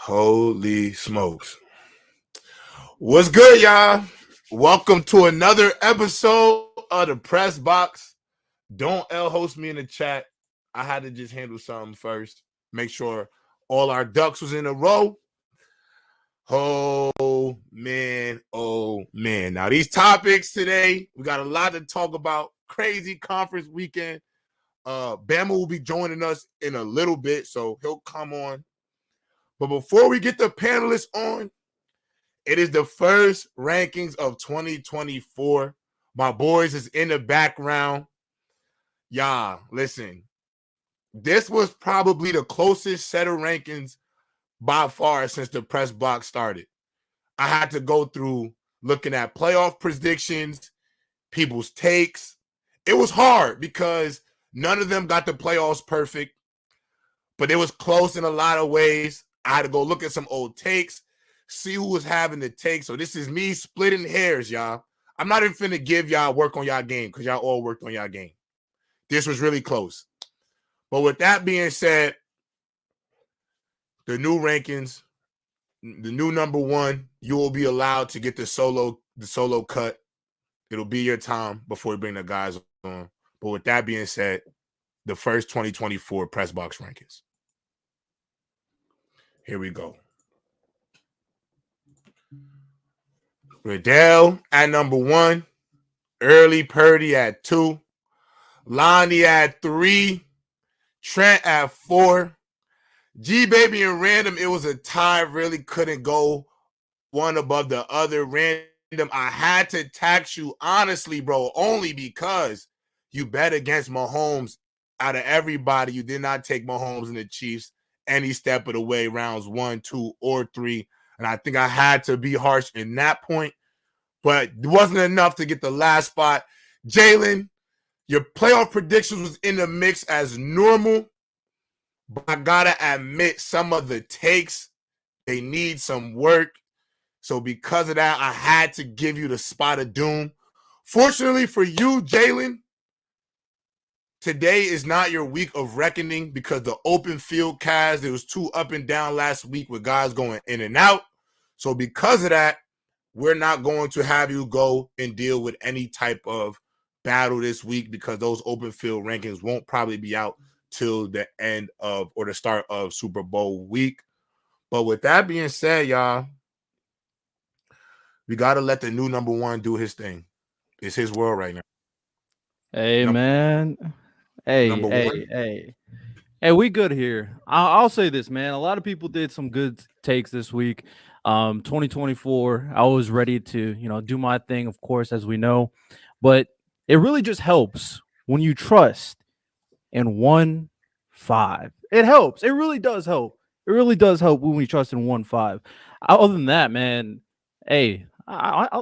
Holy smokes. What's good, y'all? Welcome to another episode of the Press Box. Don't host me in the chat. I had to just handle something first. Make sure all our ducks was in a row. Oh, man. Now, these topics today, we got a lot to talk about. Crazy conference weekend. Bama will be joining us in a little bit, so he'll come on. But before we get the panelists on, it is the first rankings of 2024. My boys is in the background. Y'all, listen. This was probably the closest set of rankings by far since the press box started. I had to go through looking at playoff predictions, people's takes. It was hard because none of them got the playoffs perfect, but it was close in a lot of ways. I had to go look at some old takes, see who was having the take. So this is me splitting hairs, y'all. I'm not even finna give y'all work on y'all game because y'all all worked on y'all game. This was really close. But with that being said, the new rankings, the new number one, you will be allowed to get the solo cut. It'll be your time before we bring the guys on. But with that being said, the first 2024 press box rankings. Here we go. Riddell at number one. Early Purdy at 2. Lonnie at 3. Trent at 4. G-Baby and Random, it was a tie. Really couldn't go one above the other. Random, I had to tax you honestly, bro, only because you bet against Mahomes. Out of everybody, you did not take Mahomes and the Chiefs any step of the way, rounds 1, 2, or 3. And I think I had to be harsh in that point. But it wasn't enough to get the last spot. Jalen, your playoff predictions was in the mix as normal. But I got to admit, some of the takes, they need some work. So because of that, I had to give you the spot of doom. Fortunately for you, Jalen, today is not your week of reckoning because the open field cast, it was too up and down last week with guys going in and out. So because of that, we're not going to have you go and deal with any type of battle this week because those open field rankings won't probably be out till the end of or the start of Super Bowl week. But with that being said, y'all, we got to let the new number one do his thing. It's his world right now. Hey, man. Hey, we good here. I'll say this, man. A lot of people did some good takes this week. 2024, I was ready to, do my thing, of course, as we know. But it really just helps when you trust in 1-5. It helps. It really does help. It really does help when we trust in 1-5. Other than that, man, hey,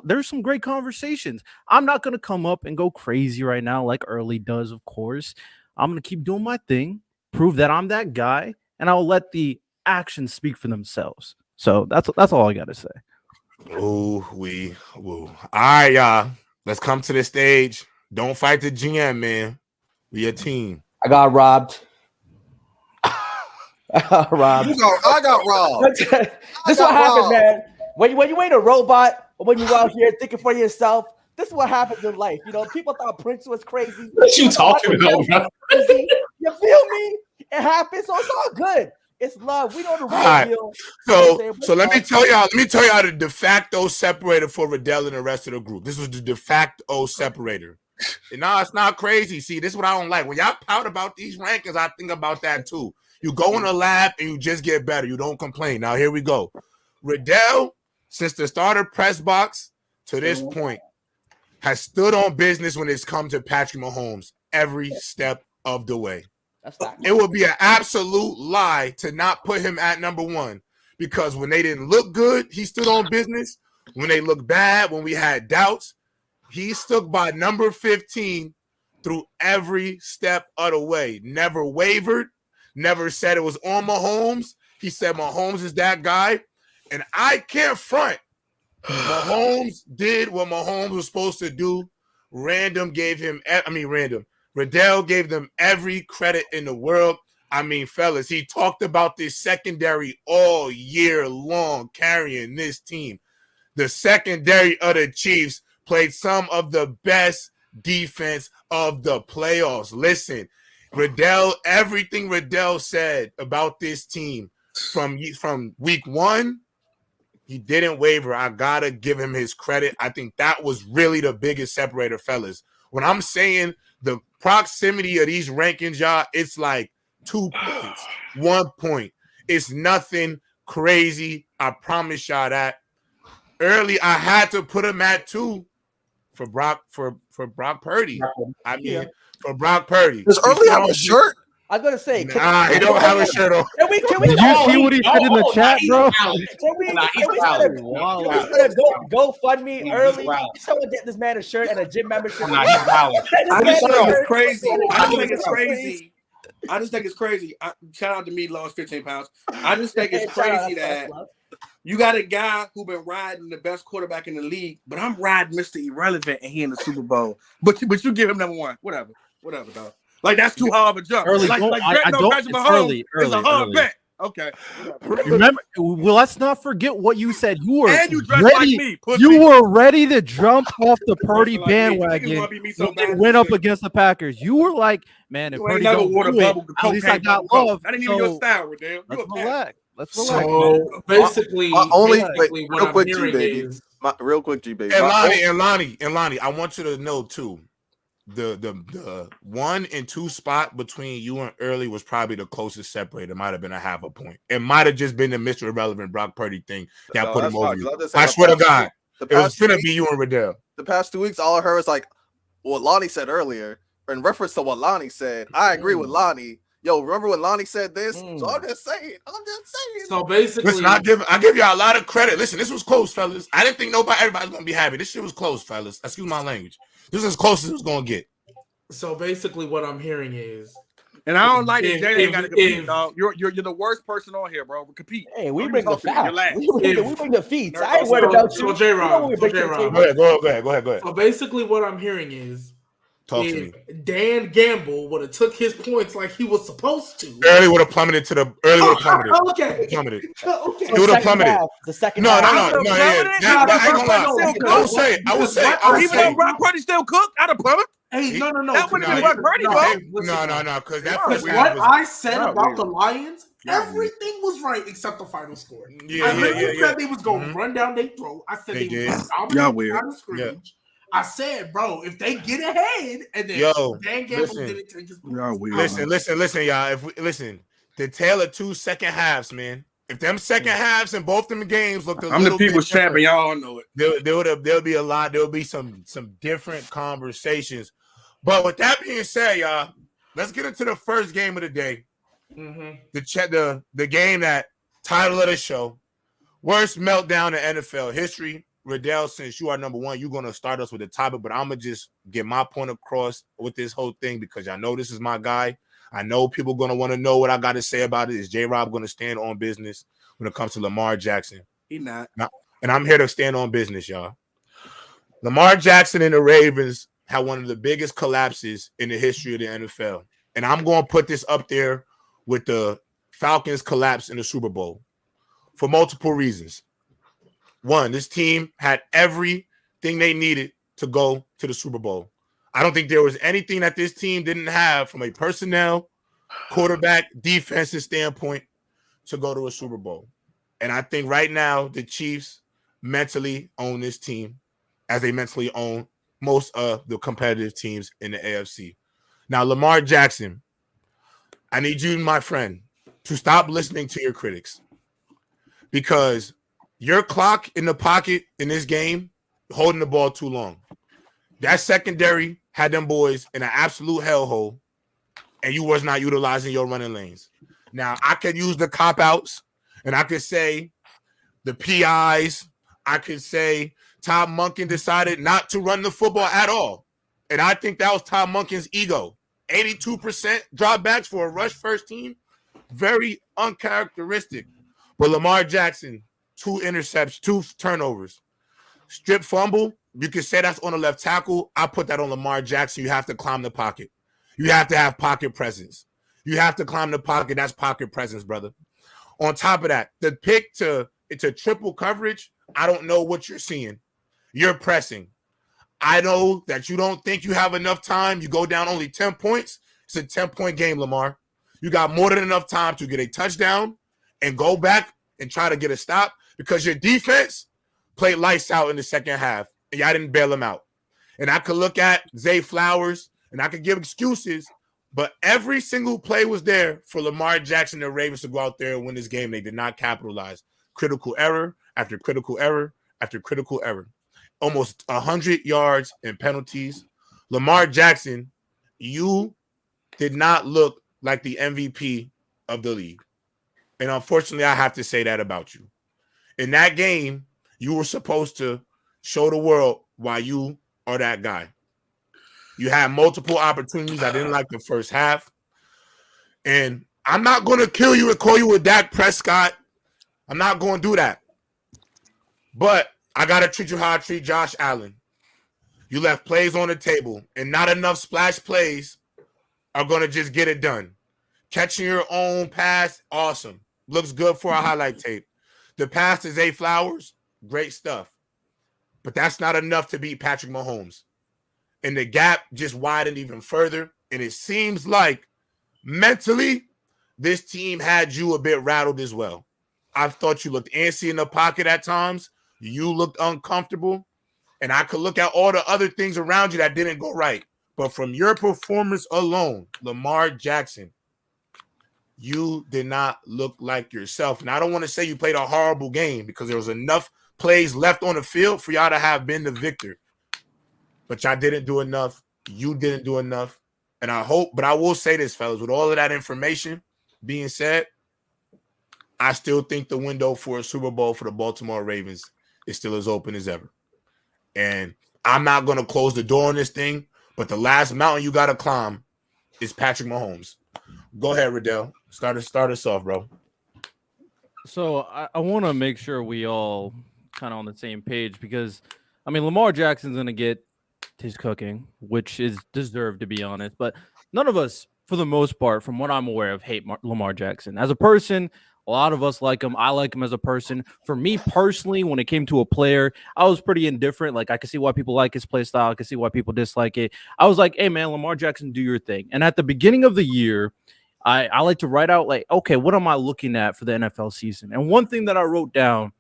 there's some great conversations. I'm not going to come up and go crazy right now like Early does, of course. I'm going to keep doing my thing, prove that I'm that guy, and I'll let the actions speak for themselves. So that's all I got to say. Ooh, woo. All right, y'all. Let's come to the stage. Don't fight the GM, man. We a team. I got robbed. I got robbed. This is what happens, man. When you ain't a robot, or when you're out here thinking for yourself, this is what happens in life. People thought Prince was crazy. What you talking about, bro? You feel me? It happens, so it's all good. It's love. We know the real deal. So let me tell y'all the de facto separator for Riddell and the rest of the group. This was the de facto separator. And no, it's not crazy. See, this is what I don't like. When y'all pout about these rankings, I think about that too. You go in the lab and you just get better. You don't complain. Now, here we go. Riddell, since the starter press box to this point, has stood on business when it's come to Patrick Mahomes every step of the way. It would be an absolute lie to not put him at number one because when they didn't look good, he stood on business. When they looked bad, when we had doubts, he stuck by number 15 through every step of the way. Never wavered, never said it was on Mahomes. He said Mahomes is that guy. And I can't front. Mahomes did what Mahomes was supposed to do. Riddell gave them every credit in the world. I mean, fellas, he talked about this secondary all year long, carrying this team. The secondary of the Chiefs played some of the best defense of the playoffs. Listen, everything Riddell said about this team from week one, he didn't waver. I gotta give him his credit. I think that was really the biggest separator, fellas. When I'm saying the proximity of these rankings, y'all, it's like 2 points, 1 point. It's nothing crazy. I promise y'all that. Early, I had to put him at 2 for Brock Purdy. I mean, for Brock Purdy. Does Early have a shirt? I was gonna say, he don't have a shirt on. Can we Did you see what he said in the chat, bro? Go fund me early? Someone get this man a shirt and a gym membership. I just think it's crazy. I just think it's crazy. Shout out to me, lost 15 pounds. I just think it's crazy that you got a guy who been riding the best quarterback in the league, but I'm riding Mr. Irrelevant and he in the Super Bowl. But you give him number 1. Whatever, dog. Like, that's too hard of a jump. Early, Patrick Mahomes is a hard bet. Okay. Remember, well, let's not forget what you said. You were dressed like me, pussy. You were ready to jump off the Purdy bandwagon. Went up against the Packers. You were like, man, if Purdy don't do it, at least I got love. I didn't even your style, Riddell. Let's relax. So basically, real quick, G baby. And Lonnie, I want you to know too. The 1 and 2 spot between you and Early was probably the closest separator. It might have been a half a point. It might have just been the Mr. Irrelevant Brock Purdy thing that put him over you. I swear to God, it was gonna be you and Riddell. The past 2 weeks, all I heard was like what Lonnie said earlier. In reference to what Lonnie said, I agree with Lonnie. Yo, remember when Lonnie said this? So I'm just saying. So basically, listen, I give y'all a lot of credit. Listen, this was close, fellas. I didn't think everybody's gonna be happy. This shit was close, fellas. Excuse my language. This is as close as it was gonna get. So basically, what I'm hearing is, and I don't like it. Jay ain't got to compete, dog. You're the worst person on here, bro. Compete. Hey, we bring the facts. We bring the feats. I ain't worried about you. So J-Rob. Go ahead. So basically, what I'm hearing is, talk to me. Dan Campbell would have took his points like he was supposed to. Early would have plummeted to the Okay. Plummeted. Okay. He would have plummeted. The second. No. I will say. Even Brock Purdy still cooked, I'd have plummeted. Hey, no. That wouldn't have been Brock Purdy, bro. No, because that what I said about the Lions, everything was right except the final score. I said they was going to run down their throat. I said they was dominate down the scrimmage. I said, bro, if they get ahead and then Dan Campbell didn't take his points. Listen, y'all. The tale of 2 second halves, man. If them second halves in both them games looked I'm the people's champion, y'all all know it. There'll be a lot. There'll be some different conversations. But with that being said, y'all, let's get into the first game of the day. The game that title of the show, Worst Meltdown in NFL history. Riddell, since you are number 1, you're going to start us with the topic, but I'm going to just get my point across with this whole thing because I know this is my guy. I know people going to want to know what I got to say about it. Is J-Rob going to stand on business when it comes to Lamar Jackson? He's not. And I'm here to stand on business, y'all. Lamar Jackson and the Ravens had one of the biggest collapses in the history of the NFL. And I'm going to put this up there with the Falcons' collapse in the Super Bowl for multiple reasons. One, this team had everything they needed to go to the Super Bowl. I don't think there was anything that this team didn't have from a personnel, quarterback, defensive standpoint to go to a Super Bowl. And I think right now the Chiefs mentally own this team as they mentally own most of the competitive teams in the AFC. Now, Lamar Jackson, I need you, my friend, to stop listening to your critics because your clock in the pocket in this game, holding the ball too long. That secondary had them boys in an absolute hellhole, and you was not utilizing your running lanes. Now, I could use the cop-outs, and I could say the PIs. I could say Tom Monken decided not to run the football at all. And I think that was Tom Monken's ego. 82% dropbacks for a rush first team. Very uncharacteristic. But Lamar Jackson, 2 interceptions, 2 turnovers. Strip fumble, you can say that's on the left tackle. I put that on Lamar Jackson. You have to climb the pocket. You have to have pocket presence. You have to climb the pocket. That's pocket presence, brother. On top of that, the pick to triple coverage, I don't know what you're seeing. You're pressing. I know that you don't think you have enough time. You go down only 10 points. It's a 10-point game, Lamar. You got more than enough time to get a touchdown and go back and try to get a stop because your defense played lights out in the second half, and y'all didn't bail them out. And I could look at Zay Flowers, and I could give excuses, but every single play was there for Lamar Jackson and the Ravens to go out there and win this game. They did not capitalize. Critical error after critical error after critical error. Almost 100 yards and penalties. Lamar Jackson, you did not look like the MVP of the league. And unfortunately, I have to say that about you. In that game, you were supposed to show the world why you are that guy. You had multiple opportunities. I didn't like the first half. And I'm not going to kill you and call you a Dak Prescott. I'm not going to do that. But I got to treat you how I treat Josh Allen. You left plays on the table, and not enough splash plays are going to just get it done. Catching your own pass, awesome. Looks good for a highlight tape. The pass to Zay Flowers, great stuff. But that's not enough to beat Patrick Mahomes. And the gap just widened even further. And it seems like mentally, this team had you a bit rattled as well. I thought you looked antsy in the pocket at times. You looked uncomfortable. And I could look at all the other things around you that didn't go right. But from your performance alone, Lamar Jackson, you did not look like yourself. And I don't want to say you played a horrible game because there was enough plays left on the field for y'all to have been the victor. But y'all didn't do enough. You didn't do enough. And I hope, but I will say this, fellas, with all of that information being said, I still think the window for a Super Bowl for the Baltimore Ravens is still as open as ever. And I'm not going to close the door on this thing, but the last mountain you got to climb is Patrick Mahomes. Go ahead, Riddell. Start us off, bro. So I want to make sure we all kind of on the same page because, I mean, Lamar Jackson's going to get his cooking, which is deserved, to be honest. But none of us, for the most part, from what I'm aware of, hate Lamar Jackson. As a person, a lot of us like him. I like him as a person. For me personally, when it came to a player, I was pretty indifferent. Like, I could see why people like his play style. I could see why people dislike it. I was like, hey, man, Lamar Jackson, do your thing. And at the beginning of the year, I like to write out, like, okay, what am I looking at for the NFL season? And one thing that I wrote down,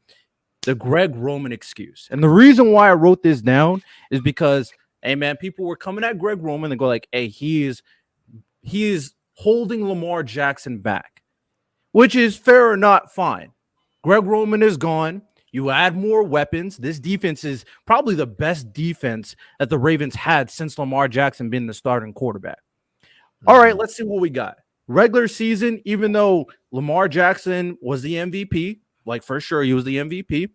the Greg Roman excuse. And the reason why I wrote this down is because, hey, man, people were coming at Greg Roman and go like, hey, he is holding Lamar Jackson back, which is fair or not, fine. Greg Roman is gone. You add more weapons. This defense is probably the best defense that the Ravens had since Lamar Jackson been the starting quarterback. All right, let's see what we got. Regular season, even though Lamar Jackson was the MVP, like for sure he was the MVP,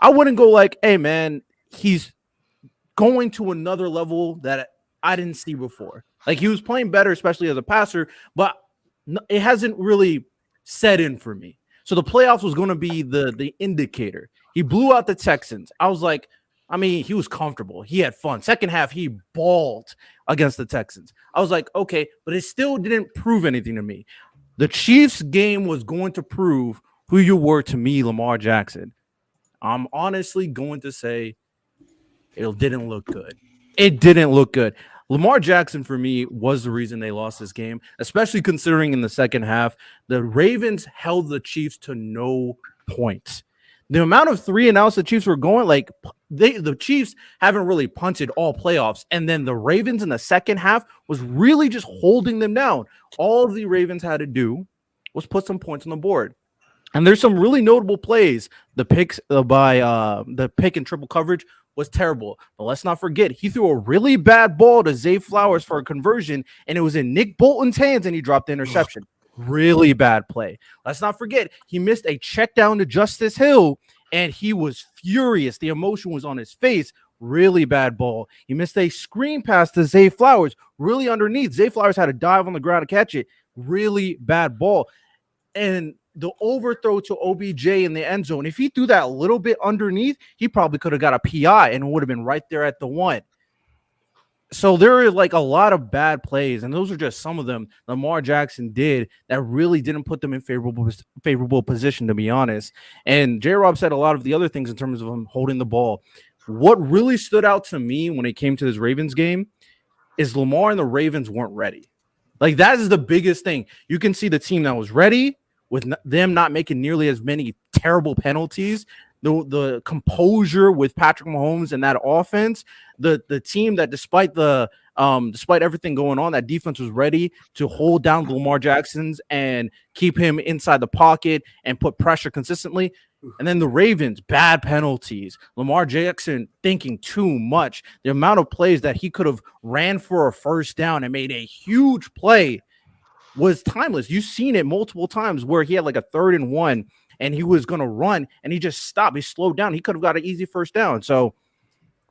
I wouldn't go like, hey, man, he's going to another level that I didn't see before. Like, he was playing better, especially as a passer, but it hasn't really set in for me. So the playoffs was going to be the indicator. He blew out the Texans. I was like, I mean, he was comfortable. He had fun. Second half, he balled against the Texans. I was like, okay, but it still didn't prove anything to me. The Chiefs game was going to prove who you were to me, Lamar Jackson. I'm honestly going to say it didn't look good. It didn't look good. Lamar Jackson, for me, was the reason they lost this game, especially considering in the second half, the Ravens held the Chiefs to no points. The amount of 3-and-outs the Chiefs were going, like, the Chiefs haven't really punted all playoffs. And then the Ravens in the second half was really just holding them down. All the Ravens had to do was put some points on the board. And there's some really notable plays. The picks by the pick and triple coverage was terrible. But let's not forget, he threw a really bad ball to Zay Flowers for a conversion, and it was in Nick Bolton's hands, and he dropped the interception. Really bad play. Let's not forget, he missed a check down to Justice Hill, and he was furious. The emotion was on his face. Really bad ball. He missed a screen pass to Zay Flowers, really underneath. Zay Flowers had to dive on the ground to catch it. Really bad ball. And the overthrow to OBJ in the end zone, if he threw that a little bit underneath, he probably could have got a PI and would have been right there at the one. So there are like a lot of bad plays, and those are just some of them Lamar Jackson did that really didn't put them in favorable position, to be honest. And J-Rob said a lot of the other things in terms of him holding the ball. What really stood out to me when it came to this Ravens game is Lamar and the Ravens weren't ready. Like, that is the biggest thing. You can see the team that was ready with them not making nearly as many terrible penalties. The composure with Patrick Mahomes and that offense, the team that despite everything going on, that defense was ready to hold down Lamar Jackson's and keep him inside the pocket and put pressure consistently. And then the Ravens, bad penalties. Lamar Jackson thinking too much. The amount of plays that he could have ran for a first down and made a huge play was timeless. You've seen it multiple times where he had like a 3rd and 1 and he was going to run and he just stopped. He slowed down. He could have got an easy first down. So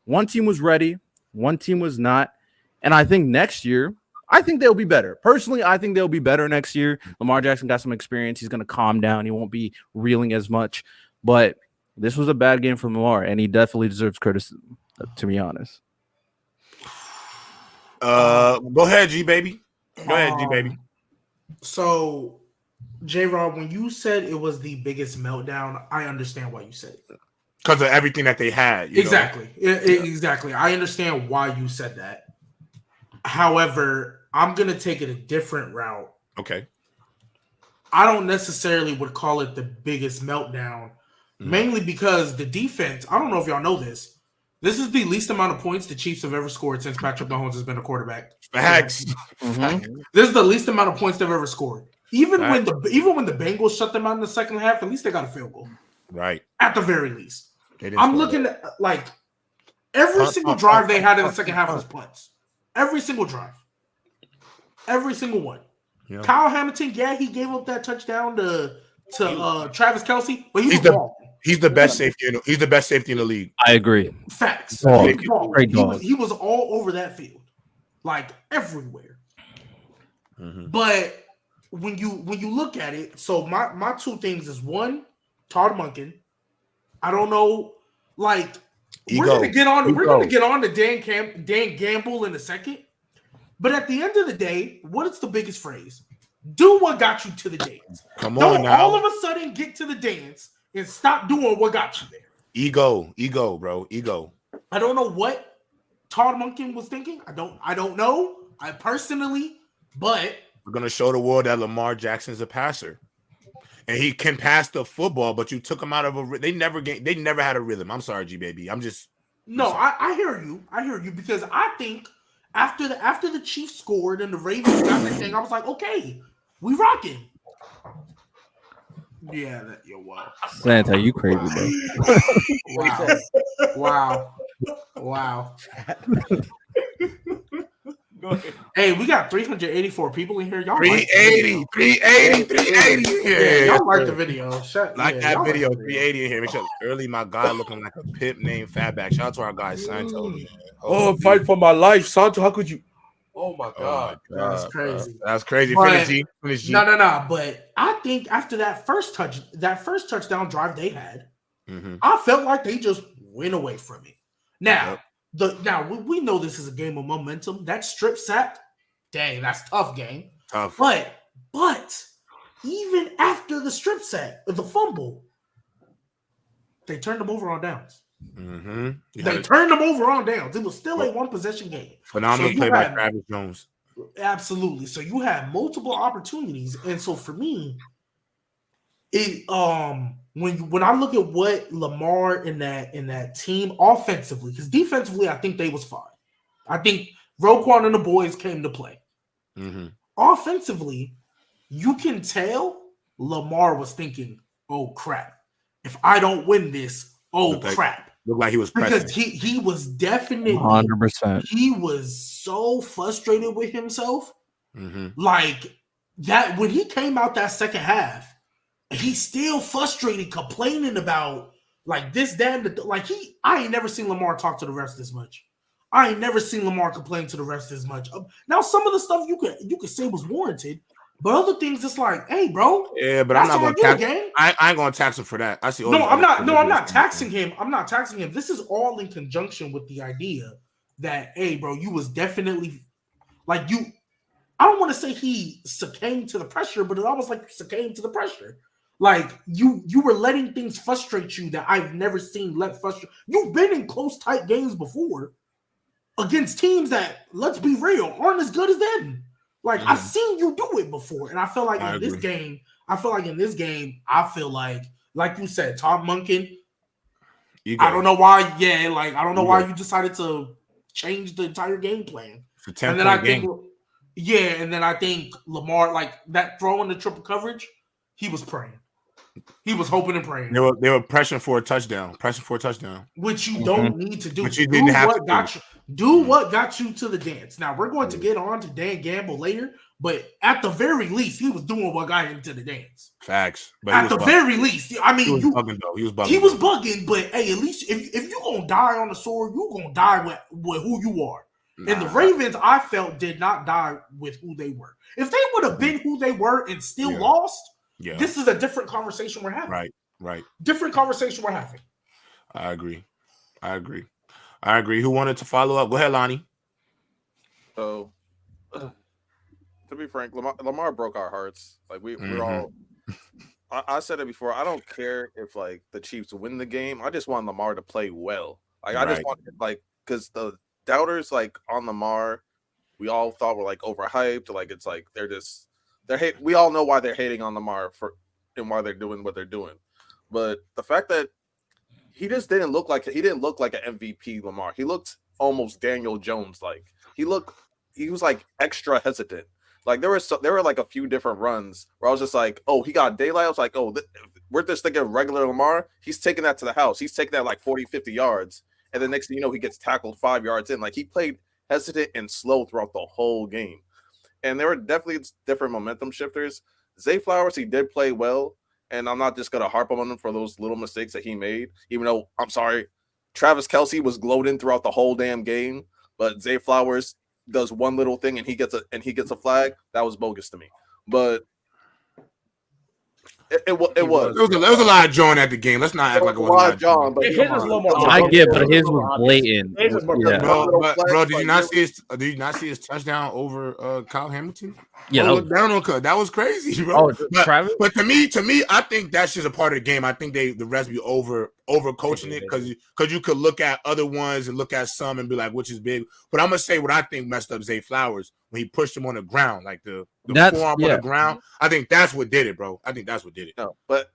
one team was ready, one team was not. And I think next year, I think they'll be better. Personally, I think they'll be better next year. Lamar Jackson got some experience. He's going to calm down. He won't be reeling as much. But this was a bad game for Lamar, and he definitely deserves criticism, to be honest. Go ahead, G baby. Go ahead, G baby. So, J-Rob, when you said it was the biggest meltdown, I understand why you said it. Because of everything that they had. Exactly. Exactly. I understand why you said that. However, I'm going to take it a different route. Okay. I don't necessarily would call it the biggest meltdown, mainly because the defense, I don't know if y'all know this. This is the least amount of points the Chiefs have ever scored since Patrick Mahomes has been a quarterback. Facts. This is the least amount of points they've ever scored. Even when the Bengals shut them out in the second half, at least they got a field goal. Right. At the very least. I'm looking at like every single drive they had in the second half was punts. Every single drive. Every single one. Yeah. Kyle Hamilton, he gave up that touchdown to Travis Kelce, but he's the best safety. He's the best safety in the league. I agree. Facts. He was all over that field, like everywhere. Mm-hmm. But when you look at it, so my two things is one, Todd Monken. I don't know, like we're gonna get on to Dan Campbell in a second. But at the end of the day, what is the biggest phrase? Do what got you to the dance. Don't all of a sudden get to the dance and stop doing what got you there. Ego, bro. Ego. I don't know what Todd Monken was thinking. I don't know. I personally, but we're gonna show the world that Lamar Jackson's a passer. And he can pass the football, but you took him out of they never had a rhythm. I'm sorry, G baby. I hear you. I hear you because I think after the Chiefs scored and the Ravens got the thing, I was like, okay, we rocking. Yeah, wow. Santa, you crazy, bro. Wow. Hey, we got 384 people in here. Y'all 380 here. Y'all like the video. That video, 380 in here. Make sure early my guy looking like a pimp named Fatback. Shout out to our guy Santo. Fight for my life, Santo. How could you? Oh my god. That's crazy. That's crazy. Finish G. No. But I think after that first touchdown drive they had, I felt like they just went away from it. Now, we know this is a game of momentum. That strip sack, dang, that's tough game. Tough. But even after the strip sack, the fumble, they turned them over on downs. Mm-hmm. They turned them over on downs. It was still a one possession game. Phenomenal play by Travis Jones. Absolutely. So you had multiple opportunities, and so for me, it when I look at what Lamar in that team offensively, because defensively I think they was fine. I think Roquan and the boys came to play. Mm-hmm. Offensively, you can tell Lamar was thinking, "Oh crap! If I don't win this, crap." Looked like he was pressing. Because he was definitely 100%. He was so frustrated with himself, like that when he came out that second half, he's still frustrated, complaining about like this, that, like I ain't never seen Lamar talk to the refs this much. I ain't never seen Lamar complain to the refs this much. Now some of the stuff you could say was warranted. But other things, it's like, hey, bro. Yeah, but I'm not going to tax him. I ain't going to tax him for that. I see. I'm not taxing him. I'm not taxing him. This is all in conjunction with the idea that, hey, bro, you was definitely like you. I don't want to say he succumbed to the pressure, but it almost like succumbed to the pressure. Like you were letting things frustrate you that I've never seen let frustrate. You've been in close, tight games before against teams that, let's be real, aren't as good as them. Like I've seen you do it before, and I feel like in this game, I feel like you said, Tom Monken. I don't know why. Yeah, like I don't know why you decided to change the entire game plan. And then I think Lamar, like that throw in the triple coverage, he was praying. He was hoping and praying. They were pressing for a touchdown. Which you don't need to do. Which you didn't have to do. Do what got you to the dance. Now we're going to get on to Dan Campbell later, but at the very least, he was doing what got him to the dance. Facts. But at the very least, I mean, he was bugging though. He was bugging, but hey, at least if you're gonna die on the sword, you're gonna die with who you are. And the Ravens, I felt, did not die with who they were. If they would have been who they were and still lost, this is a different conversation we're having. Right. Different conversation we're having. I agree. Who wanted to follow up? Go ahead, Lonnie. So, to be frank, Lamar broke our hearts. Like we're all. I said it before. I don't care if like the Chiefs win the game. I just want Lamar to play well. Like I just want because the doubters like on Lamar, we all thought were like overhyped. Like it's like they're hate. We all know why they're hating on Lamar and why they're doing what they're doing. But the fact that he just didn't look like an MVP Lamar. He looked almost Daniel Jones like. He was like extra hesitant. Like there were like a few different runs where I was just like, oh, he got daylight. I was like, oh, we're just thinking regular Lamar. He's taking that to the house. He's taking that like 40, 50 yards. And the next thing you know, he gets tackled 5 yards in. Like he played hesitant and slow throughout the whole game. And there were definitely different momentum shifters. Zay Flowers, he did play well. And I'm not just going to harp on him for those little mistakes that he made. Even though, I'm sorry, Travis Kelce was gloating throughout the whole damn game. But Zay Flowers does one little thing and he gets a flag. That was bogus to me. But it was. There was a lot of John at the game. Let's not act like it was a lot of John. But his was a little more. I get, but his was blatant. Bro, did you not see his touchdown over Kyle Hamilton? Yeah, that was crazy, bro. Travis? But to me, I think that's just a part of the game. I think the rest be over coaching it because you could look at other ones and look at some and be like, which is big. But I'm gonna say what I think messed up Zay Flowers when he pushed him on the ground, like the forearm on the ground. I think that's what did it, bro. No, but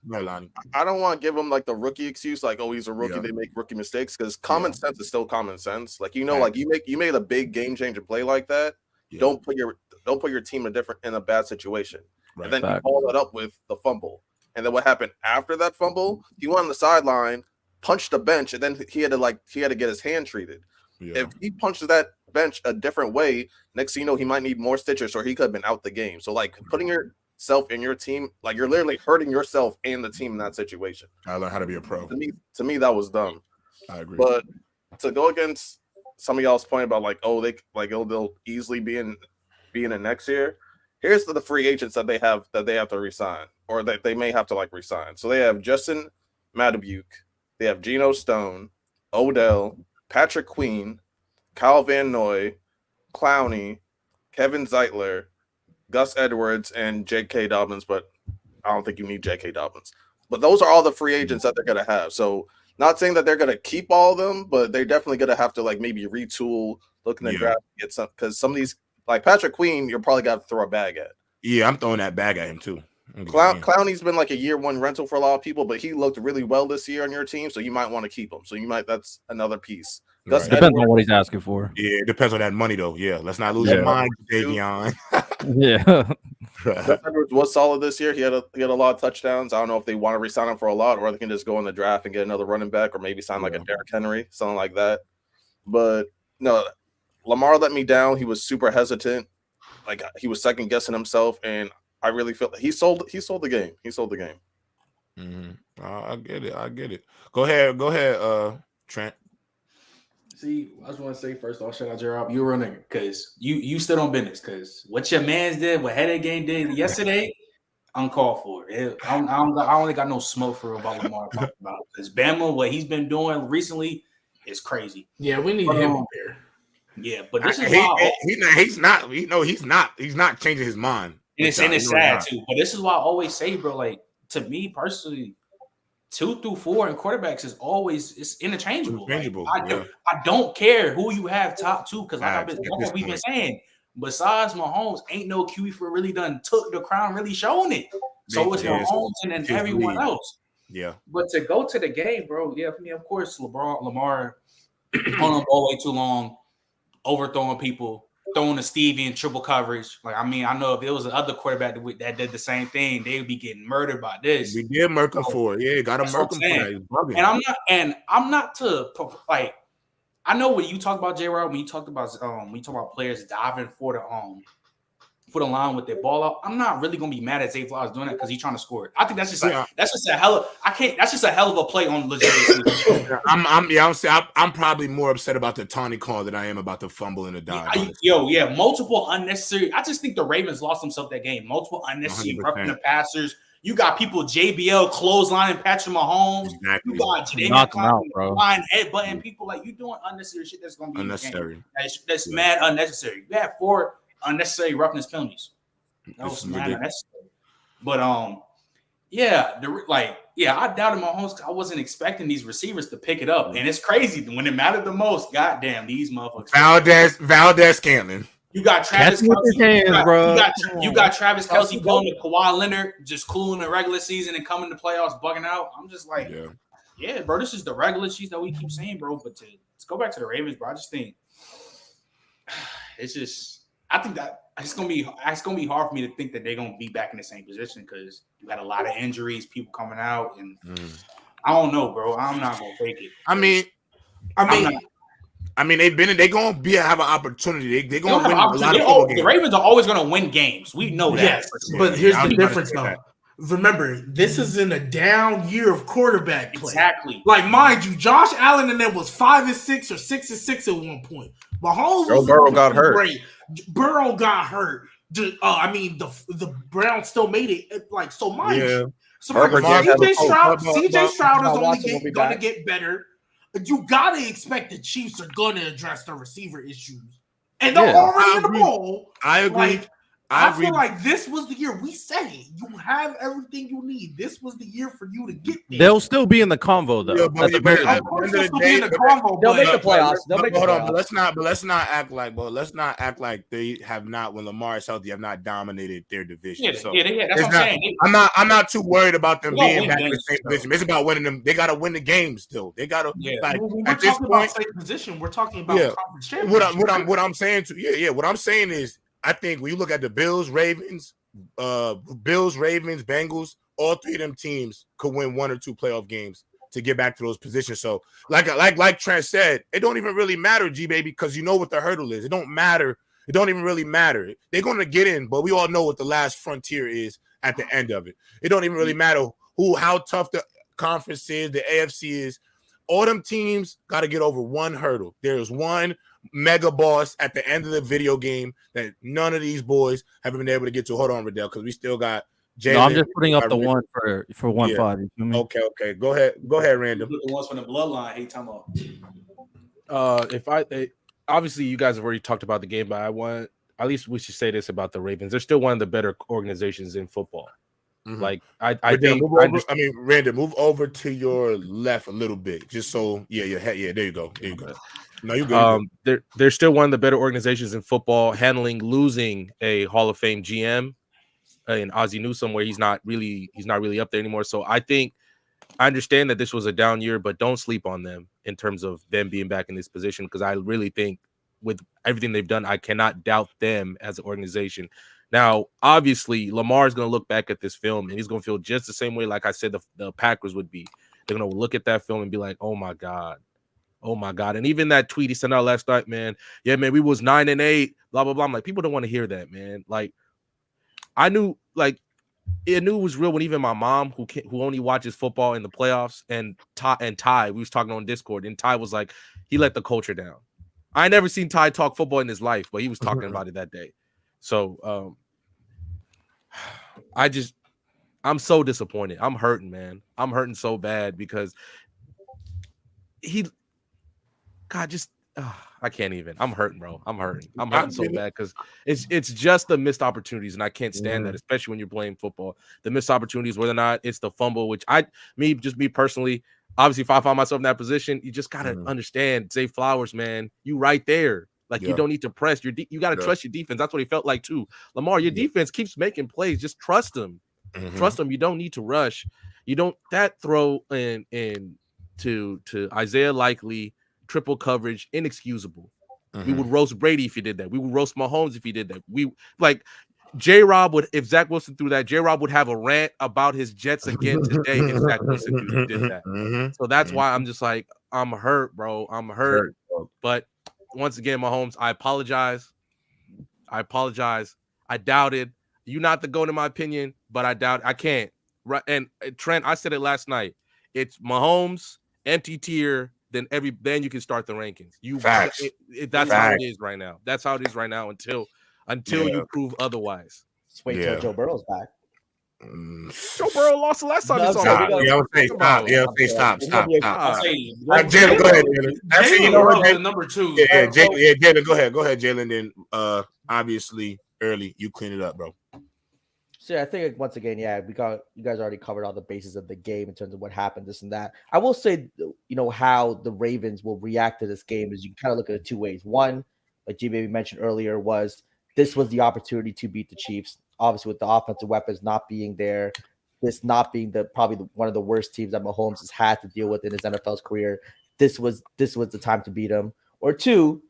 I don't want to give him like the rookie excuse, like, oh, he's a rookie. Yeah. They make rookie mistakes because common sense is still common sense. Like like you made a big game changing play like that. Yeah. Don't put your team in a bad situation. Right. And then you follow that up with the fumble. And then what happened after that fumble? He went on the sideline, punched the bench, and then he had to get his hand treated. Yeah. If he punches that bench a different way, next thing you know, he might need more stitches, or he could have been out the game. So like putting yourself in your team, like you're literally hurting yourself and the team in that situation. I learned how to be a pro. To me, that was dumb. I agree. But to go against some of y'all's point about like, oh, they'll easily be in next year. Here's the free agents that they have to resign, or that they may have to like resign. So they have Justin Matabuke, they have Geno Stone, Odell, Patrick Queen, Kyle Van Noy, Clowney, Kevin Zeitler, Gus Edwards, and J.K. Dobbins. But I don't think you need J.K. Dobbins. But those are all the free agents that they're going to have. So not saying that they're going to keep all of them, but they're definitely going to have to like maybe retool, look in the draft, get some, because some of these, like Patrick Queen, you're probably got to throw a bag at. Yeah, I'm throwing that bag at him too. Clowney's been like a year one rental for a lot of people, but he looked really well this year on your team, so you might want to keep him. So that's another piece. Right. Depends on what he's asking for. Yeah, it depends on that money though. Yeah, let's not lose your mind, Davion. Gus Edwards was solid this year. He had a lot of touchdowns. I don't know if they want to resign him for a lot, or they can just go in the draft and get another running back, or maybe sign like a Derrick Henry, something like that. But no, Lamar let me down. He was super hesitant. Like he was second guessing himself, and I really feel he sold the game. He sold the game. Mm-hmm. I get it. Go ahead, Trent. See, I just want to say first off, shout out Gerald. You were running because you stood on business. Because what your man's did, what Headache Game did yesterday, uncalled for. I only got no smoke for about Lamar about because Bama, what he's been doing recently is crazy. Yeah, we need him up here. Yeah, but this is why he's not. He's not changing his mind. And it's sad too. But this is why I always say, bro. Like to me personally, 2 through 4 and quarterbacks is always it's interchangeable. I don't care who you have top 2 because like we've been saying. Besides Mahomes, ain't no QB for really done took the crown, really shown it. So it's Mahomes and then everyone else. Yeah. But to go to the game, bro, yeah, for me, of course, Lamar on the ball way too long, overthrowing people, throwing to Stevie in triple coverage. Like, I mean, I know if it was another quarterback that did the same thing, they would be getting murdered by this. We did murk him for it. Yeah, got to murk him for that. And I'm not to like. I know when you talk about J-Rob, when you talk about players diving for the line with their ball out, I'm not really gonna be mad at Zay Flowers doing that because he's trying to score it. I think that's just a hell of a play on legit. I'm probably more upset about the taunty call than I am about the fumble and the dive. Multiple unnecessary. I just think the Ravens lost themselves that game. Multiple unnecessary roughing the passers. You got people JBL clotheslining Patrick Mahomes. Exactly. You got Jadavion line headbutting people. Like you doing unnecessary shit that's gonna be unnecessary. That's mad unnecessary. You had 4 unnecessary roughness penalties. That was mad unnecessary. But I doubted Mahomes because I wasn't expecting these receivers to pick it up. And it's crazy when it mattered the most. Goddamn, these motherfuckers. Valdez Scantling. You got Travis Kelce. You got Travis Kelce going to Kawhi Leonard, just cool in the regular season and coming to playoffs, bugging out. I'm just like, yeah, bro, this is the regular season that we keep saying, bro. But let's go back to the Ravens, bro. I just think I think that it's gonna be hard for me to think that they're gonna be back in the same position because you had a lot of injuries, people coming out, and I don't know, bro. I'm not gonna take it. They're gonna have an opportunity. They're gonna win a lot of games. The Ravens are always gonna win games. We know that. Yes, but here's the difference, though. Remember, this is in a down year of quarterback play. Exactly. Like, mind you, Josh Allen and them was 5-6 or 6-6 at one point. Mahomes Burrow got hurt. Great. Burrow got hurt. The Browns still made it. Like, so mind you. So CJ Stroud is only going to get better. You gotta expect the Chiefs are gonna address the receiver issues, and they're already in the bowl. I agree. I feel like this was the year. We said it. You have everything you need. This was the year for you to get there. They'll still be in the convo though. They'll make the playoffs. But let's not act like they have not. When Lamar is healthy, have not dominated their division. That's what I'm saying. I'm not too worried about them being back in the same position. It's about winning them. They got to win the games still. They got to at this point. Same position. We're talking about conference championship. What I'm saying what I'm saying is. I think when you look at the Bills, Ravens, Bengals, all 3 of them teams could win 1 or 2 playoff games to get back to those positions. So, like Trent said, it don't even really matter, G-Baby, because you know what the hurdle is. It don't matter. It don't even really matter. They're going to get in, but we all know what the last frontier is at the end of it. It don't even really matter how tough the conference is, the AFC is. All them teams got to get over one hurdle. There's one mega boss at the end of the video game that none of these boys have been able to get to. Hold on, Riddell, because we still got Jalen. No, I'm just putting up the one for 1-5. Okay. Go ahead, Random. The ones from the bloodline. Hey, time out. Obviously you guys have already talked about the game, but at least we should say this about the Ravens. They're still one of the better organizations in football. Mm-hmm. Like I think Random, move over to your left a little bit, just so your head. Yeah, there you go. No, you good. They're still one of the better organizations in football, handling losing a Hall of Fame GM in Ozzie Newsome, where he's not really up there anymore. So I understand that this was a down year, but don't sleep on them in terms of them being back in this position, because I really think with everything they've done, I cannot doubt them as an organization. Now, obviously, Lamar is going to look back at this film and he's going to feel just the same way, like I said, the Packers would be. They're going to look at that film and be like, oh my God. And even that tweet he sent out last night, man. Yeah, man, we was 9-8, blah, blah, blah. I'm like, people don't want to hear that, man. Like, I knew it was real when even my mom, who only watches football in the playoffs, and Ty, we was talking on Discord, and Ty was like, he let the culture down. I never seen Ty talk football in his life, but he was talking about it that day. So I'm so disappointed. I'm hurting, man. I'm hurting so bad because I can't even. I'm hurting, bro. I'm hurting so bad because it's just the missed opportunities, and I can't stand that, especially when you're playing football. The missed opportunities, whether or not it's the fumble, which me personally, obviously, if I find myself in that position, you just gotta understand. Zay Flowers, man, you right there. Like you don't need to press. You got to trust your defense. That's what he felt like too. Lamar, your defense keeps making plays. Just trust them. Trust them. You don't need to rush. You don't that throw in to Isaiah Likely. Triple coverage, inexcusable. We would roast Brady if he did that. We would roast Mahomes if he did that. We like J-Rob would, if Zach Wilson threw that, J-Rob would have a rant about his Jets again today if Zach Wilson did that. So that's why I'm just like, I'm hurt, bro. I'm hurt. But once again, Mahomes, I apologize. I doubted. You not the GOAT in my opinion, but I can't. Right. And Trent, I said it last night. It's Mahomes, empty tier. Then you can start the rankings. That's how it is right now. That's how it is right now until you prove otherwise. Just wait till Joe Burrow's back. Joe Burrow lost the last time he saw stop. I would say stop. Stop. Jalen, go ahead, Jalen. Actually, you know what? Number 2. Jalen, go ahead, Jalen. Then obviously early, you clean it up, bro. So I think once again, you guys already covered all the bases of the game in terms of what happened, this and that. I will say, how the Ravens will react to this game is you kind of look at it 2 ways. One, like G-Baby mentioned earlier, this was the opportunity to beat the Chiefs. Obviously, with the offensive weapons not being there, this not being one of the worst teams that Mahomes has had to deal with in his NFL's career, this was the time to beat him. Or 2,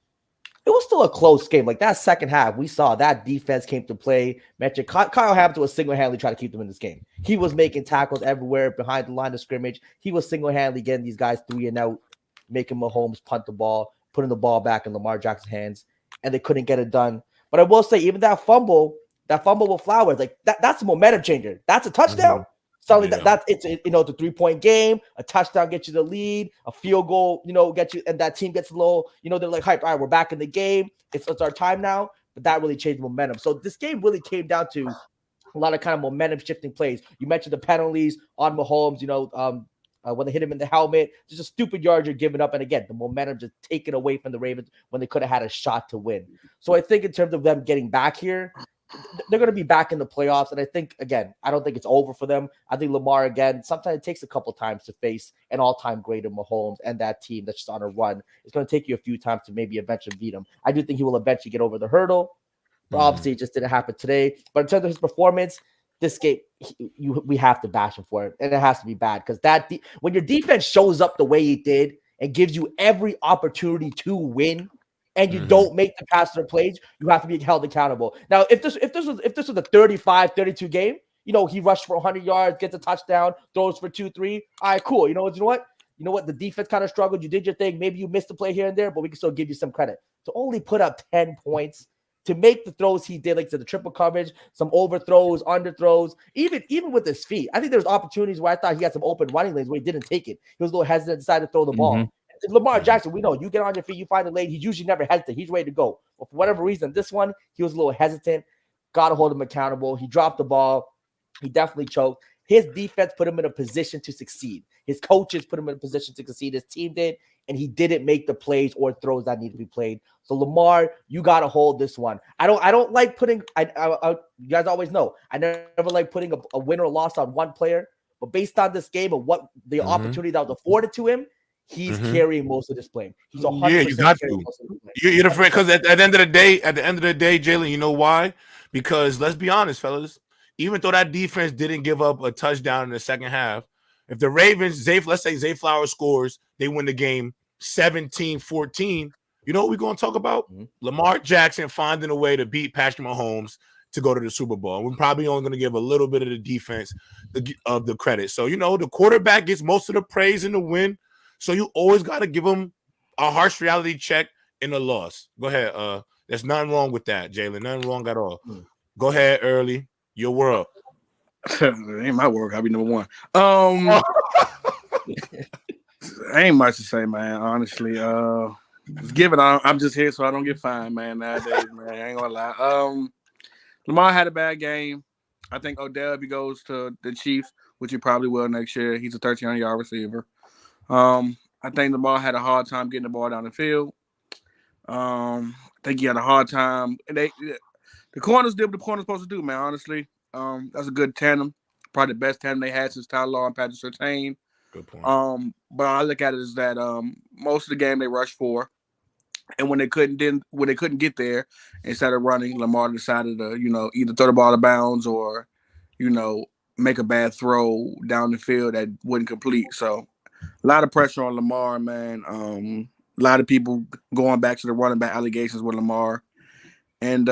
it was still a close game. Like that second half, we saw that defense came to play. Kyle Hamilton was single-handedly trying to keep them in this game. He was making tackles everywhere behind the line of scrimmage. He was single-handedly getting these guys 3 and out, making Mahomes punt the ball, putting the ball back in Lamar Jackson's hands, and they couldn't get it done. But I will say, even that fumble with Flowers, like that's a momentum changer. That's a touchdown. Suddenly, it's a 3-point game. A touchdown gets you the lead. A field goal, gets you, and that team gets low. They're like hype. All right, we're back in the game. It's our time now. But that really changed momentum. So this game really came down to a lot of kind of momentum shifting plays. You mentioned the penalties on Mahomes. When they hit him in the helmet, just a stupid yard you're giving up. And again, the momentum just taken away from the Ravens when they could have had a shot to win. So I think in terms of them getting back here, they're going to be back in the playoffs. And I think, again, I don't think it's over for them. I think Lamar, again, sometimes it takes a couple times to face an all-time great of Mahomes and that team that's just on a run. It's going to take you a few times to maybe eventually beat him. I do think he will eventually get over the hurdle. But obviously, it just didn't happen today. But in terms of his performance, this game, we have to bash him for it. And it has to be bad because when your defense shows up the way it did and gives you every opportunity to win, and you don't make the pass or plays, you have to be held accountable. Now, if this was a 35-32 game, he rushed for 100 yards, gets a touchdown, throws for 2-3. All right, cool. You know what? The defense kind of struggled. You did your thing. Maybe you missed a play here and there, but we can still give you some credit. To only put up 10 points, to make the throws he did, like to the triple coverage, some overthrows, underthrows, even with his feet. I think there's opportunities where I thought he had some open running lanes where he didn't take it. He was a little hesitant, decided to throw the ball. Lamar Jackson, we know you get on your feet, you find the lane. He's usually never hesitant. He's ready to go. But for whatever reason, this one, he was a little hesitant. Got to hold him accountable. He dropped the ball. He definitely choked. His defense put him in a position to succeed. His coaches put him in a position to succeed. His team did, and he didn't make the plays or throws that need to be played. So Lamar, you got to hold this one. I don't like putting. You guys always know I never like putting a win or loss on one player. But based on this game and what the opportunity that was afforded to him, he's carrying most of this blame. He's 100%. You got to. You're the friend because at the end of the day, Jalen, you know why? Because let's be honest, fellas. Even though that defense didn't give up a touchdown in the second half, if the Ravens, let's say Zay Flowers scores, they win the game 17-14. You know what we're going to talk about? Lamar Jackson finding a way to beat Patrick Mahomes to go to the Super Bowl. We're probably only going to give a little bit of the defense of the credit. So, the quarterback gets most of the praise in the win. So you always got to give them a harsh reality check in the loss. Go ahead. There's nothing wrong with that, Jalen. Nothing wrong at all. Go ahead, Early. Your world. It ain't my world. I'll be number one. Ain't much to say, man. Honestly, give it. I'm just here so I don't get fined, man. Nowadays, man, I ain't gonna lie. Lamar had a bad game. I think Odell, if he goes to the Chiefs, which he probably will next year, he's a 1,300-yard receiver. I think Lamar had a hard time getting the ball down the field. I think he had a hard time. And the corners did what the corners supposed to do, man. Honestly, that's a good tandem. Probably the best tandem they had since Tyler Law and Patrick Surtain. Good point. But I look at it as that most of the game they rushed for, and when they couldn't get there, instead of running, Lamar decided to either throw the ball out of bounds or make a bad throw down the field that wouldn't complete. So a lot of pressure on Lamar, man. A lot of people going back to the running back allegations with Lamar, and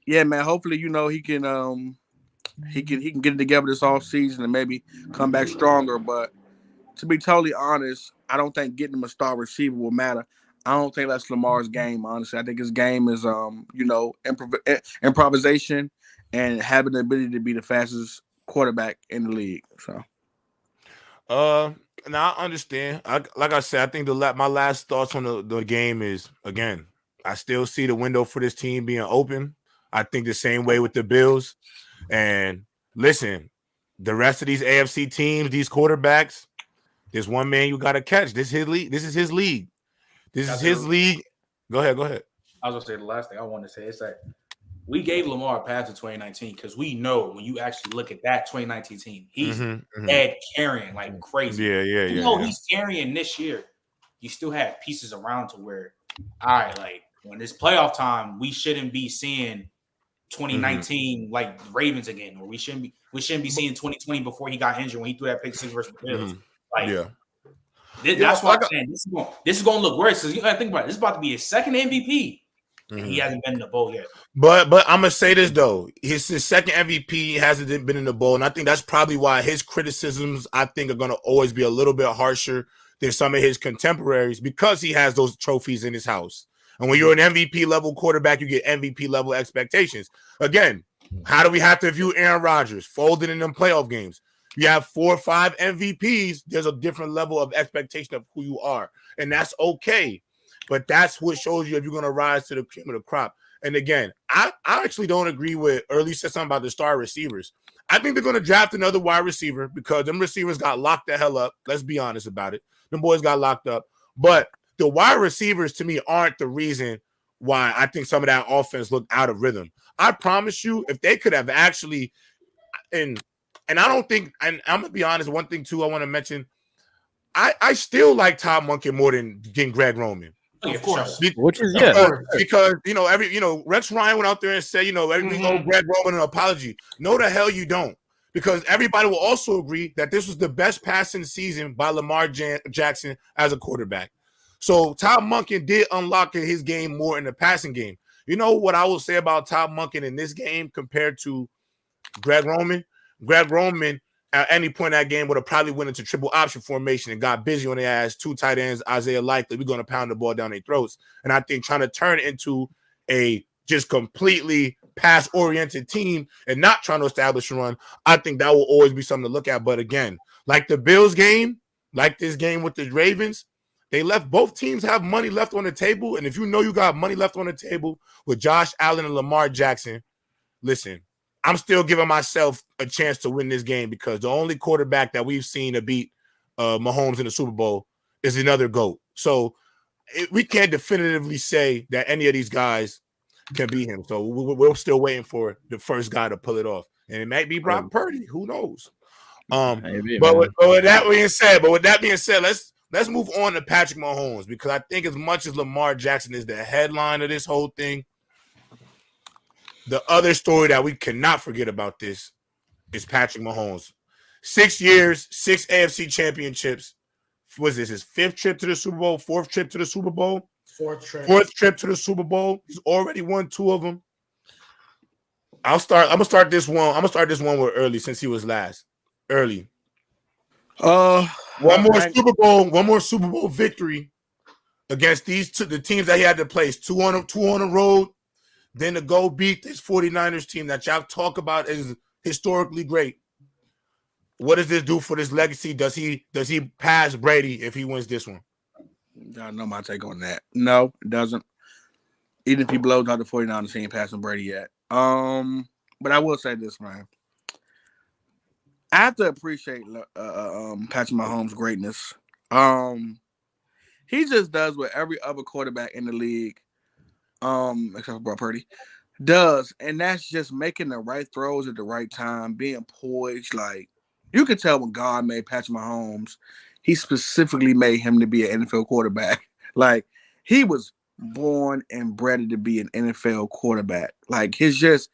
yeah, man. Hopefully, he can get it together this offseason and maybe come back stronger. But to be totally honest, I don't think getting him a star receiver will matter. I don't think that's Lamar's game, honestly. I think his game is, improvisation and having the ability to be the fastest quarterback in the league. So, now I understand. Like I said, I think my last thoughts on the game is, again, I still see the window for this team being open. I think the same way with the Bills. And listen, the rest of these AFC teams, these quarterbacks, there's one man you got to catch. This is his league. This is his league. This is his league. Go ahead. I was gonna say the last thing I want to say is that we gave Lamar a pass in 2019 because we know when you actually look at that 2019 team, he's dead carrying like crazy. Yeah. He's carrying this year. You still have pieces around to where, all right, like when it's playoff time, we shouldn't be seeing 2019 like the Ravens again, or we shouldn't be seeing 2020 before he got injured when he threw that pick six versus the Bills. That's why I'm saying this is going to look worse. Because you got to think about it. This is about to be his second MVP, and he hasn't been in the bowl yet. But I'm gonna say this though, his second MVP hasn't been in the bowl, and I think that's probably why his criticisms I think are gonna always be a little bit harsher than some of his contemporaries because he has those trophies in his house. And when you're an MVP level quarterback, you get MVP level expectations. Again, how do we have to view Aaron Rodgers folding in them playoff games? You have 4 or 5 MVPs. There's a different level of expectation of who you are. And that's okay. But that's what shows you if you're going to rise to the cream of the crop. And again, I actually don't agree with Early said something about the star receivers. I think they're going to draft another wide receiver because them receivers got locked the hell up. Let's be honest about it. Them boys got locked up. But the wide receivers, to me, aren't the reason why I think some of that offense looked out of rhythm. I promise you, if they could have actually and I don't think, and I'm going to be honest, one thing, too, I want to mention, I still like Todd Monken more than Greg Roman. Of course. Because Rex Ryan went out there and said, everything owe Greg Roman an apology. No, the hell you don't. Because everybody will also agree that this was the best passing season by Lamar Jackson as a quarterback. So Todd Monken did unlock his game more in the passing game. You know what I will say about Todd Monken in this game compared to Greg Roman? Greg Roman, at any point in that game, would have probably went into triple option formation and got busy on their ass. 2 tight ends, Isaiah Likely. We're going to pound the ball down their throats. And I think trying to turn it into a just completely pass-oriented team and not trying to establish a run, I think that will always be something to look at. But again, like the Bills game, like this game with the Ravens, both teams have money left on the table. And if you know you got money left on the table with Josh Allen and Lamar Jackson, listen, I'm still giving myself a chance to win this game because the only quarterback that we've seen to beat Mahomes in the Super Bowl is another GOAT. So we can't definitively say that any of these guys can beat him. So we're still waiting for the first guy to pull it off. And it might be Brock Purdy. Who knows? But with that being said, let's move on to Patrick Mahomes because I think as much as Lamar Jackson is the headline of this whole thing, the other story that we cannot forget about this is Patrick Mahomes. 6 years, 6 AFC championships. Was this his 5th trip to the Super Bowl? 4th trip to the Super Bowl? 4th trip to the Super Bowl. He's already won 2 of them. I'm gonna start this one with Early since he was last. Early. One more Super Bowl victory against the teams that he had to place. 2 on the road. Then to go beat this 49ers team that y'all talk about is historically great. What does this do for this legacy? Does he pass Brady if he wins this one? I know my take on that. No, it doesn't. Even if he blows out the 49ers, he ain't passing Brady yet. But I will say this, man. I have to appreciate Patrick Mahomes' greatness. He just does what every other quarterback in the league except for Brock Purdy, does, and that's just making the right throws at the right time, being poised. Like you can tell when God made Patrick Mahomes, He specifically made him to be an NFL quarterback. Like he was born and bred to be an NFL quarterback. Like his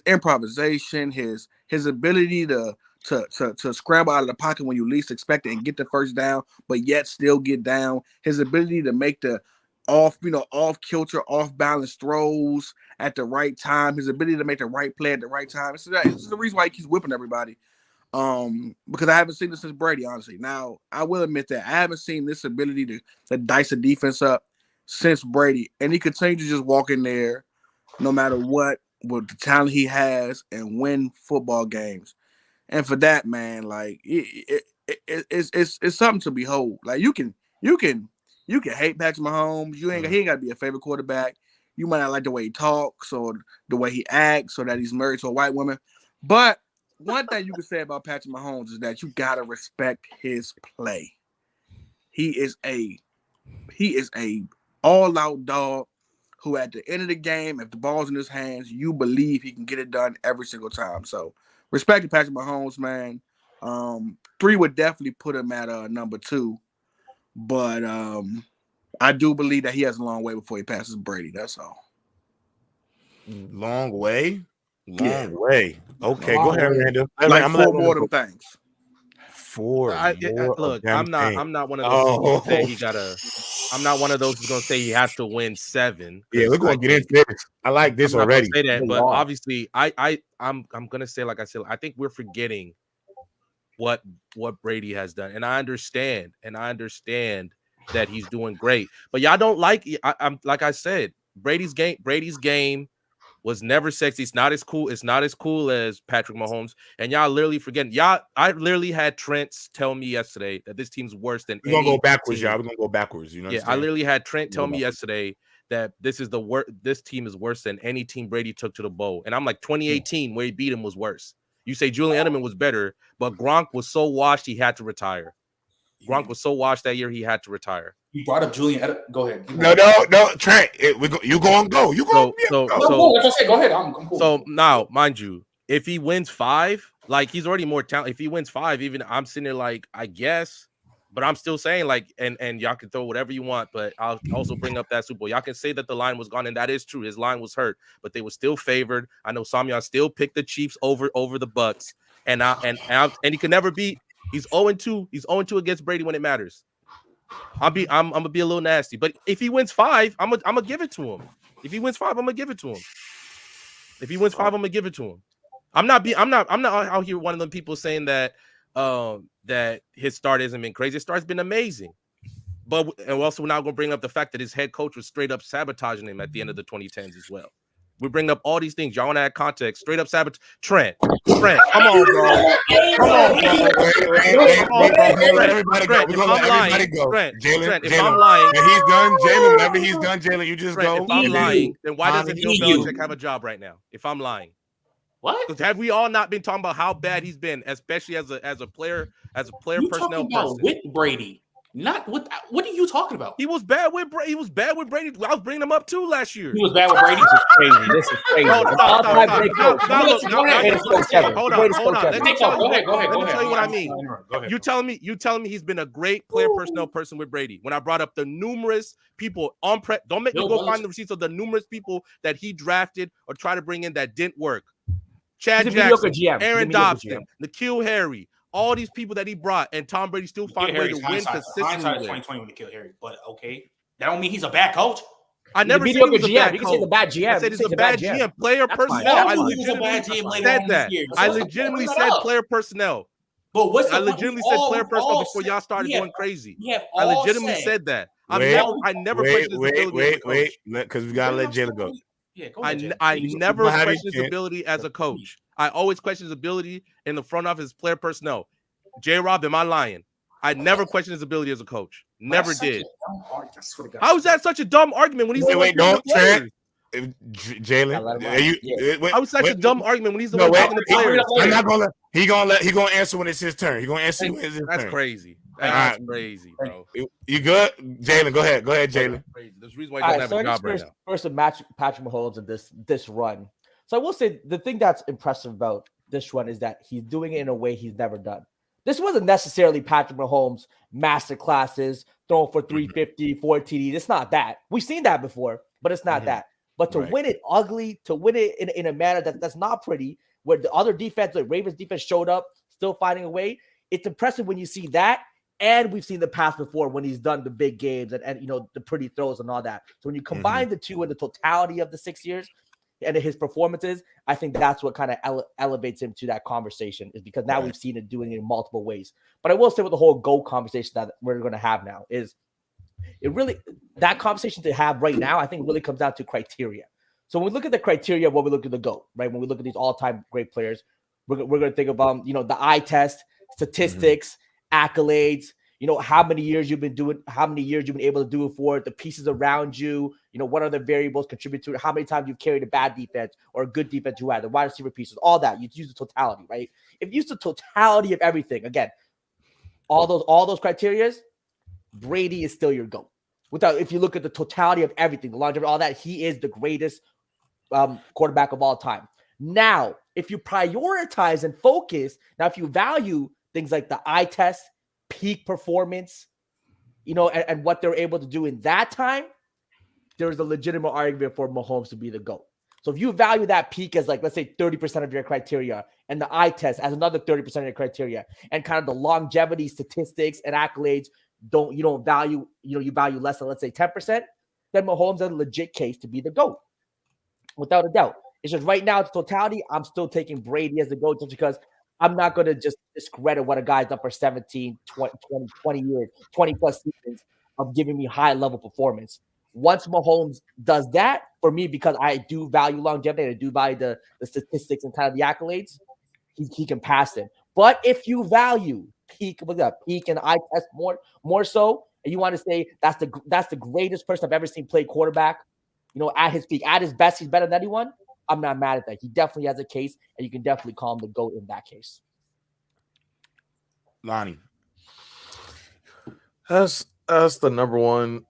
improvisation, his ability to scramble out of the pocket when you least expect it and get the first down, but yet still get down. His ability to make the off kilter, off balance throws at the right time. His ability to make the right play at the right time. It's the reason why he keeps whipping everybody. Because I haven't seen this since Brady, honestly. Now, I will admit that I haven't seen this ability to dice a defense up since Brady. And he continues to just walk in there no matter what, with the talent he has, and win football games. And for that, man, like it's something to behold. Like you can hate Patrick Mahomes. He ain't got to be a favorite quarterback. You might not like the way he talks or the way he acts or that he's married to a white woman. But one thing you can say about Patrick Mahomes is that you gotta respect his play. He is a all-out dog who, at the end of the game, if the ball's in his hands, you believe he can get it done every single time. So respect to Patrick Mahomes, man. 3 would definitely put him at number 2. But I do believe that he has a long way before he passes Brady. That's all. Long way? Long way. Okay, go ahead, Randall. Like I'm 4 more of them things. 4 look, I'm not one of those who's gonna say he gotta. I'm not one of those who's gonna say he has to win 7. Yeah, we're gonna get into this. I like this already. Say that, but obviously, I'm gonna say, like I said, I think we're forgetting what Brady has done, and I understand that he's doing great, but y'all don't like. I'm like I said, Brady's game was never sexy. It's not as cool. It's not as cool as Patrick Mahomes. And y'all literally forgetting. I literally had Trent tell me yesterday that this team's worse than. We're gonna go backwards, y'all. We're gonna go backwards. You know. Yeah, I literally had Trent tell me yesterday that this is the worst. This team is worse than any team Brady took to the bowl. And I'm like, 2018, where he beat him, was worse. You say Julian Edelman was better, but Gronk was so washed he had to retire. Gronk was so washed that year he had to retire. You brought up Julian Edelman. Go ahead. No, Trent. You gonna go. You gonna go. Like I said, go ahead. I'm cool. So now, mind you, if he wins 5, like he's already more talented. If he wins 5, even I'm sitting there like, I guess, but I'm still saying like, and y'all can throw whatever you want, but I'll also bring up that Super Bowl. Y'all can say that the line was gone, and that is true. His line was hurt, but they were still favored. I know some of y'all still picked the Chiefs over the Bucks, and he can never beat. He's 0-2. He's 0-2 against Brady when it matters. I'm gonna be a little nasty, but if he wins 5, I'm gonna give it to him. If he wins 5, I'm gonna give it to him. If he wins 5, I'm gonna give it to him. I'm not out here one of them people saying that that his start hasn't been crazy. His start's been amazing, but and also we're now gonna bring up the fact that his head coach was straight up sabotaging him at the end of the 2010s as well. We bring up all these things. Y'all want to add context. Straight up sabotage. Trent, come on, bro. Everybody go. We're gonna let everybody go. Jalen, if I'm lying, and he's done, Jalen. Whenever he's done, Jalen, you just go. If I'm lying, then why doesn't Bill Belichick have a job right now? If I'm lying, what? Because have we all not been talking about how bad he's been, especially as a player personnel person with Brady? Not what are you talking about? He was bad with Brady. I was bringing him up too last year. He was bad with Brady. This is crazy. Hold on. Let me tell you what I mean. You telling me he's been a great player personnel person with Brady. When I brought up the numerous people on don't make me go find the receipts of the numerous people that he drafted or tried to bring in that didn't work. Chad Jackson, Aaron Dobson, N'Keal Harry. All these people that he brought, and Tom Brady still found a way to win consistently. 2020 when N'Keal Harry, but okay, that don't mean he's a bad coach. I never said he was a bad coach. You can say the bad GM. I said he's a bad GM. Player personnel. I legitimately said that. I legitimately said player personnel. But I legitimately said player personnel before y'all started going crazy. I legitimately said that. I never questioned his ability. Wait, because we gotta let Jalen go. Yeah, go ahead, I never questioned his ability as a coach. I always question his ability in the front office, player personnel. J-Rob, am I lying? I never questioned his ability as a coach. Never did. How is that such a dumb argument when he's don't Trent. Jalen, I was such a dumb argument when he's the one talking to players. I'm not gonna. He gonna answer when it's his turn. He gonna answer when it's his turn. That's crazy. That's crazy, bro. You good, Jalen? Go ahead, Jalen. There's a reason why he doesn't have a job right now. First, Patrick Mahomes in this run. So I will say the thing that's impressive about this run is that he's doing it in a way he's never done. This wasn't necessarily Patrick Mahomes master classes, throwing for 350, 4 TDs. It's not that. We've seen that before, but it's not that. But to win it ugly, to win it in a manner that's not pretty, where the other defense, like Ravens defense, showed up, still finding a way. It's impressive when you see that. And we've seen the past before when he's done the big games and the pretty throws and all that. So when you combine the two and the totality of the 6 years and his performances, I think that's what kind of elevates him to that conversation, is because now we've seen it doing it in multiple ways. But I will say with the whole GOAT conversation that we're going to have now is it really, that conversation to have right now, I think really comes down to criteria. So when we look at the criteria of what we look at the GOAT, right? When we look at these all-time great players, we're going to think about, the eye test, statistics, accolades, how many years you've been able to do it for, the pieces around you, what other variables contribute to it, how many times you've carried a bad defense or a good defense you had, the wide receiver pieces, all that. You use the totality, right? If you use the totality of everything, again, all those criterias, Brady is still your GOAT. If you look at the totality of everything, the longevity, all that, he is the greatest quarterback of all time. Now, if you prioritize and focus, if you value things like the eye test, peak performance, and what they're able to do in that time, there's a legitimate argument for Mahomes to be the GOAT. So if you value that peak as let's say 30% of your criteria, and the eye test as another 30% of your criteria, and kind of the longevity statistics and accolades you don't value, you value less than, let's say 10%, then Mahomes has a legit case to be the GOAT. Without a doubt. It's just right now, it's totality. I'm still taking Brady as the GOAT just because I'm not going to just discredit what a guy's done for 17, 20 years, 20 plus seasons of giving me high level performance. Once Mahomes does that for me, because I do value longevity and I do value the statistics and kind of the accolades, he can pass it. But if you value peak and eye test more so, and you want to say that's the greatest person I've ever seen play quarterback, at his peak, at his best, he's better than anyone, I'm not mad at that. He definitely has a case, and you can definitely call him the GOAT in that case. Lonnie. As the number one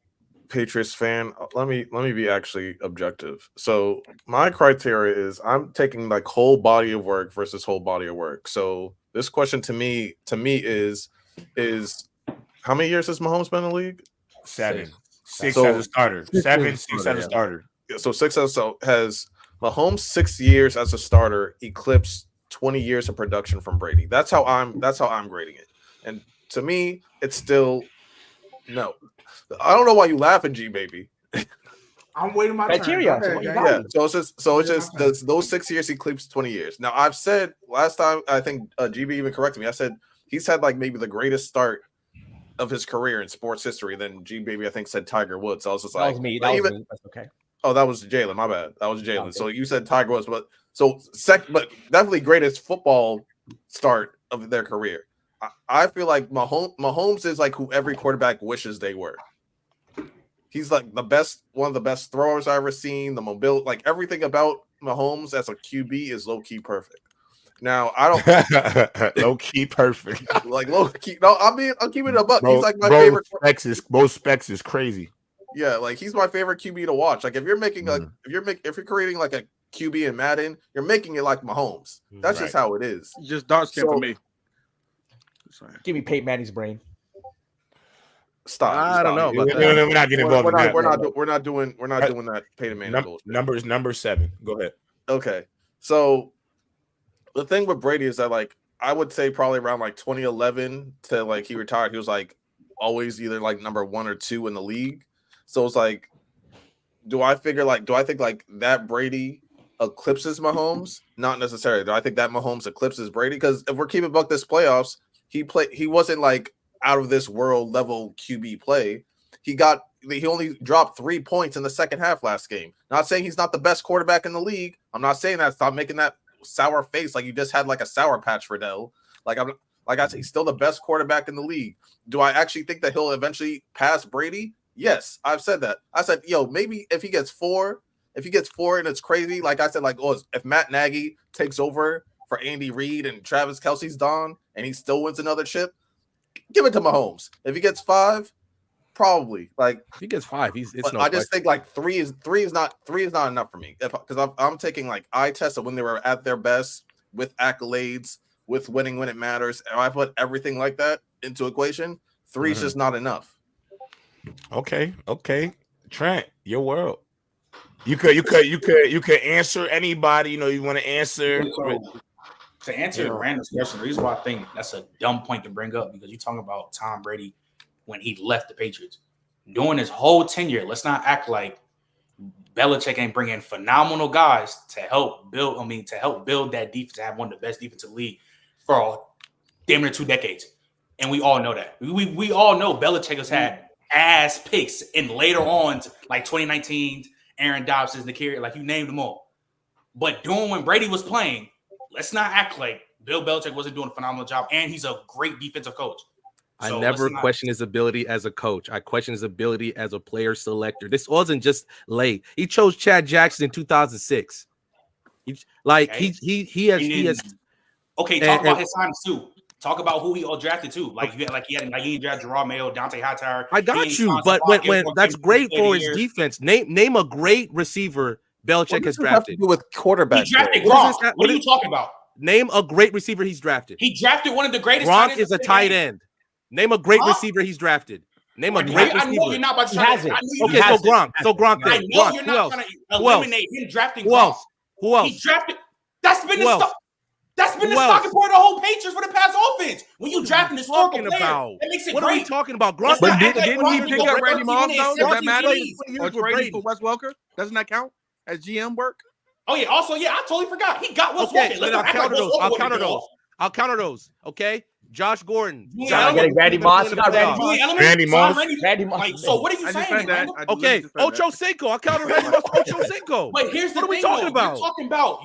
Patriots fan, let me be actually objective. So my criteria is I'm taking whole body of work versus whole body of work. So this question to me is how many years has Mahomes been in the league? 7. 6 as a starter. 7, 6 as a starter. So 6 has Mahomes 6 years as a starter eclipsed 20 years of production from Brady. That's how I'm grading it. And to me, it's still no. I don't know why you laughing, G baby. I'm waiting my criteria. turn. Yeah. So it's just those 6 years eclipse 20 years. Now I've said last time, I think GB even corrected me. I said he's had maybe the greatest start of his career in sports history. Then G baby I think said Tiger Woods. So I was just that was me. That was me. That's okay. Oh, that was Jalen. My bad. That was Jalen. Okay. So you said Tiger Woods, but definitely greatest football start of their career. I feel like Mahomes is who every quarterback wishes they were. He's the best, one of the best throwers I've ever seen. The mobility, everything about Mahomes as a QB is low key perfect. Now I don't low key perfect. Low key. No, I'm keeping it a buck. He's my favorite. Both specs is crazy. Yeah, he's my favorite QB to watch. If you're making if you're creating a QB in Madden, you're making it like Mahomes. That's just how it is. Just dark skin for me. Sorry. Give me Peyton Manning's brain. Stop. I don't know. We're not getting involved in that. We're not doing that Peyton Manning bullshit. Number 7. Go ahead. Okay. So the thing with Brady is that I would say probably around 2011 to he retired, he was always either number 1 or 2 in the league. So it's do I think that Brady eclipses Mahomes? Not necessarily. Do I think that Mahomes eclipses Brady? Because if we're keeping buck this playoffs, he wasn't out of this world level QB play. He only dropped 3 points in the second half last game. Not saying he's not the best quarterback in the league. I'm not saying that. Stop making that sour face you just had a Sour Patch Friedel. I said, he's still the best quarterback in the league. Do I actually think that he'll eventually pass Brady? Yes, I've said that. I said, maybe if he gets 4 and it's crazy, I said, if Matt Nagy takes over for Andy Reid and Travis Kelce's gone and he still wins another chip, give it to Mahomes. If he gets 5, probably. Like if he gets 5, it's no. I just think like 3 is not enough for me. Because I'm taking like eye tests of when they were at their best with accolades, with winning when it matters, and I put everything like that into equation. 3 is just not enough. Okay. Trent, your world. You could answer anybody. You want to answer. To answer your random question, the reason why I think that's a dumb point to bring up because you're talking about Tom Brady when he left the Patriots. During his whole tenure, let's not act like Belichick ain't bringing phenomenal guys to help build that defense to have one of the best defensive league for damn near 2 decades. And we all know that. We all know Belichick has had ass picks in later on, like 2019, Aaron Dobson, Nakir, like you named them all. But during when Brady was playing, let's not act like Bill Belichick wasn't doing a phenomenal job, and he's a great defensive coach. So I never question his ability as a coach. I question his ability as a player selector. This wasn't just late. He chose Chad Jackson in 2006. He has. Okay, talk about his signings too. Talk about who he all drafted too. He drafted Jerome Mayo, Dante Hightower. I got you, but when that's great for his defense. Name a great receiver Belichick has drafted. With quarterback, he drafted Gronk. What are you talking about? Name a great receiver he's drafted. He drafted one of the greatest. Gronk is a tight end. Name a great receiver he's drafted. Name a great receiver. I know you're not about to try to. Okay, so Gronk. I know you're not trying to eliminate him drafting Gronk. Who else? He drafted. That's been the stuff. That's been the stocking point of the whole Patriots for the past offense. When you draft an historical player, that makes it great. What are we talking about? Gronk, but didn't he pick up Randy Moss though? Does that matter? Or Brady for Wes Welker? Doesn't that count as GM work? Oh yeah. Also, yeah, I totally forgot. He got Wes Welker. I'll counter those. Okay. Josh Gordon. Randy Moss. Randy Moss. So what are you saying? Okay. Ocho Cinco. I'll counter Randy Moss. Ocho Cinco. But here's the thing. What are we talking about?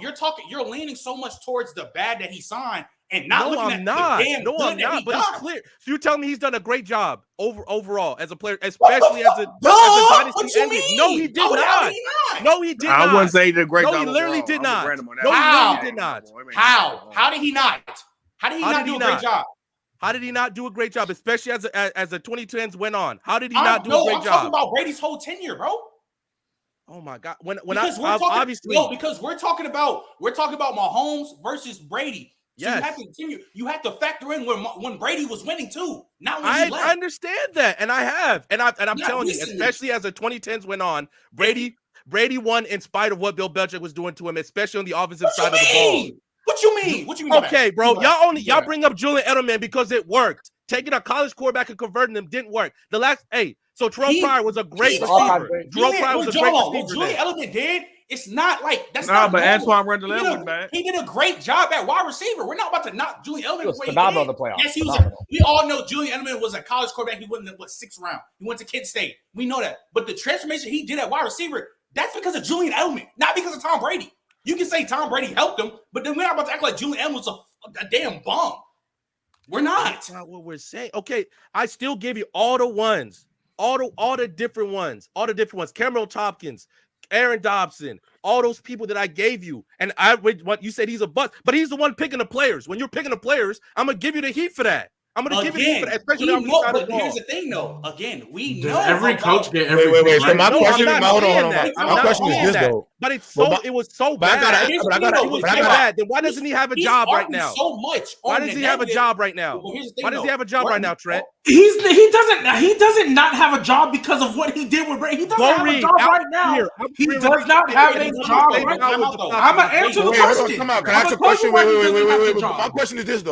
You're leaning so much towards the bad that he signed and not looking at the damn good that he done. But it's clear. So you're telling me he's done a great job overall as a player, especially as a dynasty ended. No, he did not. No, he did not. I wouldn't say he did a great job. No, he literally did not. No, he literally did not. How did he not? How did he not do a great job? How did he not do a great job, especially as the 2010s went on? How did he not do a great job? I'm talking about Brady's whole tenure, bro. Oh my God! Because we're talking about Mahomes versus Brady. So you have to continue. You have to factor in when Brady was winning too. Not when he left. I understand that, and I'm telling you, especially as the 2010s went on, Brady won in spite of what Bill Belichick was doing to him, especially on the offensive side of the ball. What you mean? Okay, bro. Y'all bring up Julian Edelman because it worked. Taking a college quarterback and converting them didn't work. So Terrell Pryor was a great receiver. Terrell Pryor was a great receiver. What Julian Edelman did, it's not like that's not. But Antoine Randall was bad. He did a great job at wide receiver. We're not about to knock Julian Edelman. He was phenomenal in the playoffs. Yes, we all know Julian Edelman was a college quarterback. He went in the 6th round. He went to Kent State. We know that. But the transformation he did at wide receiver, that's because of Julian Edelman, not because of Tom Brady. You can say Tom Brady helped him, but then we're not about to act like Julian Edelman was a damn bum. We're not. That's not what we're saying. Okay, I still give you all the ones, all the different ones. Cameron Tompkins, Aaron Dobson, all those people that I gave you. And what you said he's a bust, but he's the one picking the players. When you're picking the players, I'm gonna give you the heat for that. I'm gonna give you the heat for that, especially on the side of the ball. Here's the thing, though. Again, we know every coach get every. Wait. So my question is this though. But it was so bad. Then why doesn't he have a job right now? So much. Why does he have a job right now? Why does he have a job right now, Trent? He doesn't not have a job because of what he did with Brady. He doesn't have a job right now. He does not have a job right now. I'm gonna answer the question. Come on, can I ask a question? Wait. My question is this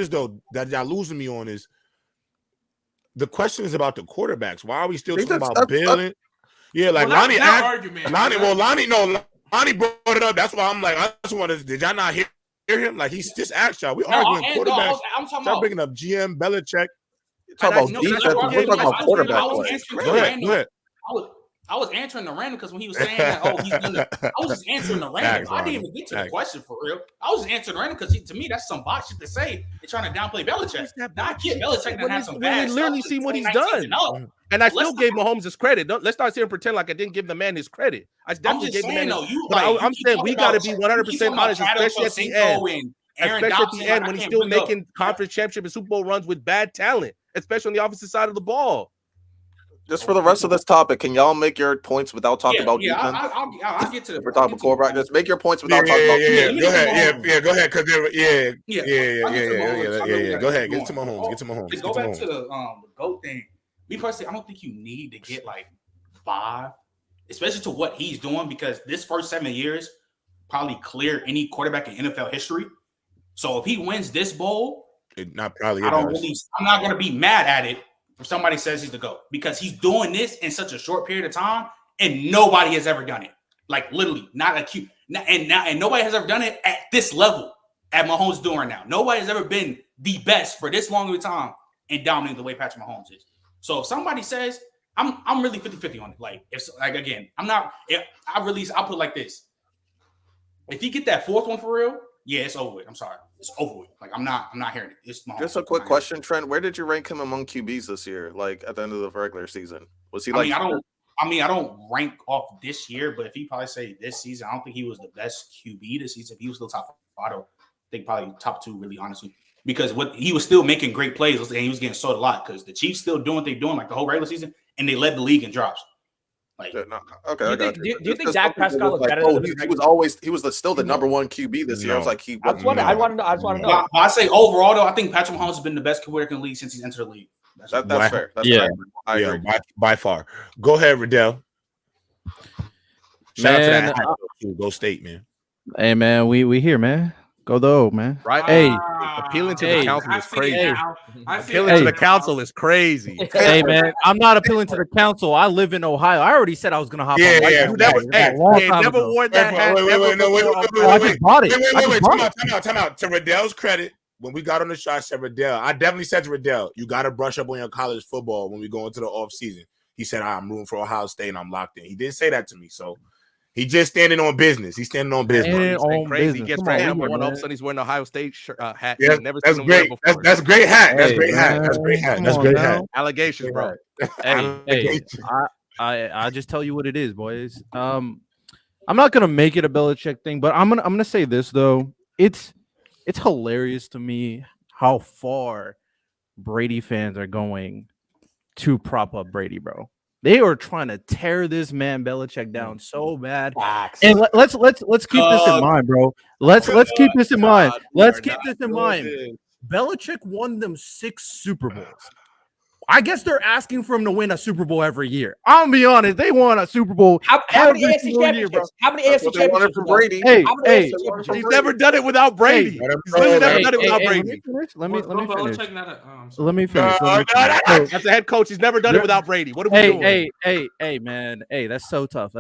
though. That y'all losing me on is the question is about the quarterbacks. Why are we still talking about building? Yeah, like Lonnie brought it up. That's why I'm like, I just wanted. Did y'all not hear him? Like he's just asked y'all. We arguing quarterbacks. Y'all bringing up GM Belichick. Talk about defense. We're talking about quarterback play. Go ahead. I was answering the random because when he was saying that, he's gonna. I was just answering the random. I didn't even get to the question for real. I was just answering the random because to me that's some bot shit to say. They're trying to downplay Belichick. I get Belichick that has some bad. We literally see what he's done, and I still gave Mahomes his credit. Let's not sit here and pretend like I didn't give the man his credit. I definitely gave the man. I'm saying we got to be 100% honest, especially at the end. especially at the end when he's still making conference championship and Super Bowl runs with bad talent, especially on the opposite side of the ball. Just for the rest of this topic, can y'all make your points without talking about defense? I'll get to the. We're talking about quarterback. Just make your points without talking about. Go ahead. Go ahead. Because Go ahead. Get to Mahomes. Go back to the GOAT thing. Me personally, I don't think you need to get like 5, especially to what he's doing, because this first 7 years probably clear any quarterback in NFL history. So if he wins this bowl, I'm not going to be mad at it if somebody says he's the GOAT, because he's doing this in such a short period of time and nobody has ever done it. Like literally, not acute, and nobody has ever done it at this level at Mahomes doing right now. Nobody has ever been the best for this long of a time and dominating the way Patrick Mahomes is. So if somebody says, I'm really 50-50 on it. Like again, I'll put it like this. If you get that 4th one for real, yeah, it's over with. I'm sorry. It's over with. Like I'm not hearing it. It's Mahomes. Just a quick question, Trent. Where did you rank him among QBs this year? Like at the end of the regular season, was he like? I don't rank off this year, but if he probably say this season, I don't think he was the best QB this season. If he was still top 5, I don't think probably top 2, really, honestly, because he was still making great plays and he was getting sold a lot because the Chiefs still doing what they're doing like the whole regular season, and they led the league in drops. Like, okay, do you think Dak Prescott was better? He was still the number 1 QB this year. I was like, I just want to know. I say overall though, I think Patrick Mahomes has been the best quarterback in the league since he's entered the league. That's fair. That's fair. I agree. By far. Go ahead, Riddell. Shout out to that Go State, man. Hey, man, we here, man. Go though, man. Right? Hey, appealing to the council is crazy. Appealing to the council is crazy. Hey, man, I'm not appealing to the council. I live in Ohio. I already said I was gonna hop on. Never wore that hat. Wait. Time out. To Riddell's credit, when we got on the show, I said, Riddell, I definitely said to Riddell, you got to brush up on your college football when we go into the off season. He said, I'm rooting for Ohio State and I'm locked in. He did say that to me, so. He just standing on business. He's standing on business. Crazy. He gets ready. All of a sudden, he's wearing a Ohio State hat. Yeah, that's great. That's a great hat. That's great hat. That's great hat. That's great hat. Allegations, bro. Hey, I just tell you what it is, boys. I'm not gonna make it a Belichick thing, but I'm gonna say this though. It's hilarious to me how far Brady fans are going to prop up Brady, bro. They are trying to tear this man Belichick down so bad. And let's keep this in mind, bro. Let's keep this in mind. Let's keep this in mind. Belichick won them 6 Super Bowls. I guess they're asking for him to win a Super Bowl every year. I'll be honest, they won a Super Bowl every single year, bro. How many AFC championships from Brady? Hey, he's never done it without Brady. He's literally never done it without Brady. Let me finish. That's a head coach. He's never done it without Brady. What are we doing? Hey, man. Hey, that's so tough.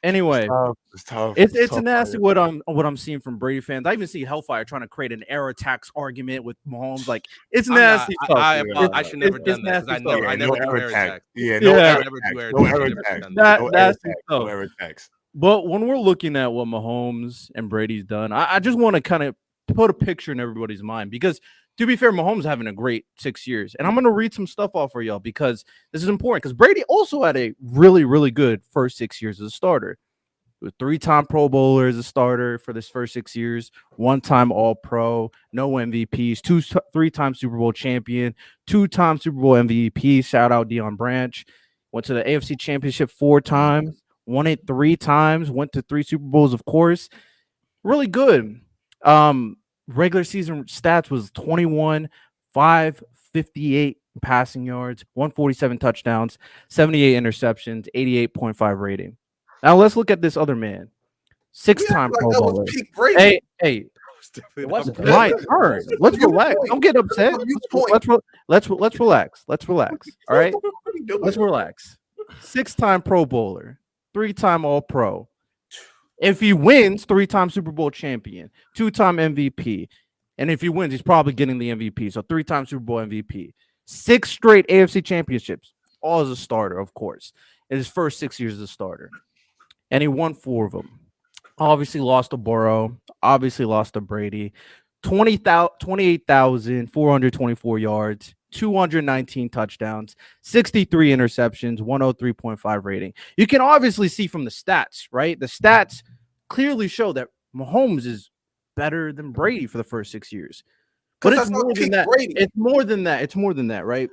Anyway, it's tough. It's nasty what I'm seeing from Brady fans. I even see Hellfire trying to create an air tax argument with Mahomes. Like, it's nasty. I should never done that. I never do air attacks. No air attacks. But when we're looking at what Mahomes and Brady's done, I just want to kind of put a picture in everybody's mind, because to be fair, Mahomes having a great 6 years. And I'm going to read some stuff off for y'all because this is important, because Brady also had a really, really good first 6 years as a starter. He was 3-time Pro Bowler as a starter for this first 6 years, 1-time All-Pro, no MVPs, 3-time Super Bowl champion, 2-time Super Bowl MVP, shout out Deion Branch, went to the AFC Championship 4 times, won it 3 times, went to 3 Super Bowls, of course. Really good. Regular season stats was 21, 558 passing yards, 147 touchdowns, 78 interceptions, 88.5 rating. Now let's look at this other man. 6-time Pro Bowler. Hey, it wasn't my turn. Let's relax. Don't get upset. Let's relax. All right. Let's relax. 6-time Pro Bowler, 3-time All-Pro. If he wins, 3-time Super Bowl champion, 2-time MVP. And if he wins, he's probably getting the MVP. So 3-time Super Bowl MVP. 6 straight AFC championships, all as a starter, of course, in his first 6 years as a starter. And he won 4 of them. Obviously lost to Burrow. Obviously lost to Brady. 28,424 yards. 219 touchdowns, 63 interceptions, 103.5 rating. You can obviously see from the stats, right? The stats clearly show that Mahomes is better than Brady for the first 6 years. But it's more than that. Brady. It's more than that. It's more than that, right?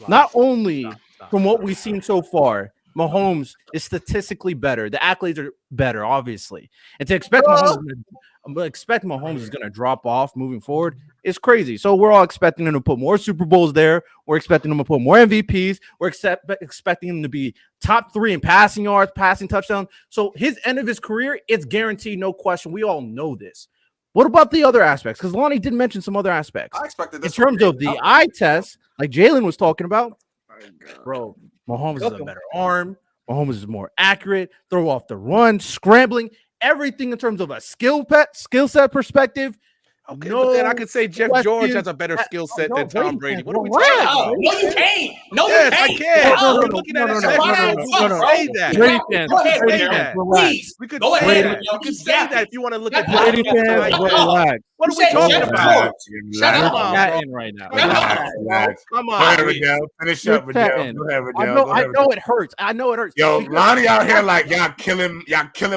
Not only from what we've seen so far, Mahomes is statistically better. The accolades are better, obviously. And to expect Mahomes is going to drop off moving forward is crazy. So we're all expecting him to put more Super Bowls there. We're expecting him to put more MVPs. We're expecting him to be top 3 in passing yards, passing touchdowns. So his end of his career, it's guaranteed, no question. We all know this. What about the other aspects? Because Lonnie did mention some other aspects. I expected this in terms of the eye test, like Jalen was talking about. Bro, Mahomes is a better arm. Mahomes is more accurate. Throw off the run, scrambling, everything in terms of a skill set perspective. Okay, but then I could say Jeff George has a better skill set than Tom Brady. What are we talking about? No, you can't. No, yes, you I can't. can. No, I'm looking at it. Say that. Brady fans, please. We could Go say ahead. that. You could say that if you want to look at Brady fans, relax. What are we talking about? Shut up, right now. Come on. Go ahead, Riddell. Finish up, Riddell. Go ahead, Riddell. I know it hurts. I know it hurts. Yo, Lonnie out here like y'all killing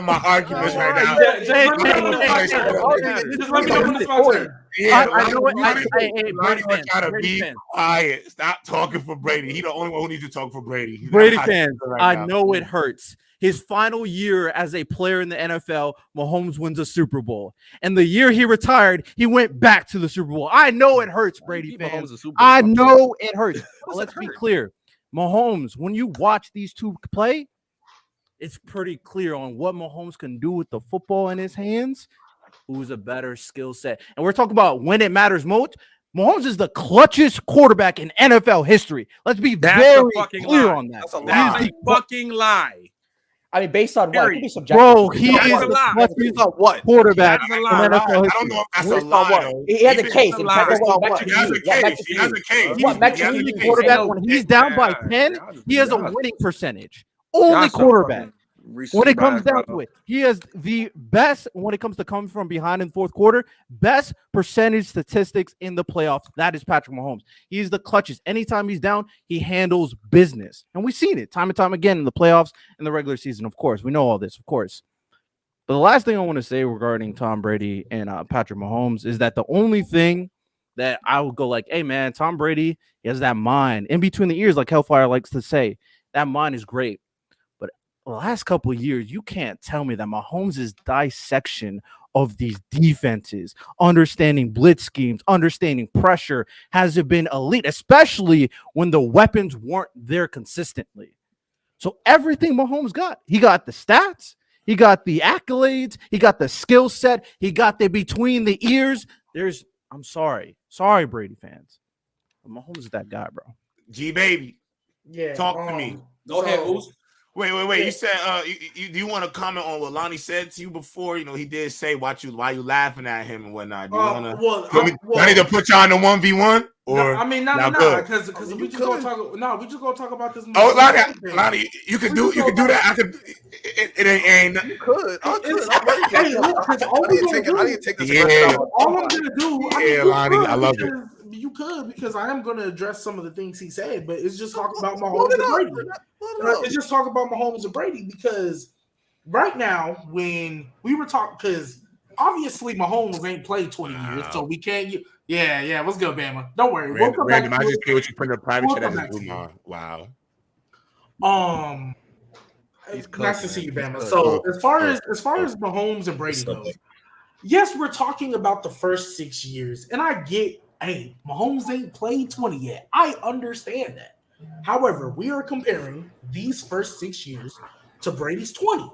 my arguments right now. Just let me know when it's my turn. Yeah, I know it. Lonnie gotta be quiet. Stop talking for Brady. He the only one who needs to talk for Brady. Brady fans, I know it hurts. His final year as a player in the NFL, Mahomes wins a Super Bowl. And the year he retired, he went back to the Super Bowl. I know it hurts, Brady fans. I know it hurts. But let's be clear. Mahomes, when you watch these two play, it's pretty clear on what Mahomes can do with the football in his hands, who's a better skill set. And we're talking about when it matters most. Mahomes is the clutchest quarterback in NFL history. Let's be very clear on that. That's a lie. That's a fucking lie. I mean, based on what? It could be bro, he is the clutchest quarterback in NFL history. I don't know if that's a lie. He has a case. He has a case. What metric quarterback when he's down by 10, he has a winning percentage. Only quarterback. When it comes down to it, he has the best when it comes to coming from behind in the fourth quarter, best percentage statistics in the playoffs. That is Patrick Mahomes. He's the clutchest. Anytime he's down, he handles business. And we've seen it time and time again in the playoffs and the regular season, of course. We know all this, of course. But the last thing I want to say regarding Tom Brady and Patrick Mahomes is that the only thing that I would go like, hey, man, Tom Brady, he has that mind in between the ears, like Hellfire likes to say. That mind is great. The last couple of years, you can't tell me that Mahomes' dissection of these defenses, understanding blitz schemes, understanding pressure, hasn't been elite, especially when the weapons weren't there consistently. So everything Mahomes got, he got the stats, he got the accolades, he got the skill set, he got the between the ears. I'm sorry, Brady fans, but Mahomes is that guy, bro. G baby, yeah, talk to me. Go ahead, Boost. Wait. Yeah. You said do you want to comment on what Lonnie said to you before? You know, he did say why you laughing at him and whatnot. Do you I need to put you on the 1v1? Or no, I mean, no, because we just gonna talk. No, we just gonna talk about this. Oh, Lonnie, you can do that. I could. It ain't. You could. I didn't take this. Yeah. All I'm gonna do. Yeah, Lonnie, I love it. You could, because I am gonna address some of the things he said, but it's just talking about Mahomes and Brady. It's just talking about Mahomes and Brady because right now, when we were talking, because obviously Mahomes ain't played 20 years, so we can't. Yeah. What's good, Bama? Don't worry. We'll come back. I just see what you put in the private chat as a room on. Wow. Nice to see you, Bama. So as far as Mahomes and Brady goes, yes, we're talking about the first 6 years, and I get. Hey, Mahomes ain't played 20 yet. I understand that. However, we are comparing these first 6 years to Brady's 20.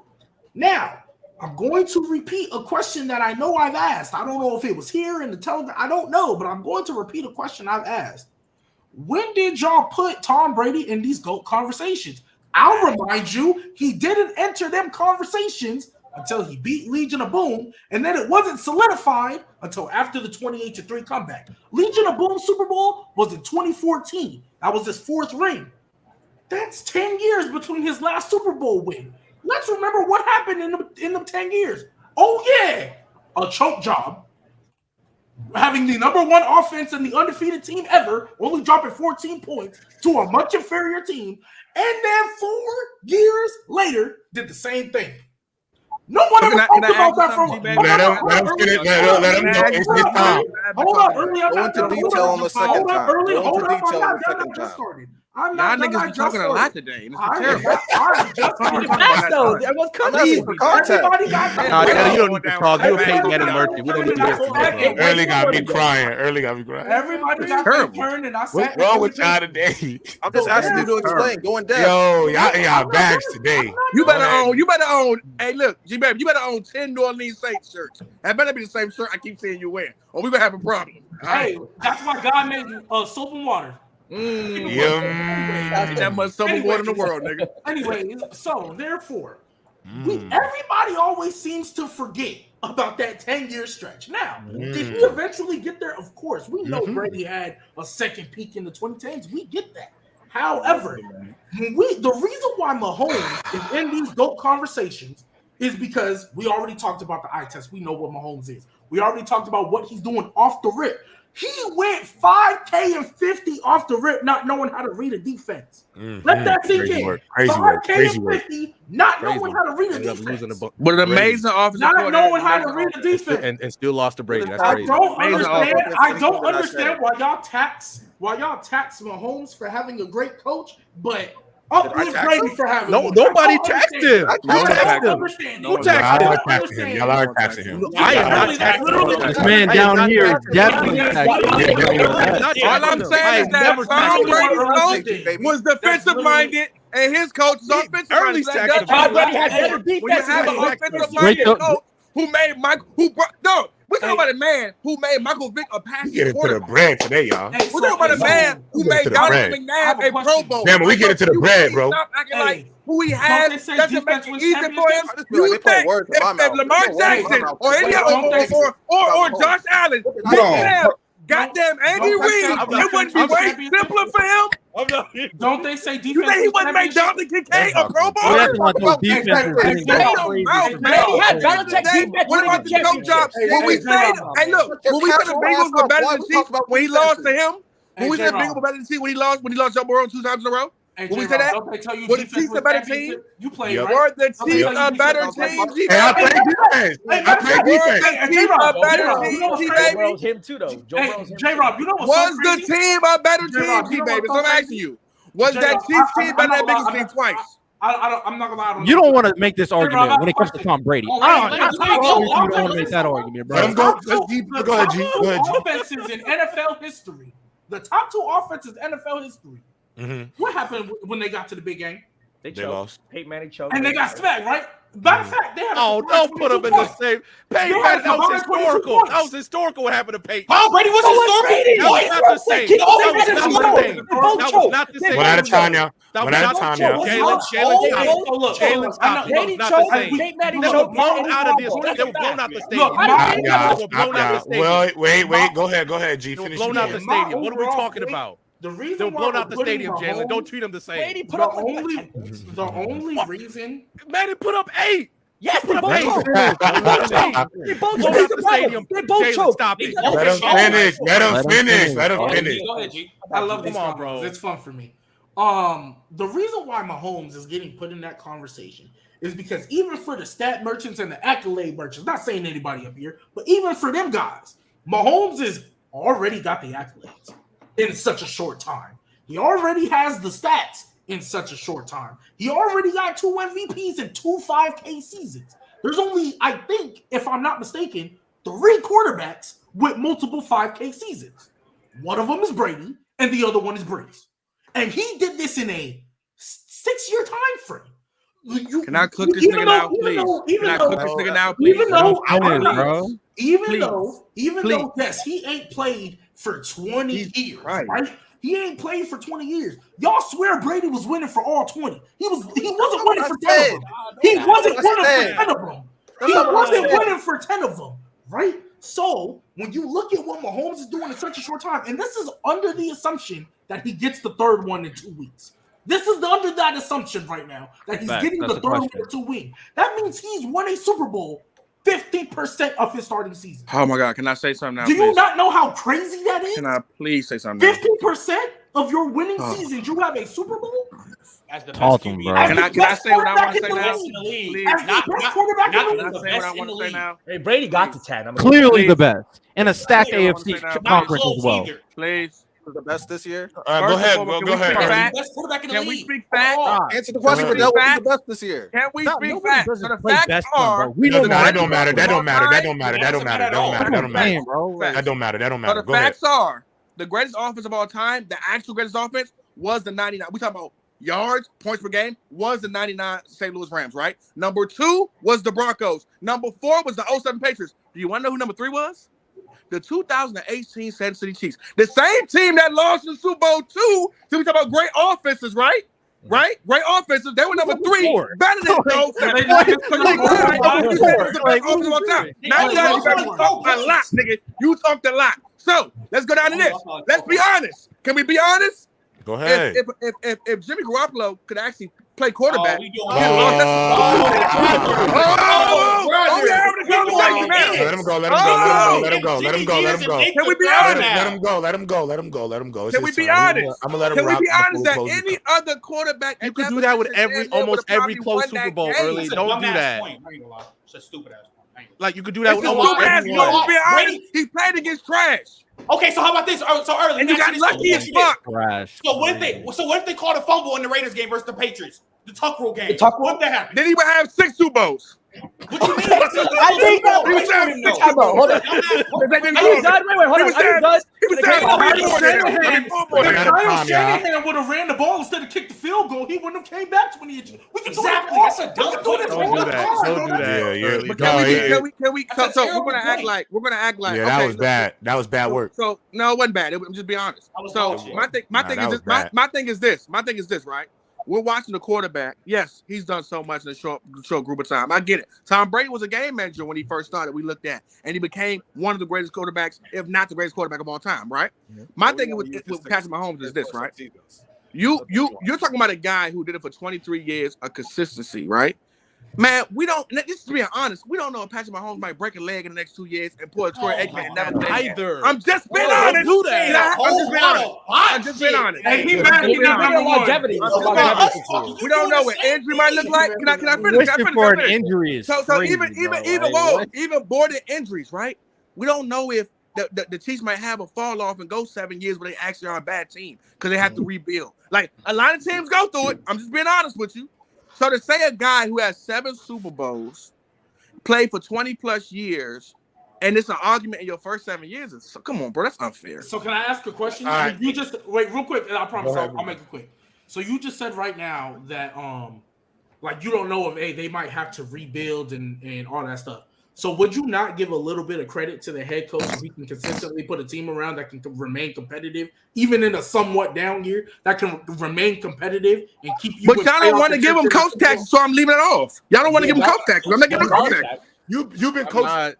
Now, I'm going to repeat a question that I know I've asked. I don't know if it was here in the telegram. I don't know, but I'm going to repeat a question I've asked. When did y'all put Tom Brady in these GOAT conversations? I'll remind you, he didn't enter them conversations until he beat Legion of Boom, and then it wasn't solidified until after the 28-3 comeback. Legion of Boom Super Bowl was in 2014. That was his fourth ring. That's 10 years between his last Super Bowl win. Let's remember what happened in the 10 years. Oh, yeah, a choke job. Having the number one offense and the undefeated team ever, only dropping 14 points to a much inferior team, and then 4 years later did the same thing. No one ever talked about that from. Let him finish. Let him know it's his time. Hold up, early. Go into detail on the second time. Hold up. Y'all niggas be talking a lot today. Facts though. Everyone's asking for context. Everybody got You don't need to talk. You Peyton Manning Murphy. We don't need to hear from you. Early got me crying. Everybody got their turn, and I sat. What's wrong with y'all today? I'm just asking you to explain. Go in depth. Yo, y'all bags today. You better own. Hey, look, G-Baby, you better own 10 New Orleans Saints shirts. That better be the same shirt I keep seeing you wear, or we gonna have a problem. Hey, that's why God made you soap and water. That much soap and water in the world, nigga. Anyways, so therefore, everybody always seems to forget about that 10-year stretch. Now, did he eventually get there? Of course. We know Brady had a second peak in the 2010s. We get that. However, the reason why Mahomes is in these GOAT conversations is because we already talked about the eye test. We know what Mahomes is. We already talked about what he's doing off the rip. He went 5K and 50 off the rip, not knowing how to read a defense. Let that sink in. 5K and 50, not knowing how to read a defense. But an amazing offensive not knowing how to read a defense. And still lost to Brady. That's crazy. I don't understand why y'all tax Mahomes for having a great coach, but uplift Brady for having one. Nobody taxed him. Who taxed him? Y'all are taxing him. I am not taxing him. This man down here definitely taxing him. All I'm saying is that Tom Brady's coach was defensive minded, and his coach is offensive minded. Tom Brady had better defense. When you have an offensive minded coach who made Michael, we're talking about a man who made Michael Vick a passing We get into the quarterback. bread today, y'all. We're talking about a man who made Donovan McNabb a Pro Bowl. Damn, we get into the bread, bro. Stop acting like who he has doesn't make it easy for him. You You think if Lamar Jackson or any other or Josh Allen goddamn Andy Reid, it wouldn't be way simpler for him. Don't they say defense? You think he wouldn't make Jonathan Kincaid a Pro Bowl? What about the coach job? When we say, hey, look, when we said the Bengals were better than the Chiefs when he lost to him, when we said the Bengals were better than the Chiefs when he lost Joe Burrow 2 times in a row. When we say that, were the Chiefs a better team? You played, were the Chiefs a better team? Hey, I play defense. Him too, though. J-Rob, you know what's was the team a better team, G-Baby? So I'm asking you. Was that Chiefs team better than that Bengals team twice? I'm not gonna lie. You don't want to make this argument when it comes to Tom Brady. You don't want to make that argument, bro. Go ahead, G. Offenses in NFL history. The top 2 offenses in NFL history. What happened when they got to the big game? They lost. Peyton Manning choked. And they got smacked, right? Matter of fact, they had don't put them in the same. Peyton Manning, that was historical. That was historical what happened to Peyton. Tom Brady was historical. That was not the same. That was not the same. One at a time, y'all. Jalen, stop it. That was not the same. They were blown out of this. They were blown out the stadium. Wait. Go ahead, G. Finish. They were blown out the stadium. What are we talking about? The reason they were blown out the stadium, Jalen. Don't treat them the same. The only reason Manning put up 8. Yes, they both choked. They both choked the stadium. They both choked. Stop it. Let him finish. Go ahead, G. I love this one, bro. It's fun for me. The reason why Mahomes is getting put in that conversation is because even for the stat merchants and the accolade merchants, not saying anybody up here, but even for them guys, Mahomes is already got the accolades in such a short time. He already has the stats in such a short time. He already got 2 MVPs and 2 5K seasons. There's only, I think, if I'm not mistaken, 3 quarterbacks with multiple 5K seasons. One of them is Brady, and the other one is Breeze. And he did this in a 6-year time frame. Can I cook this nigga now, please? Can I cook this nigga now, please? Even though, yes, he ain't played for 20 years, right? He ain't played for 20 years. Y'all swear Brady was winning for all 20. He wasn't winning for 10 of them. He wasn't winning for 10 of them, right? So when you look at what Mahomes is doing in such a short time, and this is under the assumption that he gets the 3rd one in 2 weeks. This is under that assumption right now that he's getting the 3rd one in 2 weeks. That means he's won a Super Bowl 50% of his starting season. Oh my God! Can I say something now? Do you not know how crazy that is? Can I please say something? 50% of your winning seasons, you have a Super Bowl. as the Talk best to him, QB. bro. Can I say what I want to say now? In the league. Please. Not Can I say what I want to say now? Hey, Brady got the 10. Clearly the best. And a stacked Clearly, I wanna AFC say now. conference as well. Either. Please. The best this year. Go First and ahead. foremost, Go ahead. Facts? Best quarterback in the Can we league. speak facts? Answer the question. Can we That was speak the best this year. Can we Stop, speak nobody facts? doesn't So the play facts best one, are bro. We No, know that that. don't matter. That don't matter. That don't matter. That don't matter. That don't matter. That don't matter. Damn, bro. That don't matter. That don't So matter. the Go ahead. facts are the greatest offense of all time, the actual greatest offense was the 99. We talking about yards, points per game, was the 99 St. Louis Rams, right? Number 2 was the Broncos. Number 4 was the 07 Patriots. Do you want to know who number 3 was? The 2018 Kansas City Chiefs. The same team that lost in the Super Bowl 2. So we talk about great offenses, right? Right? Great offenses. They were number 3. Better than those. Now you talked a lot, nigga. You talked a lot. So let's go down to this. Let's be honest. Can we be honest? Go ahead. If Jimmy Garoppolo could actually play quarterback, Let him go. Can we be honest? Let him go. Can we be honest? I'm gonna let him Can we rock be honest that close any other quarterback You could do that with almost every close Super Bowl early. Don't do that. It's a stupid ass point. Like you could do that It's with a almost stupid ass everyone. point. Be honest, he played against trash. Okay, so how about this? So early, And you got lucky as fuck. Trash. So what if they called a fumble in the Raiders game versus the Patriots? The Tuck Rule game. What that happened? Then he would have 6 Super Bowls. What you mean? I think that He was having 6 Super Hold Bowls. on. Are you done? Wait, hold on. Are you done? He was having 4 more. Kyle Shanahan would have ran the ball instead of kicked the field goal. He wouldn't have came back 20 years. We can Exactly. That's a dumb point. Don't do that. Don't do that. Yeah. But No, can we? So we're gonna act like yeah, that was bad. That was bad work. So no, it wasn't bad. I'm just be honest. So my thing is this, right? We're watching the quarterback. Yes, he's done so much in a short group of time. I get it. Tom Brady was a game manager when he first started. We looked at, and he became one of the greatest quarterbacks, if not the greatest quarterback of all time. Right? My thing with Patrick Mahomes is this, right? You're talking about a guy who did it for 23 years, a consistency, right? Man, we don't. Just to be honest, we don't know if Patrick Mahomes might break a leg in the next 2 years and pull a Troy Aikman and never play Either. I'm just being honest. Do that. I'm just being honest. And he mad he got number 1. We don't know what injury might look like. Can I finish? Wishing for an injury is So crazy, even more than injuries, right? We don't know if the Chiefs might have a fall off and go 7 years, but they actually are a bad team because they have to rebuild. Like a lot of teams go through it. I'm just being honest with you. So to say a guy who has 7 Super Bowls, played for 20 plus years, and it's an argument in your first 7 years, come on, bro, that's unfair. So can I ask a question? Right. You just wait real quick, and I promise ahead, I'll make it quick. So you just said right now that like you don't know if they might have to rebuild and all that stuff. So would you not give a little bit of credit to the head coach if he can consistently put a team around that can remain competitive, even in a somewhat down year, that can remain competitive and keep you? But y'all don't want to give him coach taxes, so I'm leaving it off. Y'all don't want to give him coach taxes. I'm not giving him coach taxes. You've been coaching.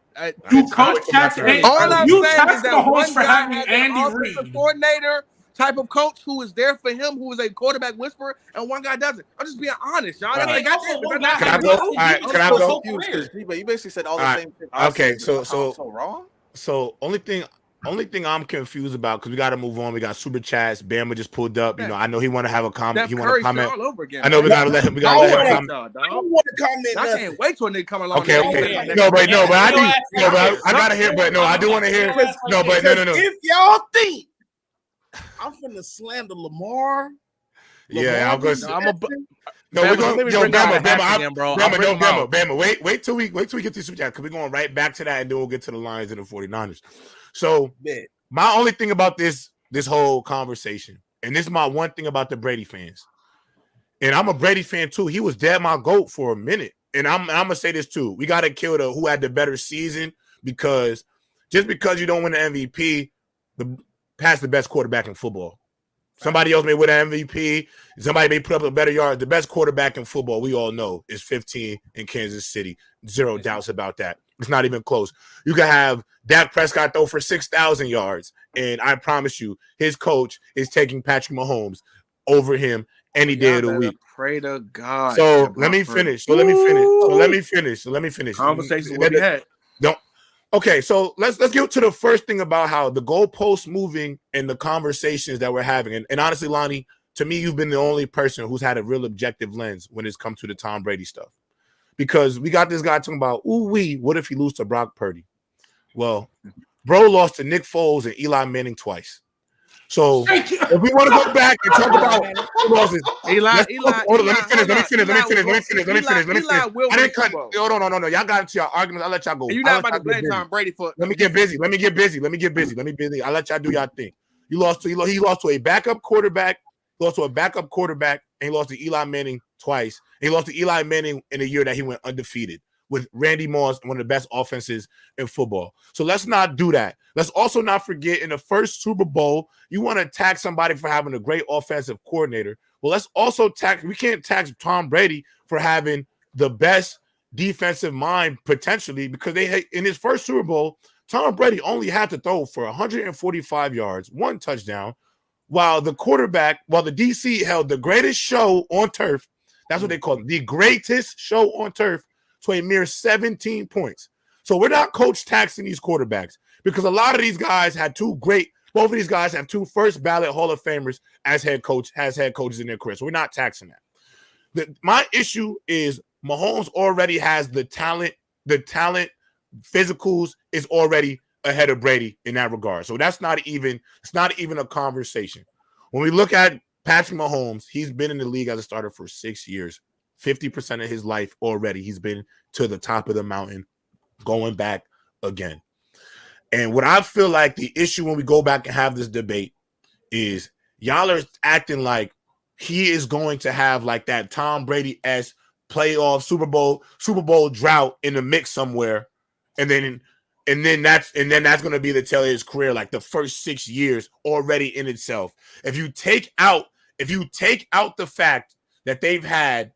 You coach tax. All I'm You saying tax is that one for guy having has an Andy offensive Reid. coordinator type of coach who is there for him, who is a quarterback whisperer, and one guy doesn't. I'm just being honest, y'all. Right. Can I go? All right, can I go? You basically said all the All same thing. Okay, so wrong. So only thing I'm confused about, because we got to move on. We got super chats. Bama just pulled up. You know, I know he want to have a comment. He want to comment. all over again. I know we got to let him. We got to let him comment. I don't want to comment. I can't wait till a nigga come along. Okay. No, but I gotta hear. But no, I do want to hear. No. If y'all think I'm finna slander Lamar. Yeah, I'm going. No, Bama, we're going. Yo, Bama. Bama. Wait till we get to super chat, because we're going right back to that, and then we'll get to the Lions and the 49ers. So my only thing about this whole conversation, and this is my one thing about the Brady fans, and I'm a Brady fan too. He was dead my GOAT for a minute, and I'm gonna say this too. We gotta kill the who had the better season, because just because you don't win the MVP, pass the best quarterback in football. Somebody else may win an MVP. Somebody may put up a better yard. The best quarterback in football, we all know, is 15 in Kansas City. Zero doubts about that. It's not even close. You can have Dak Prescott throw for 6,000 yards, and I promise you, his coach is taking Patrick Mahomes over him any day of the week. Pray to God. So let me finish. Conversations will be had. Okay, so let's get to the first thing about how the goalposts moving and the conversations that we're having. And honestly, Lonnie, to me, you've been the only person who's had a real objective lens when it's come to the Tom Brady stuff. Because we got this guy talking about, what if he lose to Brock Purdy? Well, bro lost to Nick Foles and Eli Manning twice. So if we want to go back and talk about who losses, Eli, hold on, let me finish. I didn't cut. No. Y'all got into your arguments. I'll let y'all go. You're not about to blame Tom Brady for. Let me get busy. I'll let y'all do y'all thing. He lost to a backup quarterback. Lost to a backup quarterback, and he lost to Eli Manning twice. And he lost to Eli Manning in a year that he went undefeated with Randy Moss, one of the best offenses in football. So let's not do that. Let's also not forget in the first Super Bowl, you want to attack somebody for having a great offensive coordinator. Well, let's also we can't tax Tom Brady for having the best defensive mind potentially, because in his first Super Bowl, Tom Brady only had to throw for 145 yards, 1 touchdown, while the DC held the greatest show on turf. That's what they call it, the greatest show on turf, to a mere 17 points. So we're not coach taxing these quarterbacks, because a lot of these guys both of these guys have 2 first ballot Hall of Famers as head coaches in their career. So we're not taxing that. My issue is Mahomes already has the talent, physicals is already ahead of Brady in that regard. So it's not even a conversation. When we look at Patrick Mahomes, he's been in the league as a starter for 6 years. 50% of his life already, he's been to the top of the mountain, going back again. And what I feel like the issue when we go back and have this debate is y'all are acting like he is going to have like that Tom Brady-esque playoff Super Bowl drought in the mix somewhere, and then that's going to be the tail of his career, like the first 6 years already in itself. If you take out the fact that they've had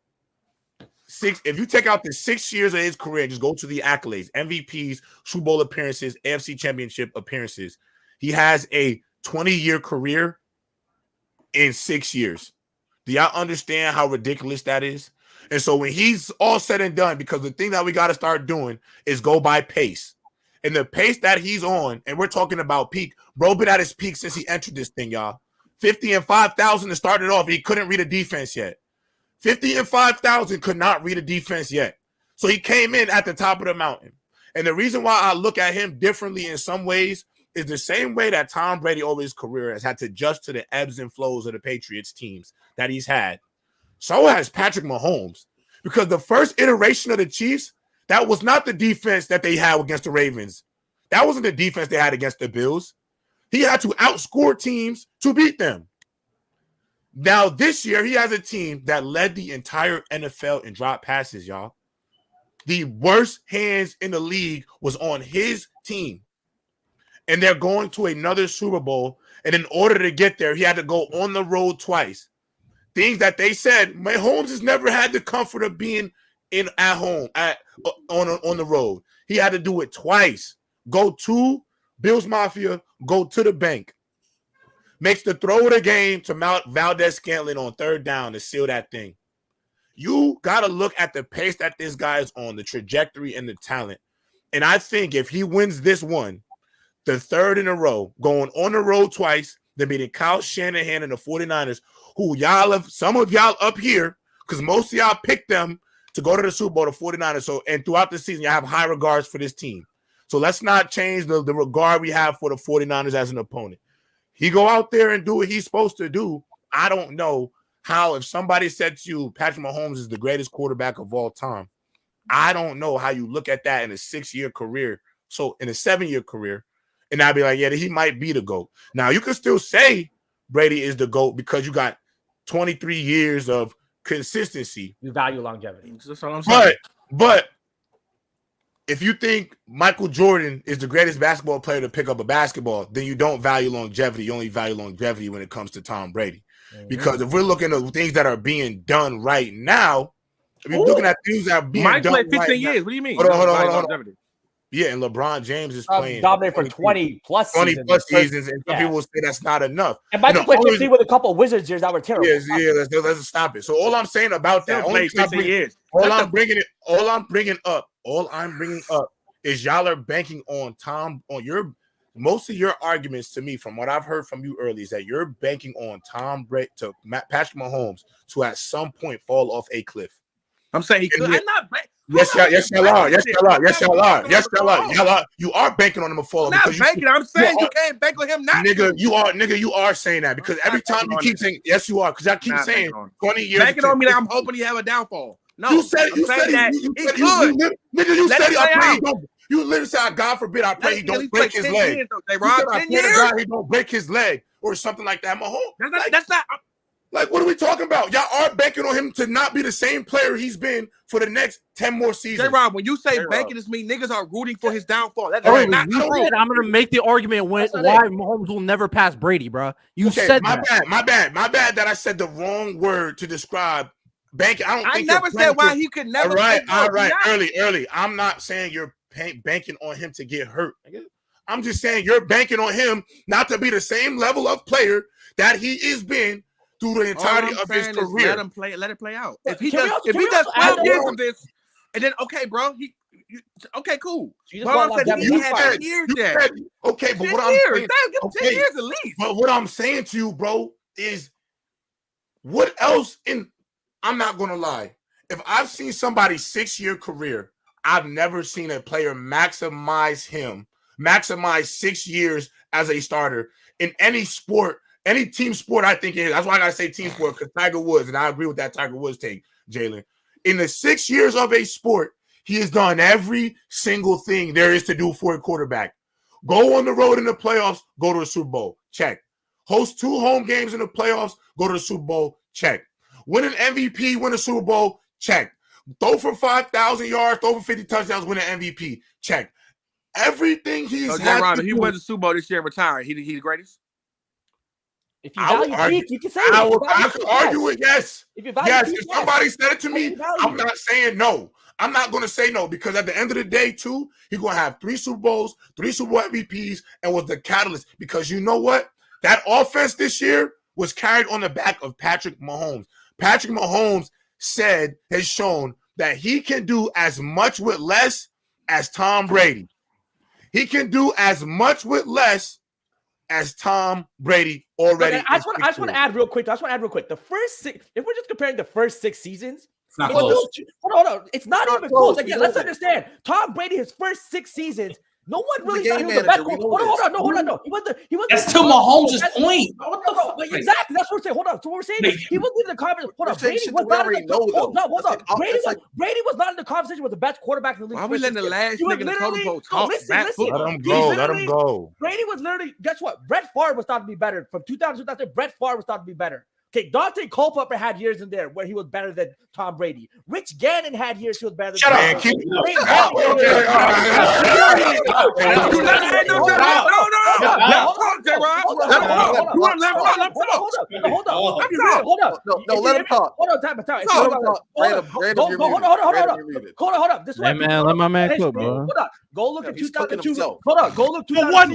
if you take out the 6 years of his career and just go to the accolades, MVPs, Super Bowl appearances, NFC Championship appearances, he has a 20-year career in 6 years. Do y'all understand how ridiculous that is? And so when he's all said and done, because the thing that we got to start doing is go by pace. And the pace that he's on, and we're talking about peak, bro been at his peak since he entered this thing, y'all. 50 and 5,000 to start it off. He couldn't read a defense yet. 50 and 5,000 could not read a defense yet. So he came in at the top of the mountain. And the reason why I look at him differently in some ways is the same way that Tom Brady over his career has had to adjust to the ebbs and flows of the Patriots teams that he's had. So has Patrick Mahomes. Because the first iteration of the Chiefs, that was not the defense that they had against the Ravens. That wasn't the defense they had against the Bills. He had to outscore teams to beat them. Now, this year, he has a team that led the entire NFL in drop passes, y'all. The worst hands in the league was on his team. And they're going to another Super Bowl. And in order to get there, he had to go on the road twice. Things that they said, Mahomes has never had the comfort of being at home, on the road. He had to do it twice. Go to Bills Mafia, go to the bank. Makes the throw of the game to Valdez-Scantling on third down to seal that thing. You got to look at the pace that this guy is on, the trajectory and the talent. And I think if he wins this one, the third in a row, going on the road twice, then beating Kyle Shanahan and the 49ers, who some of y'all up here, because most of y'all picked them to go to the Super Bowl, the 49ers. So, and throughout the season, y'all have high regards for this team. So let's not change the regard we have for the 49ers as an opponent. He go out there and do what he's supposed to do. I don't know how, if somebody said to you, Patrick Mahomes is the greatest quarterback of all time, I don't know how you look at that in a 6-year career. So in a 7-year career, and I'd be like, yeah, he might be the GOAT. Now, you can still say Brady is the GOAT because you got 23 years of consistency. You value longevity. That's all I'm saying. But if you think Michael Jordan is the greatest basketball player to pick up a basketball, then you don't value longevity. You only value longevity when it comes to Tom Brady. Mm-hmm. Because if we're looking at things that are being done right now, if you're looking at things that are being Mike done played 15 right years. Now, what do you mean? Hold on. Yeah, and LeBron James is playing dominated for 20 plus seasons, and some people will say that's not enough. And Michael played 15 with a couple of Wizards years that were terrible. Let's stop it. So all I'm saying about that, all I'm bringing up is y'all are banking on most of your arguments to me, from what I've heard from you earlier, is that you're banking on Tom Brady to Patrick Mahomes to at some point fall off a cliff. I'm saying he could. I'm not. Yes, y'all are. You are banking on him to fall. I'm not banking. I'm saying you can't bank on him now. Nigga, you are saying that because every time you keep saying yes, you are, because I keep saying 20 years. Banking on me that I'm hoping he have a downfall. No, you said he could. Nigga, you said I pray he don't. You literally said, God forbid, I pray he don't break his leg. You said, I pray to God he don't break his leg or something like that. Mahomes. That's not. Like, what are we talking about? Y'all are banking on him to not be the same player he's been for the next 10 more seasons. J-Rob, when you say banking this mean niggas are rooting for his downfall. That's not true. I'm going to make the argument why Mahomes will never pass Brady, bro. You said my bad that I said the wrong word to describe banking. I never said why he could never. All right. Early. I'm not saying you're banking on him to get hurt. I'm just saying you're banking on him not to be the same level of player that he has been through the entirety of his career. Let it play out. If he does 12 years of this, and then okay, bro, okay, cool. But I'm saying he had 10 years there. Okay, but 10 years. Give him 10 years at least. But what I'm saying to you, bro, is what else I'm not gonna lie. If I've seen somebody's 6-year career, I've never seen a player maximize 6 years as a starter in any sport. Any team sport, I think it is. That's why I gotta say team sport, because Tiger Woods, and I agree with that Tiger Woods take, Jalen. In the 6 years of a sport, he has done every single thing there is to do for a quarterback. Go on the road in the playoffs, go to the Super Bowl, check. Host 2 home games in the playoffs, go to the Super Bowl, check. Win an MVP, win a Super Bowl, check. Throw for 5,000 yards, throw for 50 touchdowns, win an MVP, check. Everything he's had. He won the Super Bowl this year and retired. He the greatest? If you value peak, you can say I could argue it, yes. If somebody said it to me, I'm not saying no. I'm not going to say no, because at the end of the day, too, he's going to have 3 Super Bowls, 3 Super Bowl MVPs, and was the catalyst. Because you know what? That offense this year was carried on the back of Patrick Mahomes. Patrick Mahomes has shown that he can do as much with less as Tom Brady. He can do as much with less as Tom Brady already. I just want to add real quick. The first 6, if we're just comparing the first 6 seasons, it's not close. Hold on. It's not even close. Again, let's understand. Tom Brady, his first 6 seasons, no one really thought he was the best. Hold on. He wasn't. That's to Mahomes' point. Exactly. That's what we're saying. Hold on. So what we're saying is he wasn't in the conversation. Hold on. Brady was not in the Brady was not in the conversation with the best quarterback in the league. Why are we letting the last nigga in the Super Bowl talk? Let him go. Brady was literally, guess what? Brett Favre was thought to be better. From 2000 to 2000, Brett Favre was thought to be better. Okay, Dante Culpepper had years in there where he was better than Tom Brady. Rich Gannon had years he was better than Tom Brady. Let him talk. Hold on. Let my man cook, bro. Go look at 2002. Hold on. Go look 2002.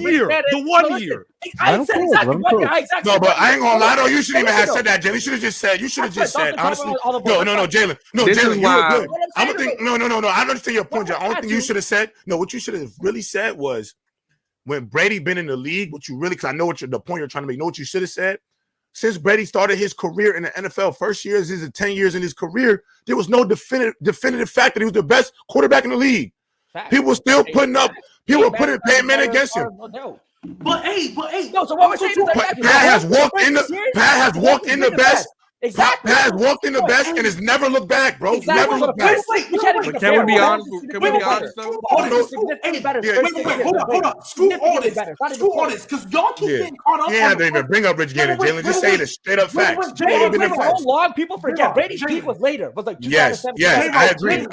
The 1 year. I said exactly 1 year. No, but I ain't gonna lie though. You shouldn't even have said that, Jalen. You should have just said. Honestly, no, Jalen. No, Jalen. You were good. I'm gonna think. No. I understand your point, Jalen. The only thing you should have said. No, what you should have really said was when Brady been in the league. What you really, because I know the point you're trying to make. Know what you should have said. Since Brady started his career in the NFL, first years is 10 years in his career, there was no definitive fact that he was the best quarterback in the league. People were still putting up. People were putting men against him. But hey. No, so what we're saying is Pat has walked in the best. Exactly. Pat has walked in the best and has never looked back, bro. Never looked back. Can we be honest? Though? Hold on. Screw all this. Because y'all keep getting caught up. Yeah, they even bring up Rich Gannon, Jalen. Just say the straight up facts. So long, people forget. Brady's peak was later. Was like 2007. Yes, I agree.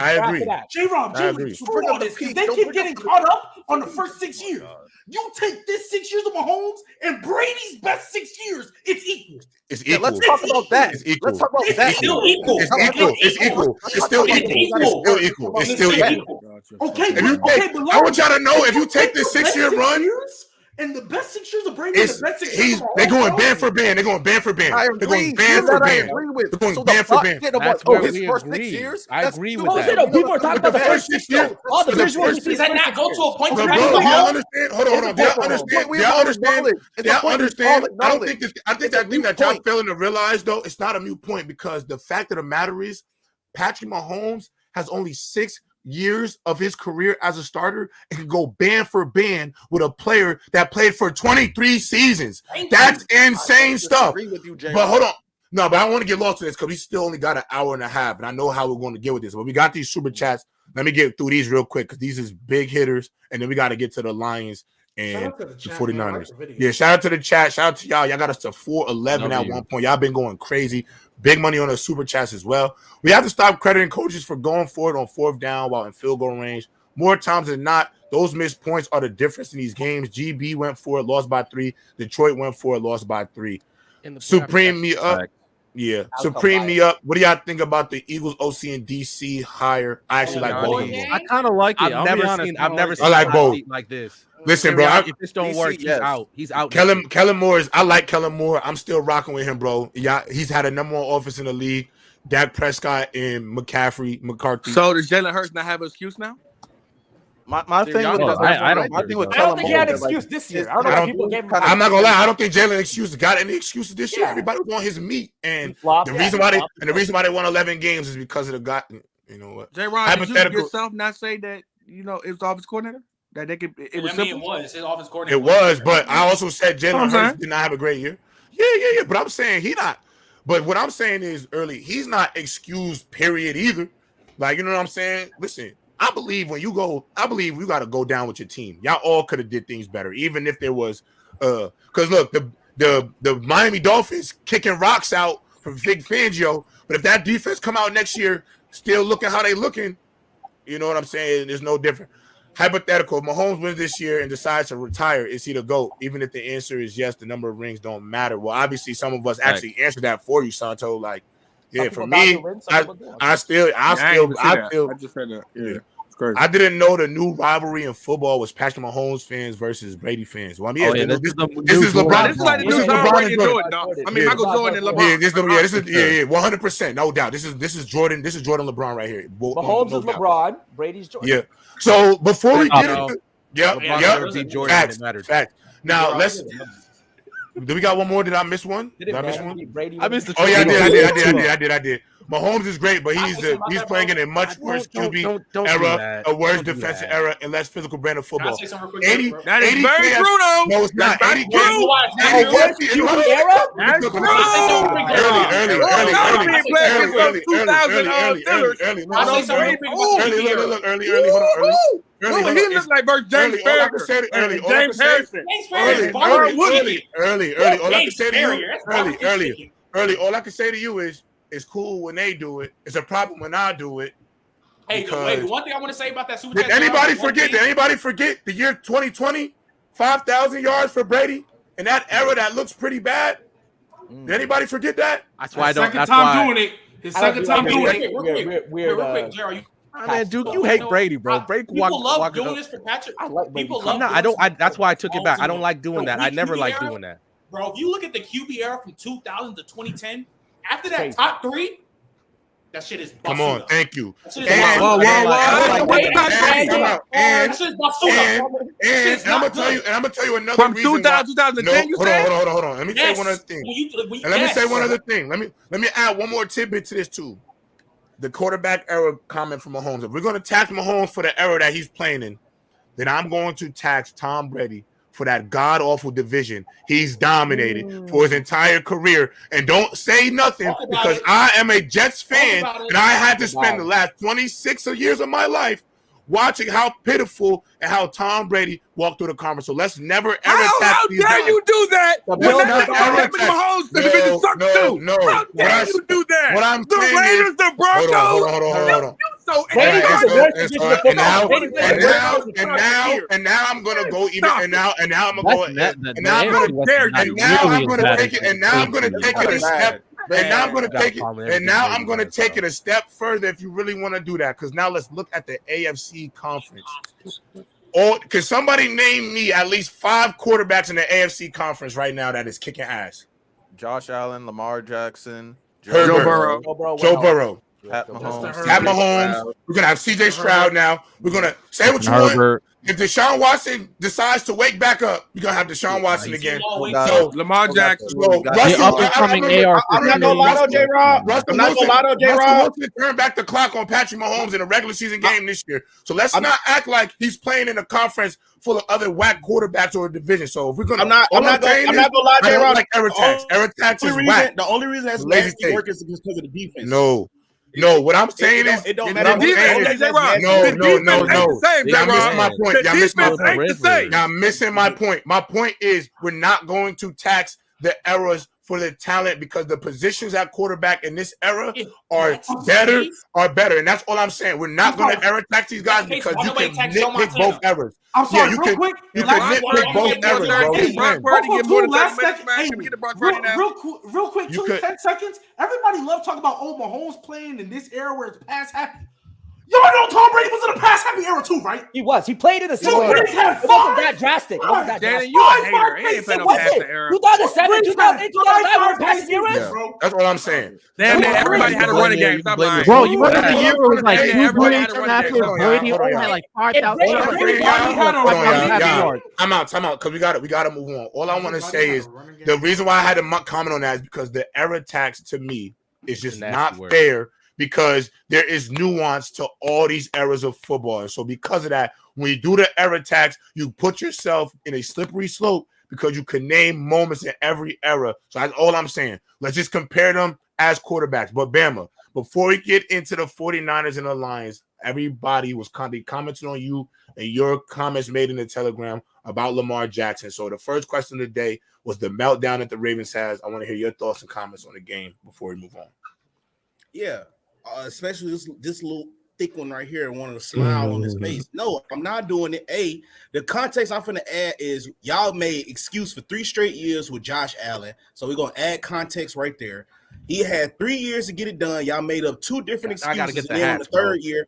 J-Rob, screw all this. Because they keep getting caught up on the first 6 years. You take this 6 years of Mahomes and Brady's best 6 years, it's equal. It's equal. Let's talk about that. Let's talk about that. It's still equal. Okay, I want y'all to know if you take this 6 year run, And the best 6 years of Brady, the best 6 years. They're going band for band. They're going band for band. They're going band for band. They're going band for band. That's where his first 6 years. I agree with that. People are talking about the first 6 years. All the first 6 years. Does that not go to a point? Hold on. Do y'all understand? I think that thing that y'all failing to realize, though, it's not a mute point because the fact of the matter is, Patrick Mahomes has only 6 years of his career as a starter and can go band for band with a player that played for 23 seasons. That's insane stuff. But hold on. No, but I don't want to get lost in this because we still only got an hour and a half, and I know how we're going to get with this. But we got these super chats. Let me get through these real quick because these is big hitters, and then we got to get to the Lions and the 49ers. Yeah, shout out to the chat. Shout out to y'all. Y'all got us to 411 at one point. Y'all been going crazy. Big money on the super chats as well. We have to stop crediting coaches for going for it on 4th down while in field goal range. More times than not, those missed points are the difference in these games. GB went for it, lost by 3. Detroit went for it, lost by 3. Supreme me up. Yeah. Supreme me up. What do y'all think about the Eagles OC and DC hire? I actually like both of them. I kind of like it. I've never seen I like both like this. Listen, bro. If this don't work, he's out. He's out. Kellen Moore I like Kellen Moore. I'm still rocking with him, bro. Yeah, he's had a number 1 offense in the league. Dak Prescott and McCarthy. So does Jalen Hurts not have an excuse now? My thing with I don't think he had an excuse this year. I don't know why people gave him. I'm not gonna lie. I don't think Jalen excuses got any excuses this year. Everybody was on his meat, and the reason why they won 11 games is because of the guy. You know what? J-Ron, did you yourself not say that it was the offense coordinator? That they could. It was his offense coordinator. It was, but I also said Jalen Hurts did not have a great year. Yeah. But I'm saying he not. But what I'm saying is he's not excused. Period. Either. Like, you know what I'm saying? Listen, I believe you got to go down with your team. Y'all all could have did things better, even if there was. Because look, the Miami Dolphins kicking rocks out from Vic Fangio, but if that defense come out next year still looking how they looking, you know what I'm saying? There's no different. Hypothetical, if Mahomes wins this year and decides to retire, is he the GOAT? Even if the answer is yes, the number of rings don't matter. Well, obviously, some of us actually answered that for you, Santo. Like, yeah, for me, I just said that. Yeah. I didn't know the new rivalry in football was Patrick Mahomes fans versus Brady fans. Well, I mean, this is LeBron. This is like the new LeBron and Jordan. I mean, Michael Jordan and LeBron. This is 100%, no doubt. This is Jordan. This is Jordan LeBron right here. Mahomes is LeBron. Brady's Jordan. Yeah. So before we get into facts. Now let's. Do we got one more? Did I miss one? Did I miss one? I missed the. Oh yeah, I did. Mahomes is great, but he's playing in a much worse QB era, a worse defensive era, and less physical brand of football. 80, that is very true, though. No, it's not. 80 early. He looks like versus James Harrison. James Harrison. Early. All I can say to you is, it's cool when they do it. It's a problem when I do it. Hey, wait, the one thing I want to say about that Super Did anybody forget the year 2020? 5,000 yards for Brady in that era that looks pretty bad. Did anybody forget that? That's why I don't. His second time doing it. Real quick, Gerald. Man, Duke, you hate Brady, bro. People love doing this for Patrick. I like Brady. That's why I took it back. I don't like doing that. I never like doing that. Bro, if you look at the QB era from 2000 to 2010, after that top 3, that shit is basura. Come on, thank you. And I'm gonna tell you another from reason. 2010, you said? Hold on. Let me say one other thing. Let me add one more tidbit to this too. The quarterback era comment from Mahomes. If we're gonna tax Mahomes for the era that he's playing in, then I'm going to tax Tom Brady for that god-awful division he's dominated for his entire career. And don't say nothing because I am a Jets fan and I had to spend the last 26 years of my life watching how pitiful and how Tom Brady walked through the conference. So let's never ever how dare you do that? Mahomes, the division sucks too. How dare you do that? What I'm the saying Raiders, is, the Broncos. Hold on. So and now I'm gonna go even and now I'm gonna take it a step further if you really want to do that. Because now let's look at the AFC conference. Can somebody name me at least 5 quarterbacks in the AFC conference right now that is kicking ass? Josh Allen, Lamar Jackson, Joe Burrow. Pat Mahomes. Pat Mahomes. We're gonna have CJ Stroud now. We're gonna say what you want. If Deshaun Watson decides to wake back up, you're gonna have Deshaun Watson again. So Lamar Jackson. The AR. I'm not gonna lie to J-Rob. Russell Wilson turned back the clock on Patrick Mahomes in a regular season game this year. So let's not act like he's playing in a conference full of other whack quarterbacks or a division. So if we're gonna, I'm not gonna lie, J-Rob. Like Eric Tax is whack. The only reason that's lazy work is because of the defense. No, what I'm saying is it don't matter. No. Y'all missing my point. My point is we're not going to tax the eras for the talent because the positions at quarterback in this era are better. And that's all I'm saying. We're not going to era tax these guys because you can nitpick both eras. I'm sorry, real quick. You can nitpick both eras, Real quick, 10 seconds. Everybody love talking about Mahomes playing in this era where it's pass happy. Y'all know Tom Brady was in a pass happy era too, right? He was. He played in the season. It wasn't that drastic. You a hater. He ain't playing no pass era. 2007, 2008, 2009 were passing eras. That's what I'm saying. Damn, everybody had a running game. Stop lying. Bro, you remember the year it was like everybody after Brady only had like 5,000 yards. I'm out, because we got to move on. All I want to say is the reason why I had to comment on that is because the era tax to me is just not fair. Because there is nuance to all these eras of football. And so because of that, when you do the era tax, you put yourself in a slippery slope because you can name moments in every era. So that's all I'm saying. Let's just compare them as quarterbacks. But Bama, before we get into the 49ers and the Lions, everybody was commenting on you and your comments made in the Telegram about Lamar Jackson. So the first question of the day was the meltdown that the Ravens has. I want to hear your thoughts and comments on the game before we move on. Yeah. Especially this little thick one right here, wanted to smile on his face. No, I'm not doing it. The context I'm finna add is y'all made excuse for 3 straight years with Josh Allen. So we're gonna add context right there. He had 3 years to get it done. Y'all made up 2 different excuses. I gotta get the on the third year.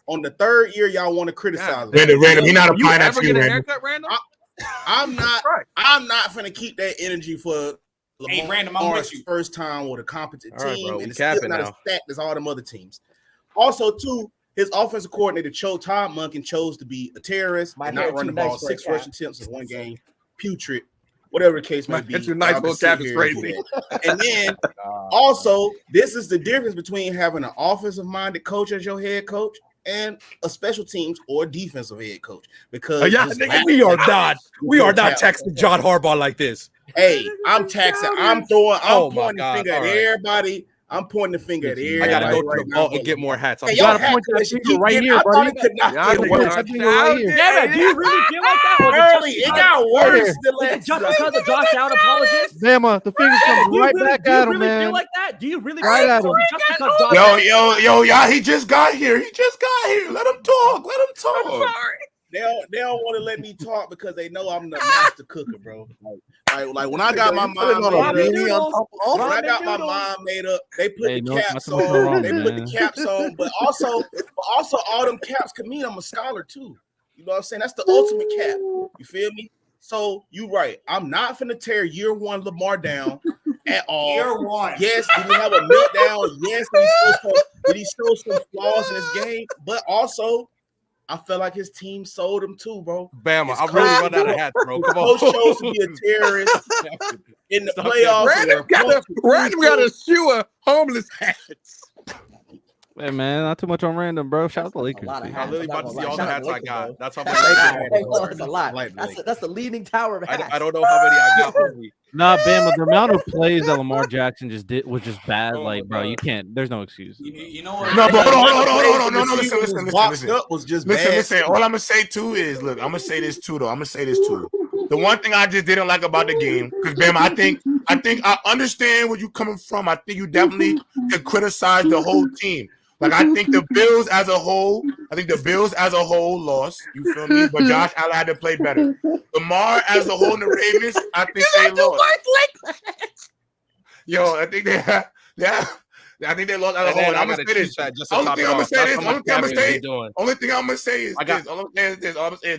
On the third year, y'all want to criticize him. Random. He not applying that to you, Random. I'm not finna keep that energy for Lamar's first time with a competent team, and it's still not as stacked as all them other teams. Also, too, his offensive coordinator, Todd Monken, chose to be a terrorist and not run the ball 6 rushing attempts in one game. Putrid, whatever the case may be. Your nice little cap is crazy. And then, also, this is the difference between having an offensive-minded coach as your head coach and a special teams or defensive head coach. Because we are not texting John Harbaugh like this. I'm taxing. I'm pointing the finger at everybody. I'm pointing the finger at everybody. I gotta go to the vault and get more hats. You gotta point that finger right here, buddy. Do you really feel like that? Early, it got worse. Just because of Josh Allen apologist? Bama, the fingers come right back at him, man. Feel like that? Do you really right at him? Yo, y'all, he just got here. Let him talk. They don't want to let me talk because they know I'm the master cooker, bro. Like when I got my mind made up, they put the caps on. The caps on, but also all them caps can mean I'm a scholar too. You know what I'm saying? That's the ultimate cap. You feel me? So you right. I'm not finna tear year one Lamar down at all. Year one. Yes, did he have a meltdown? Yes, did he show some flaws in his game? But also, I felt like his team sold him too, bro. Bama, I really run out of hats, bro. Come on. Coach chose to be a terrorist in the playoffs. Random got a shoe of homeless hats. Hey man, not too much on Random, bro. Shout out to Lakers. I'm literally about to see all the hats I got. That's how much. That's a lot. That's the leaning tower of hats. I don't know how many I got. Nah, Bama, the amount of plays that Lamar Jackson just did was just bad. Like, bro, you can't. There's no excuse. You know what? No, but hold on. No, listen. Listen. All I'm gonna say too is, look, I'm gonna say this too. The one thing I just didn't like about the game, because Bama, I think I understand where you're coming from. I think you definitely can criticize the whole team. Like, I think the Bills as a whole lost. You feel me? But Josh Allen had to play better. Lamar as a whole in the Ravens, I think they lost. Yo, I think I think they lost. I'm gonna say this. Only thing I'm gonna say is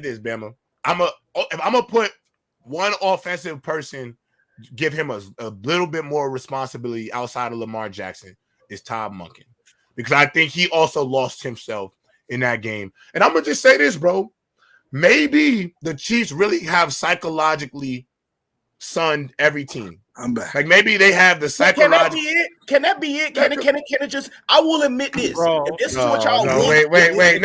this, Bama. If I'm gonna put one offensive person, give him a little bit more responsibility outside of Lamar Jackson, is Todd Monken, because I think he also lost himself in that game. And I'm gonna just say this, bro. Maybe the Chiefs really have psychologically sunned every team. I'm back. Like maybe they have the psychological. Can that be it? Can it just? I will admit this. Bro, if this is what y'all wait. I'm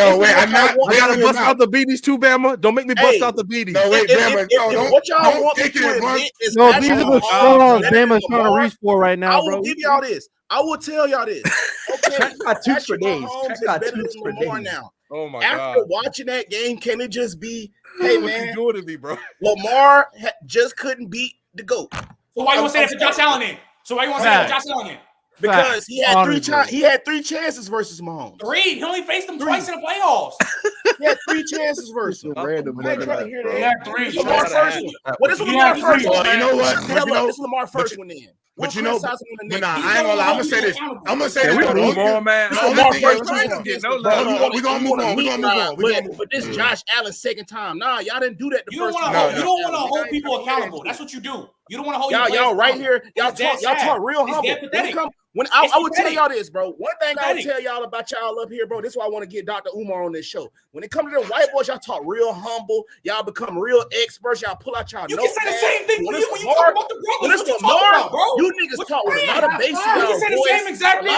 not. I gotta bust out the beaties too, Bama. Don't make me bust out the beaties. No, wait, Bama. If what y'all want me to admit is no, these are the straws Bama's trying to reach for right now, bro. I will give y'all this. I will tell y'all this. Okay, got two for days. Now. Oh my God! After watching that game, can it just be, hey man, you doing to me, bro? Lamar just couldn't beat the GOAT. So why you want to say that for Josh Allen then? Because he had he had 3 chances versus Mahomes. 3? He only faced them twice in the playoffs. He had 3 chances versus him. Random. I ain't trying to hear that. He had 3. Lamar first. What is Lamar first? You know what? This is Lamar first one then. But you know, I ain't gonna lie. I'm gonna say this. Move on, man. We're gonna move on. But this Josh Allen second time. Nah, y'all didn't do that the first time. You don't want to hold people accountable. That's what you do. You don't want to hold y'all right here. Y'all talk real humble. When I would tell y'all this, bro. One thing I would tell y'all about y'all up here, bro. This is why I want to get Dr. Umar on this show. When it comes to the white boys, y'all talk real humble. Y'all become real experts. Y'all pull out y'all. You can say the same thing when you talk about the brothers. What you talking about, bro? You niggas talk with a lot of bass in y'all voice. You can say the same exact thing.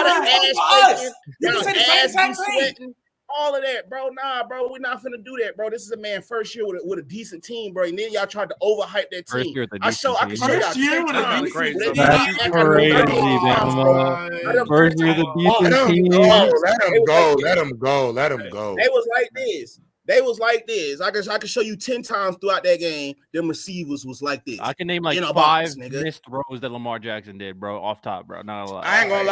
You can say the same exact thing. All of that, bro. Nah, bro, we're not finna do that, bro. This is a man first year with a decent team, bro. And then y'all tried to overhype that team. I can show y'all 10 times. First year with a decent team. Let him go. They was like this. I can show you 10 times throughout that game. Them receivers was like this. I can name like 5 missed throws that Lamar Jackson did, bro. Off top, bro. Not a lot. I ain't gonna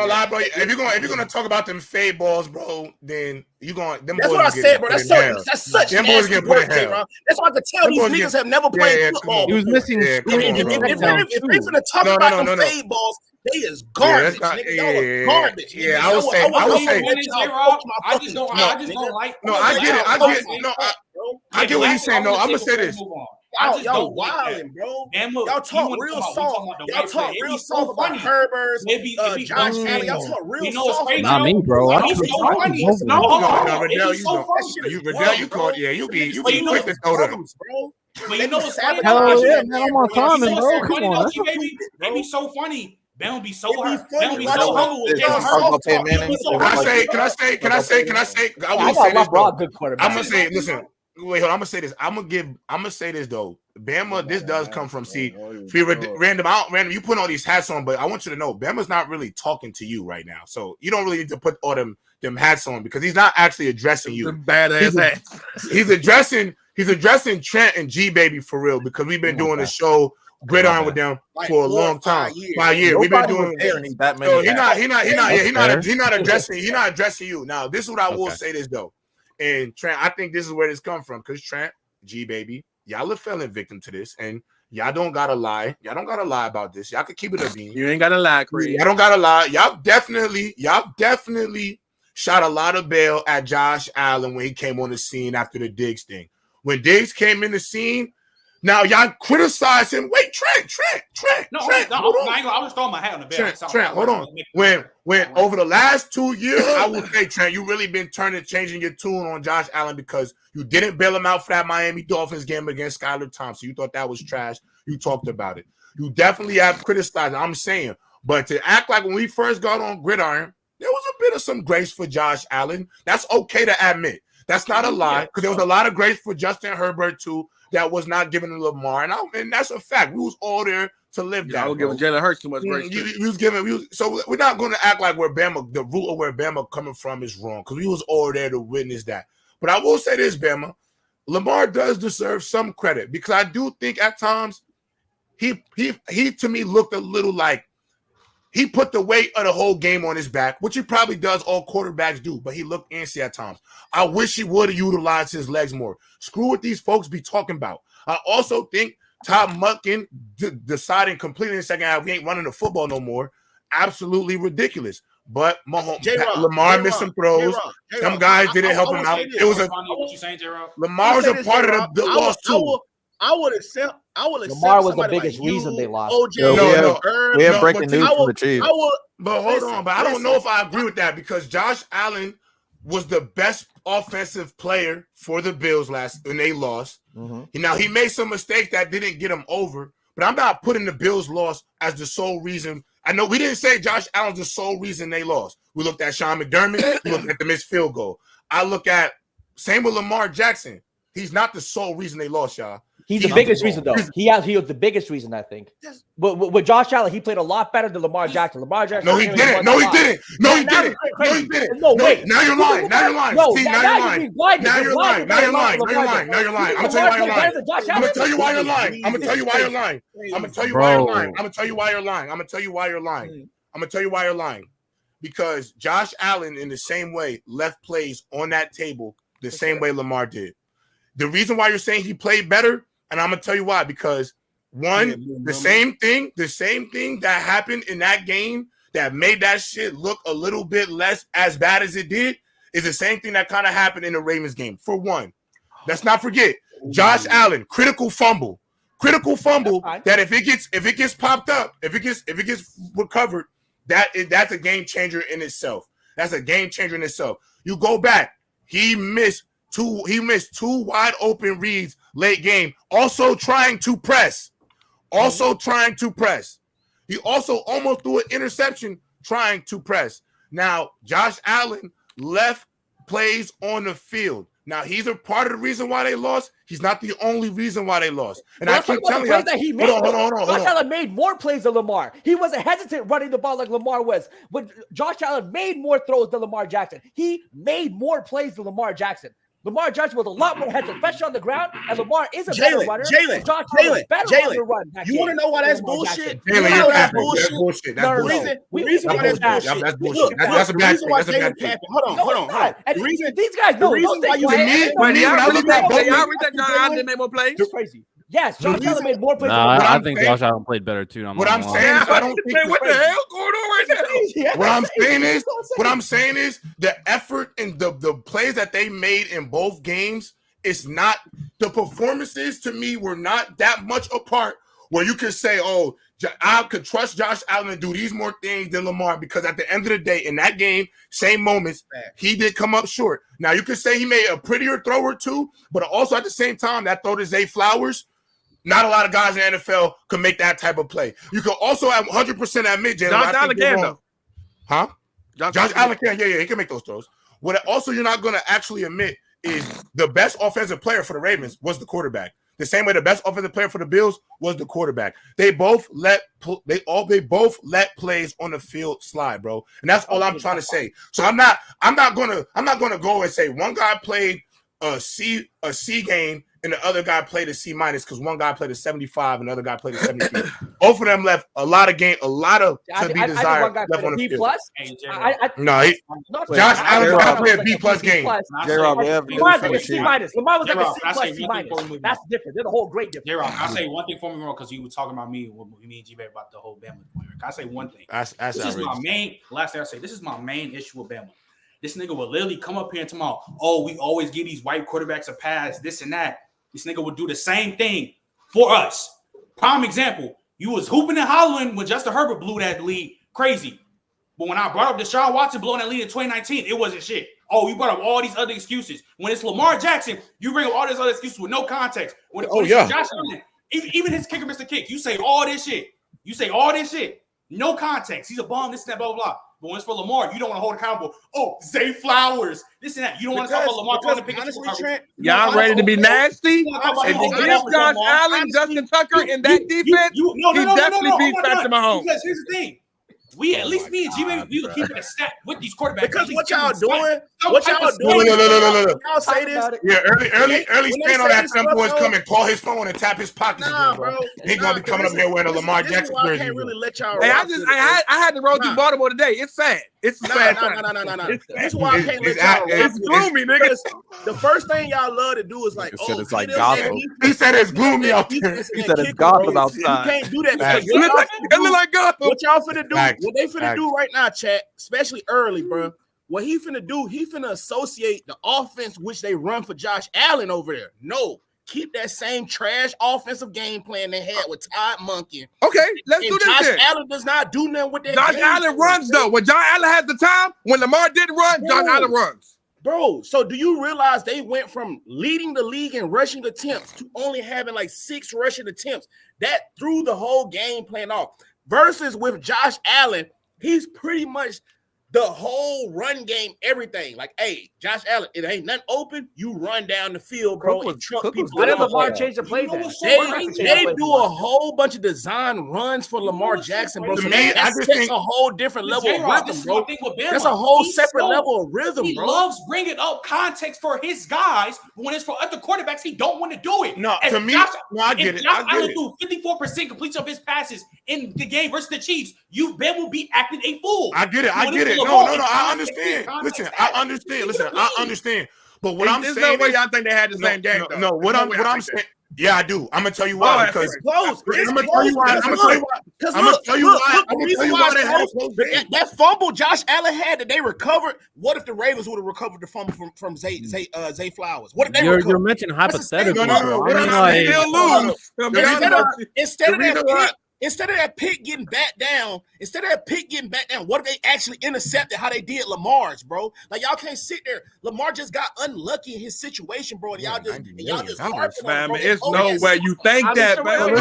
lie, bro. If you're gonna talk about them fade balls, bro, then you going. That's what I said, bro. That's such nasty work, bro. That's why I could tell these niggas have never played football. He was missing. If they finna talk about them fade balls, they is garbage, nigga. Y'all are garbage. Yeah, I would say. I just don't like. No, I get it. I get what he's saying. No, I'm gonna say this. Y'all wilding, bro. Y'all talk real soft. Y'all talk real soft about Herbert's, Josh Allen. Y'all talk real soft. Not me, bro. He's so funny. No, Riddell, you caught. Yeah, you be quick to throw them, bro. But you know what's funny? Hell yeah, man. I'm on timing, bro. Come on. They be so funny. They don't be so hurt. They don't be so humble with Jalen Hurts. Can I say? I will say this, bro. I'm gonna say, listen. Wait, hold on. I'm gonna say this. I'm gonna say this though. Bama, this does come from random. You put all these hats on, but I want you to know, Bama's not really talking to you right now. So you don't really need to put all them hats on because he's not actually addressing you. Badass hats. He's addressing Trent and G Baby for real because we've been doing the show Gridiron with them for a long time. 5 years. We've been doing. So he's not addressing you. Now, this is what I will say this though. And Trent, I think this is where this comes from because Trent, G Baby, y'all are falling victim to this, and y'all don't gotta lie. Y'all don't gotta lie about this. Y'all can keep it a bean. You ain't gotta lie, Creed. Y'all don't gotta lie. Y'all definitely shot a lot of bail at Josh Allen when he came on the scene after the Diggs thing. When Diggs came in the scene, now y'all criticize him. Wait, Trent. I was throwing my hat on the bell. Trent, hold on. When over the last 2 years, I would say, Trent, you really been changing your tune on Josh Allen because you didn't bail him out for that Miami Dolphins game against Skylar Thompson. You thought that was trash. You talked about it. You definitely have criticized. I'm saying, but to act like when we first got on Gridiron, there was a bit of some grace for Josh Allen. That's okay to admit. That's not a lie because there was a lot of grace for Justin Herbert too. That was not given to Lamar, and that's a fact. We was all there to live that. I was giving Jalen Hurts too much grace. So we're not going to act like where Bama, the root of where Bama coming from is wrong because we was all there to witness that. But I will say this, Bama, Lamar does deserve some credit because I do think at times he to me looked a little like he put the weight of the whole game on his back, which he probably does. All quarterbacks do, but he looked antsy at times. I wish he would have utilized his legs more. Screw what these folks be talking about. I also think Todd Monken deciding completely in the second half we ain't running the football no more. Absolutely ridiculous. But Lamar missed some throws. Some guys didn't help him out. It was what you saying, J-Rob? Lamar was a part of the loss too. I would accept. Lamar was the biggest reason they lost. We have breaking news from the Chiefs. But hold on, but I don't know if I agree with that because Josh Allen was the best offensive player for the Bills when they lost. Now he made some mistakes that didn't get him over, but I'm not putting the Bills' loss as the sole reason. I know we didn't say Josh Allen's the sole reason they lost. We looked at Sean McDermott. We looked at the missed field goal. I look at same with Lamar Jackson. He's not the sole reason they lost, y'all. He's the biggest reason, though. He was the biggest reason, I think. But with Josh Allen, he played a lot better than Lamar Jackson. Lamar Jackson. No, he didn't. No, he didn't. No, wait. Now you're lying. No, See, now you're lying. Now you're lying. I'm gonna tell you why you're lying. I'm gonna tell you why you're lying. I'm gonna tell you why you're lying. I'm gonna tell you why you're lying. I'm gonna tell you why you're lying. I'm gonna tell you why you're lying. I'm gonna tell you why you're lying. Because Josh Allen, in the same way, left plays on that table the same way Lamar did. The reason why you're saying he played better, and I'm gonna tell you why, because the same thing that happened in that game that made that shit look a little bit less as bad as it did is the same thing that kind of happened in the Ravens game. For one, let's not forget Josh Allen, critical fumble that if it gets popped up, if it gets recovered, that's a game changer in itself. That's a game changer in itself. You go back, he missed two wide open reads late game, also trying to press. He also almost threw an interception trying to press. Now, Josh Allen left plays on the field. Now, he's a part of the reason why they lost. He's not the only reason why they lost. And I keep telling you, hold on. Josh Allen made more plays than Lamar. He wasn't hesitant running the ball like Lamar was. But Josh Allen made more throws than Lamar Jackson. He made more plays than Lamar Jackson. Lamar Jackson was a lot more hesitant, especially on the ground, and Lamar is a better runner. Jalen, you want to know why that's bullshit? That's bullshit. The reason why that's bullshit. That's bullshit. That's a bad thing. Hold on. The reason these guys know. The reason why you y'all read that Josh Allen didn't make more plays? You're crazy. Yes, Josh Allen made more plays. I think Josh Allen played better too. What I'm saying is, I don't think what the hell going on right now? What I'm saying is the effort and the plays that they made in both games. It's not the performances to me were not that much apart where you could say, oh, I could trust Josh Allen to do these more things than Lamar, because at the end of the day, in that game, same moments, he did come up short. Now, you could say he made a prettier throw or two, but also at the same time, that throw to Zay Flowers, not a lot of guys in the NFL could make that type of play. You could also 100% admit, Jalen. Josh Allen can, though. Huh? Josh Allen can. Yeah, he can make those throws. What also you're not going to actually admit is the best offensive player for the Ravens was the quarterback. The same way the best offensive player for the Bills was the quarterback. They both let plays on the field slide, bro. And that's all I'm trying to say. So I'm not gonna go and say one guy played a C game and the other guy played a C- because one guy played a 75 and the other guy played a 72. Both of them left a lot of to be desired left on the field. Josh Allen played a B+ game. J-Rob, Lamar was like a C-. Lamar was like a C+, C-. That's different. They're the whole great difference. J-Rob, I'll say one thing for me, because you were talking about me and G-Bay about the whole Bama point. I'll say one thing. This is my main issue with Bama. This nigga will literally come up here and tell me, oh, we always give these white quarterbacks a pass, this and that. This nigga would do the same thing for us. Prime example, you was hooping and hollering when Justin Herbert blew that lead crazy. But when I brought up Deshaun Watson blowing that lead in 2019, it wasn't shit. Oh, you brought up all these other excuses. When it's Lamar Jackson, you bring up all these other excuses with no context. When it's Josh Allen, even his kicker missed the kick, you say all this shit. No context. He's a bum, this and that, blah, blah, blah. But when it's for Lamar, you don't want to hold accountable. Oh, Zay Flowers, this and that. You don't want to talk about Lamar trying to pick up. Y'all ready to be nasty? If you give Josh Allen, Justin Tucker in that defense, he definitely beats Patrick Mahomes. Because here's the thing. At least me and G-Baby, we will keep it a stat with these quarterbacks. Because what y'all doing? No. Y'all say this. Yeah, early stand on that some boys come and call his phone and tap his pockets again, bro. He gonna be coming up here wearing a Lamar Jackson jersey. I can't really let y'all. Hey, I had to roll through Baltimore today. It's sad. It's sad. No. That's why I can't let y'all. It's gloomy, nigga. The first thing y'all love to do is like, oh, it's like Gotham. He said it's gloomy out there. He said it's Gotham outside. You can't do that. It look like Gotham. What y'all finna do? What they finna do right now, chat, especially early, bro. What he finna do, he finna associate the offense which they run for Josh Allen over there. No, keep that same trash offensive game plan they had with Todd Monken. Okay, let's do this. Josh then. Allen does not do nothing with that. Josh Allen runs though. When Josh Allen has the time, when Lamar didn't run, Josh Allen runs. Bro, so do you realize they went from leading the league in rushing attempts to only having like 6 rushing attempts? That threw the whole game plan off. Versus with Josh Allen, he's pretty much the whole run game, everything. Like, hey, Josh Allen, it ain't nothing open. You run down the field, bro, and truck people. Why did Lamar change the play then? They do a whole bunch of design runs for Lamar Jackson, bro. So that sets a whole different level of rhythm, bro. That's a whole separate level of rhythm, he bro. He loves bringing up context for his guys, but when it's for other quarterbacks, he don't want to do it. No, and to me, I get it. Josh Allen threw 54% completion of his passes in the game versus the Chiefs. Ben will be acting a fool. I get it. No, I understand. Listen, I understand. But what I'm saying, there's no way y'all think they had the same game. No, what I'm saying. Yeah, I do. I'm gonna tell you why. Because I'm gonna tell you why. That fumble Josh Allen had that they recovered. What if the Ravens would have recovered the fumble from Zay Flowers? What if they recovered? You're mentioning hypothetical. Instead of that pick getting back down, what if they actually intercepted how they did Lamar's, bro? Like, y'all can't sit there. Lamar just got unlucky in his situation, bro. And y'all just harping on him, bro. It's no way you think that, man.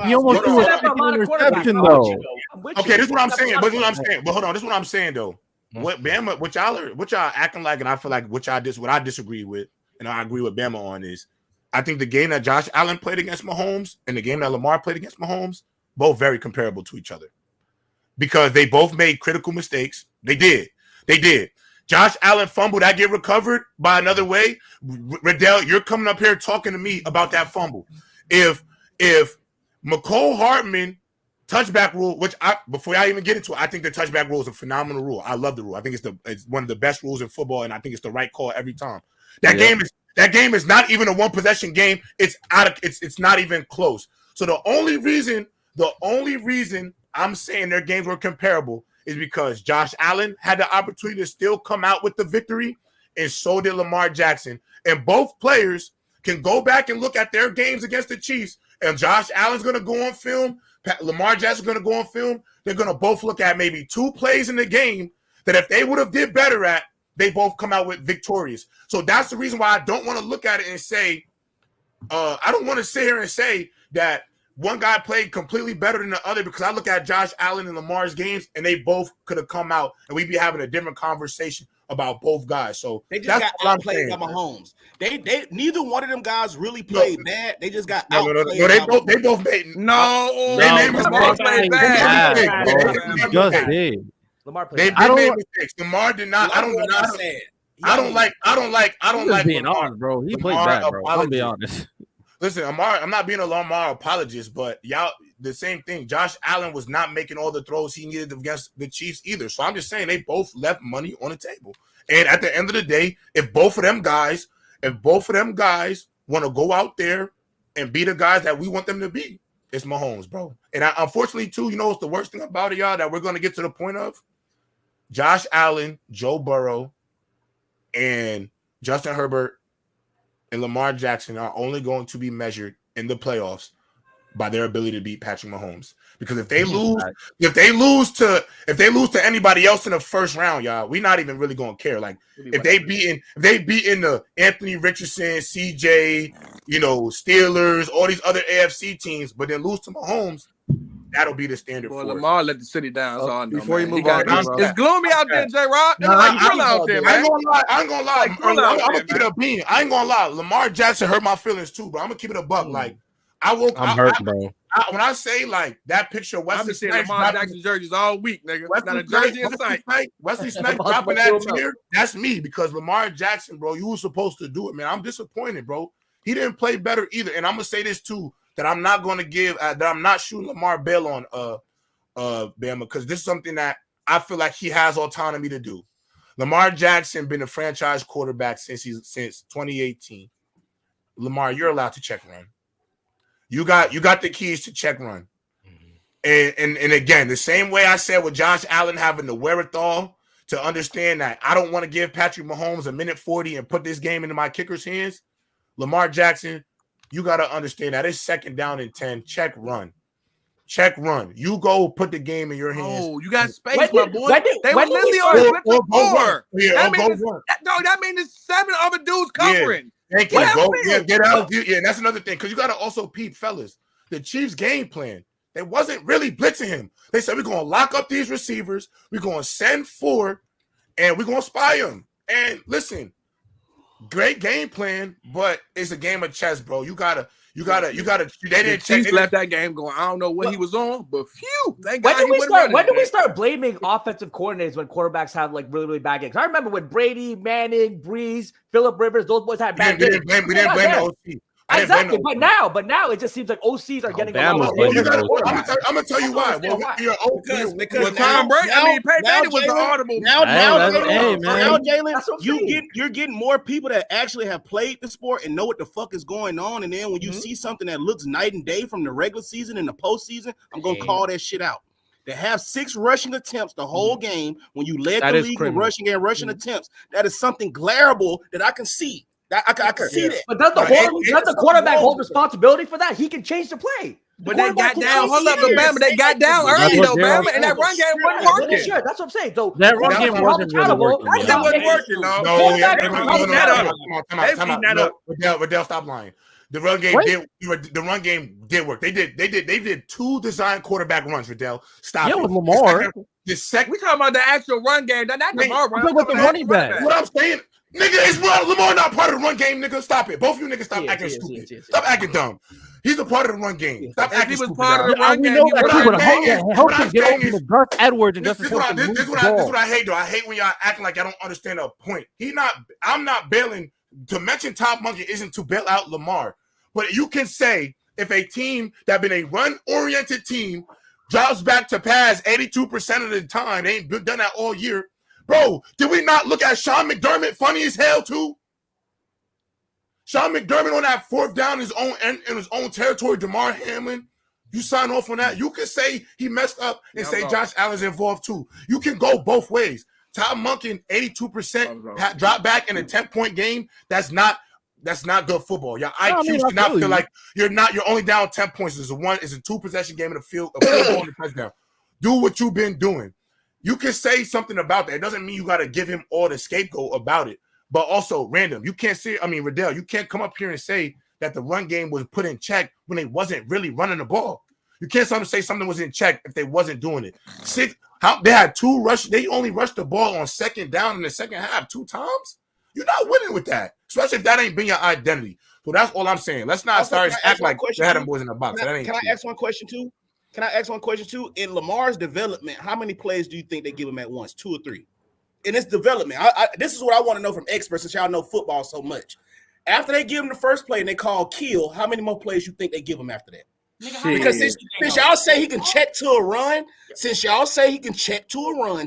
He almost threw a interception, though. Okay, this is what I'm saying. But hold on, this is what I'm saying, though. What Bama, what y'all acting like, and I feel like what I disagree with, and I agree with Bama on is, I think the game that Josh Allen played against Mahomes and the game that Lamar played against Mahomes, both very comparable to each other because they both made critical mistakes. They did. Josh Allen fumbled. I get recovered by another way. Riddell, you're coming up here talking to me about that fumble. If McCole Hartman touchback rule, before I even get into it, I think the touchback rule is a phenomenal rule. I love the rule. I think it's one of the best rules in football, and I think it's the right call every time. That game is not even a one possession game. It's not even close. So the only reason I'm saying their games were comparable is because Josh Allen had the opportunity to still come out with the victory, and so did Lamar Jackson. And both players can go back and look at their games against the Chiefs, and Josh Allen's going to go on film. Lamar Jackson's going to go on film. They're going to both look at maybe 2 plays in the game that if they would have did better at, they both come out with victorious. So that's the reason why I don't want to look at it and say, I don't want to sit here and say that one guy played completely better than the other, because I look at Josh Allen and Lamar's games and they both could have come out and we'd be having a different conversation about both guys. So they just got outplayed by Mahomes. They neither one of them guys really played bad. They just got outplayed. No, they both made Lamar played bad. Just did. Lamar played. They made mistakes. Lamar did not. I don't like being honest, bro. He played bad, bro. I'm be honest. Listen, I'm not being a Lamar apologist, but y'all, the same thing. Josh Allen was not making all the throws he needed against the Chiefs either. So I'm just saying they both left money on the table. And at the end of the day, if both of them guys want to go out there and be the guys that we want them to be, it's Mahomes, bro. And unfortunately, too, you know what's the worst thing about it, y'all, that we're going to get to the point of? Josh Allen, Joe Burrow, and Justin Herbert and Lamar Jackson are only going to be measured in the playoffs by their ability to beat Patrick Mahomes. Because if they lose to anybody else in the first round, y'all, we're not even really going to care. Like if they beaten the Anthony Richardson, CJ, Steelers, all these other AFC teams, but then lose to Mahomes, that'll be the standard. Boy, Lamar let the city down. So I know, before you move on, it's gloomy out there, J-Rod. It's out there, man. I ain't gonna lie. I'm gonna keep it a bean. I ain't gonna lie. Lamar Jackson hurt my feelings too, but I'm gonna keep it a buck. Like I'm hurt, bro. When I say like that picture, Wesley Snipes, Lamar Jackson jerseys all week, nigga. Not a jersey in sight. Wesley Snipes dropping that tear. That's me, because Lamar Jackson, bro, you were supposed to do it, man. I'm disappointed, bro. He didn't play better either. And I'm gonna say this too, that I'm not going to give, that I'm not shooting Lamar bail on Bama, because this is something that I feel like he has autonomy to do. Lamar Jackson been a franchise quarterback since 2018. Lamar, you're allowed to check run. You got the keys to check run. And again, the same way I said with Josh Allen having the wherewithal to understand that I don't want to give Patrick Mahomes a minute 40 and put this game into my kicker's hands. Lamar Jackson, you got to understand that it's 2nd down and 10. Check run. You go put the game in your hands. Oh, you got space, my boy. They were literally on split to 4. That means there's 7 other dudes covering. Yeah, thank you. Get out. Yeah, that's another thing. Because you got to also peep, fellas. The Chiefs' game plan, they wasn't really blitzing him. They said, we're going to lock up these receivers. We're going to send 4, and we're going to spy them. And listen, great game plan, but it's a game of chess, bro. You gotta. They didn't Chiefs left that game going. I don't know what he was on, but phew. When do we start blaming offensive coordinators when quarterbacks have like really, really bad games? I remember when Brady, Manning, Breeze, Phillip Rivers, those boys had bad games. We didn't blame the OC. Exactly, but now it just seems like OCs are getting a lot more. I'm gonna tell you why. Because Tom Brady, Brady was the audible. Now, Jalen, you're getting more people that actually have played the sport and know what the fuck is going on. And then when you see something that looks night and day from the regular season and the postseason, I'm gonna call that shit out. To have 6 rushing attempts the whole game when you led the league in rushing attempts, that is something glareable that I can see. I can see that. But does the quarterback hold responsibility for that? He can change the play. But they got down. Hold up, Bama. They got down early though, Bama, and that run game wasn't working. Sure, that's what I'm saying. So that run game wasn't really working. That wasn't working. No, Riddell, stop lying. The run game did work. They did 2 design quarterback runs. Riddell, stop. Yeah, with Lamar. We talking about the actual run game. Not Lamar run. With the running back. What I'm saying. Nigga, is Lamar not part of the run game, nigga? Stop it. Both of you niggas stop acting stupid. Stop acting dumb. He's a part of the run game. Stop acting stupid. Part of the run game. This is what I hate, though. I hate when y'all acting like I don't understand a point. I'm not bailing. To mention Top Monkey isn't to bail out Lamar. But you can say if a team that been a run-oriented team drops back to pass 82% of the time, they ain't done that all year. Bro, did we not look at Sean McDermott funny as hell too? Sean McDermott on that 4th down in his own territory, DeMar Hamlin. You sign off on that. You can say he messed up and say Josh Allen's involved too. You can go both ways. Tom Monken, 82% drop back in a 10-point game. That's not good football. Your IQ should not feel like you're only down 10 points. It's a 2-possession game in a field goal and a touchdown. Do what you've been doing. You can say something about that. It doesn't mean you got to give him all the scapegoat about it. But also, random. You can't say, Riddell, you can't come up here and say that the run game was put in check when they wasn't really running the ball. You can't say something was in check if they wasn't doing it. They had 2 rushes. They only rushed the ball on 2nd down in the second half 2 times. You're not winning with that, especially if that ain't been your identity. So that's all I'm saying. Let's not start act like they had them boys in the box. Can I ask one question too? In Lamar's development, how many plays do you think they give him at once? 2 or 3? In his development, this is what I want to know from experts, since y'all know football so much. After they give him the first play and they call kill, how many more plays you think they give him after that? Because since y'all say he can check to a run,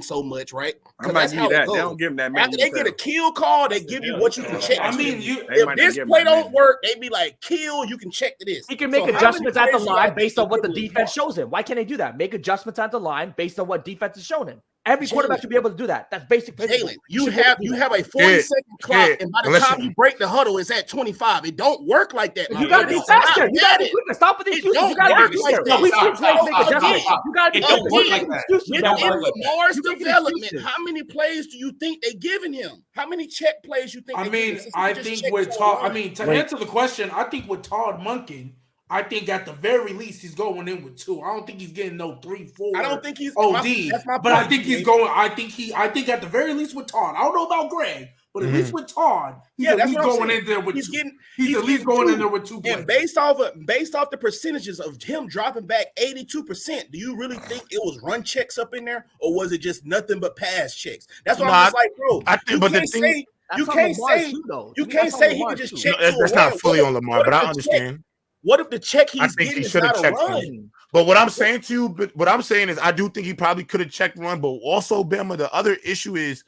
so much, right? Because that's how it goes. They don't give him that many. After they get a kill call, they give you what you can check. If this play don't work, they be like, kill, you can check to this. He can make adjustments at the line based on what the defense shows him. Why can't they do that? Make adjustments at the line based on what defense is showing him. Every quarterback should be able to do that. That's basic principle. Jalen, you have a 40-second clock, and by the time you break the huddle, it's at 25. It don't work like that. You got to be faster. You got to be quicker. Stop with the excuses. You got to be quicker. You got to be quicker. In Lamar's development, how many plays do you think they giving him? How many check plays you think? I think with Todd. To answer the question, I think with Todd Monken, I think at the very least he's going in with 2. I don't think he's getting no 3, 4. I don't think he's OD. But I think he's going. I think at the very least with Todd. I don't know about Greg, but at least with Todd, he's at least going in there with 2. He's at least going in there with 2. And based off the percentages of him dropping back 82%, do you really think it was run checks up in there, or was it just nothing but pass checks? That's what I'm just like, bro. You can't say he can just check. That's not fully on Lamar, but I understand. What if the check he's getting is not a run? But what I'm saying to you, is I do think he probably could have checked run, but also, Bama, the other issue is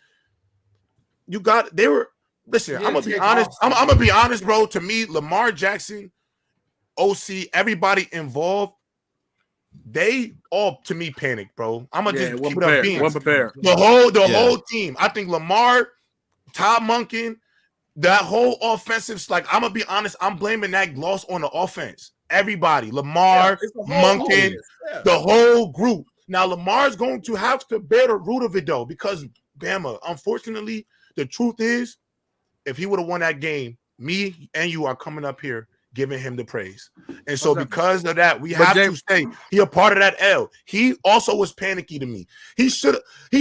I'm gonna be honest. I'm gonna be honest, bro. To me, Lamar Jackson, OC, everybody involved, they all to me panicked, bro. I'm gonna just keep prepared. it up. One prepared. The whole team. I think Lamar, Todd Monken, that whole offensive. Like I'm gonna be honest, I'm blaming that loss on the offense. Everybody, Lamar, Monken, the whole group. Now Lamar's going to have to bear the root of it though, because Bama. Unfortunately, the truth is, if he would have won that game, me and you are coming up here giving him the praise. And so because of that, we have to say he a part of that L. He also was panicky to me. He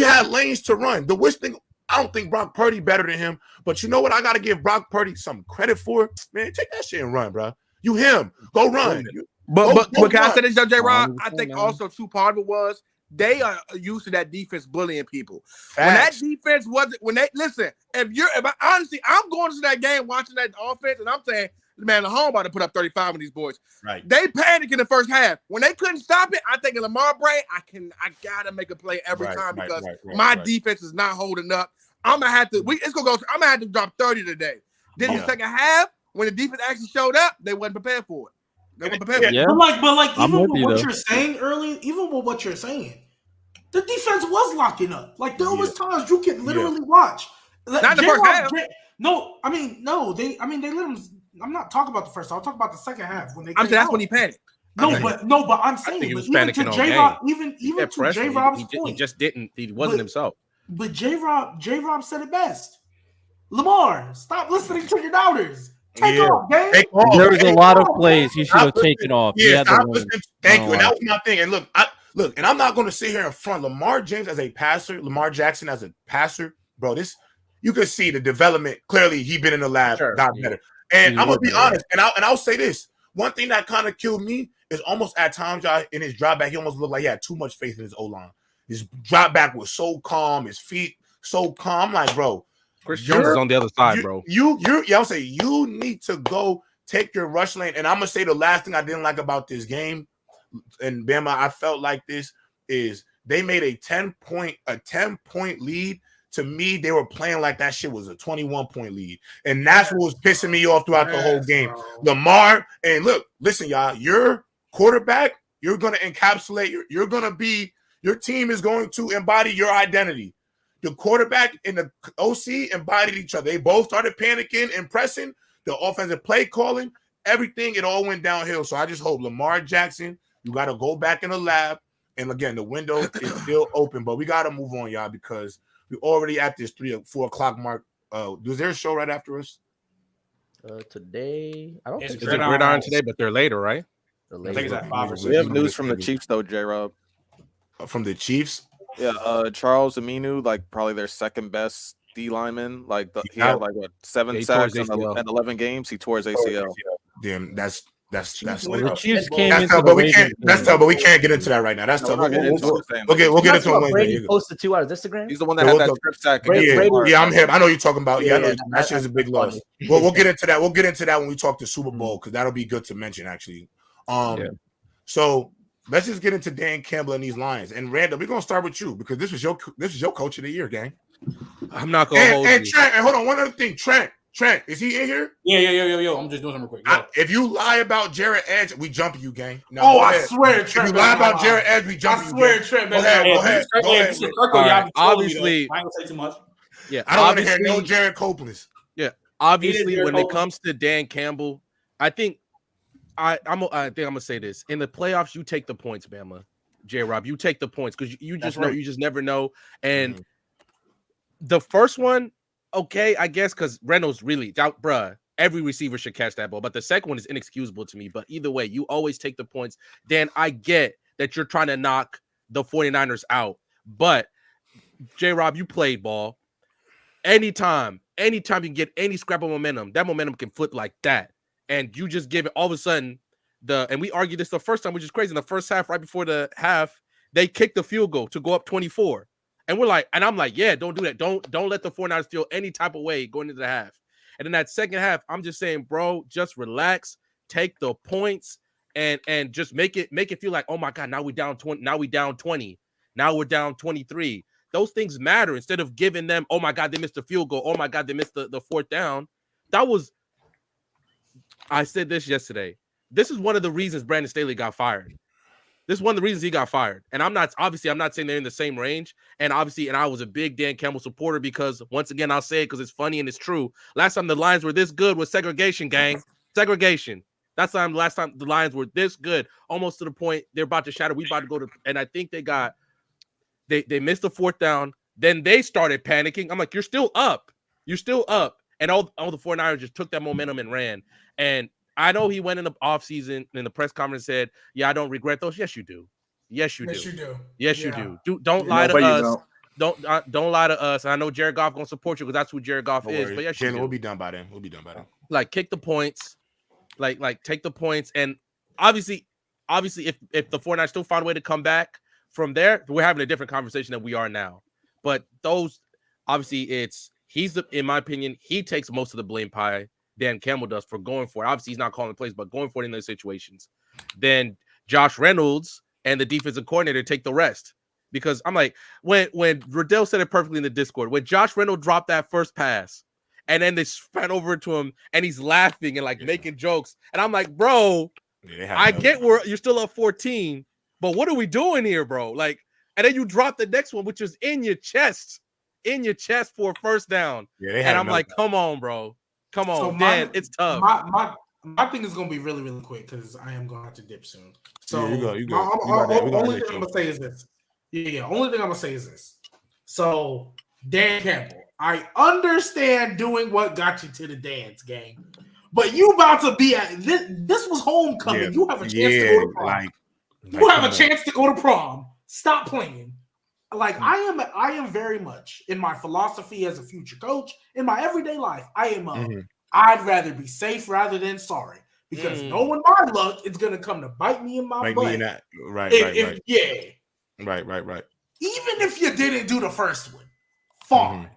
had lanes to run. The worst thing, I don't think Brock Purdy better than him, but you know what I got to give Brock Purdy some credit for? Man, take that shit and run, bro. You him. Go run. But can I say this, J-Rod? I think also too part of it was they are used to that defense bullying people. Facts. When that defense wasn't, honestly, I'm going to that game watching that offense, and I'm saying, man, the home about to put up 35 on these boys. Right. They panicked in the first half. When they couldn't stop it, I think in Lamar brain, I gotta make a play every time because my defense is not holding up. I'm gonna have to. I'm gonna have to drop 30 today. Then the second half, when the defense actually showed up, they wasn't prepared for it. They weren't prepared. Yeah. But like, even with what you're saying early, even with what you're saying, the defense was locking up. Like there was times you could literally watch. Not the first half. They let him. I'm not talking about the first half. I'll talk about the second half when they. I'm saying that's when he panicked. But I'm saying, even to J-Rob, even to J-Rob's point, he just didn't. He wasn't himself. But J-Rob said it best. Lamar, stop listening to your doubters. Take off, gang. There was a lot of plays he should have taken off. Yeah, thank you. And that was my thing. And look, and I'm not going to sit here in front. Lamar James as a passer, Lamar Jackson as a passer, bro. This you can see the development. Clearly, he been in the lab, got better. And I'm gonna be honest, and I'll say this. One thing that kind of killed me is almost at times, y'all, in his drop back, he almost looked like he had too much faith in his O-line. His drop back was so calm, his feet so calm. I'm like, bro, Chris Jones is on the other side, bro. I'll say you need to go take your rush lane. And I'm gonna say the last thing I didn't like about this game, and Bama, I felt like this is they made a 10-point lead. To me, they were playing like that shit was a 21-point lead. And that's what was pissing me off throughout the whole game. Lamar, and listen, y'all, your quarterback, you're going to encapsulate, you're going to be, your team is going to embody your identity. The quarterback and the OC embodied each other. They both started panicking and pressing. The offensive play calling, everything, it all went downhill. So I just hope Lamar Jackson, you got to go back in the lab. And again, the window is still open, but we got to move on, y'all, because we're already at this 3 or 4 o'clock mark. Was there a show right after us? Today, I don't think it's a gridiron today, but they're later, right? I think it's at 5 or 6. We have news from the Chiefs, though, J-Rob. From the Chiefs? Yeah, Charles Aminu, like probably their second best D lineman. Like he had like 7 sacks in 11 games. He tore his ACL. Damn, that's the Chiefs came into tough, but we can't. That's tough, but we can't get into that right now. That's tough. We'll get into it. Brady posted 2 on his Instagram. He's the one that had that strip sack. Yeah, I'm him. I know you're talking about. Yeah, I know that shit is a big loss. Well, we'll get into that. We'll get into that when we talk to Super Bowl because that'll be good to mention actually. So let's just get into Dan Campbell and these Lions. And Randall, we're gonna start with you because this was your coach of the year, gang. I'm not gonna hold you. Trent, and hold on, one other thing, Trent, is he in here? Yeah. I'm just doing something real quick. If you lie about Jared Edge, we jump you, gang. No, I swear, Trent. If you lie about Jared Edge, we jump you. I swear, Trent. Go ahead. Right, obviously, I ain't gonna say too much. Yeah, I don't want to hear no Jared Copeland. Yeah, obviously, when it comes to Dan Campbell, I think I'm gonna say this: in the playoffs, you take the points, Bama. J-Rob, you take the points because you just know, you just never know. And the first one, okay, I guess, because Reynolds really out, bruh. Every receiver should catch that ball, but the second one is inexcusable to me. But either way, you always take the points. Dan, I get that you're trying to knock the 49ers out, but J-Rob, you played ball. Anytime you can get any scrap of momentum, that momentum can flip like that. And you just give it all of a sudden and we argued this the first time, which is crazy. In the first half, right before the half, they kicked the field goal to go up 24. And I'm like, yeah, don't do that. Don't let the 49ers feel any type of way going into the half. And in that second half, I'm just saying, bro, just relax, take the points, and just make it feel like, oh my God, now we down 20, now we down 20, now we're down 23. Those things matter instead of giving them, oh my God, they missed the field goal. Oh my God, they missed the fourth down. I said this yesterday. This is one of the reasons Brandon Staley got fired. This is one of the reasons he got fired. And I'm not saying they're in the same range. And I was a big Dan Campbell supporter because, once again, I'll say it because it's funny and it's true. Last time the Lions were this good was segregation, gang. Segregation. Last time the Lions were this good, almost to the point they're about to shatter. We about to go to, and I think they missed the 4th down. Then they started panicking. I'm like, you're still up. You're still up. And all the 49ers just took that momentum and ran. And I know he went in the offseason in the press conference and said, yeah, I don't regret those. Yes, you do. Yes, you do. Yes, you do. Don't lie to us. Don't lie to us. And I know Jared Goff gonna support you because that's who Jared Goff is. But yes, we'll be done by then. Like, kick the points. Like take the points. And obviously, if the 49ers still find a way to come back from there, we're having a different conversation than we are now. But those, obviously, in my opinion, he takes most of the blame pie. Dan Campbell does for going for it. Obviously, he's not calling plays, but going for it in those situations. Then Josh Reynolds and the defensive coordinator take the rest. Because I'm like, when Riddell said it perfectly in the Discord, when Josh Reynolds dropped that first pass, and then they span over to him, and he's laughing and making jokes, and I'm like, bro, I get where you're still up 14, but what are we doing here, bro? Like, and then you drop the next one, which is in your chest for a first down. And I'm like, come on, bro. Come on, so Dan, it's tough. My thing is gonna be really, really quick because I am gonna have to dip soon. So you go. Only thing I'm gonna say is this. Only thing I'm gonna say is this. So Dan Campbell, I understand doing what got you to the dance, gang, but you about to be at this was homecoming. You have a chance to go to prom. You have a chance to go to prom. Stop playing. Like I am very much in my philosophy as a future coach in my everyday life. I am I'd rather be safe rather than sorry because knowing my luck, it's gonna come to bite me in my butt. Right. Even if you didn't do the first one, fine.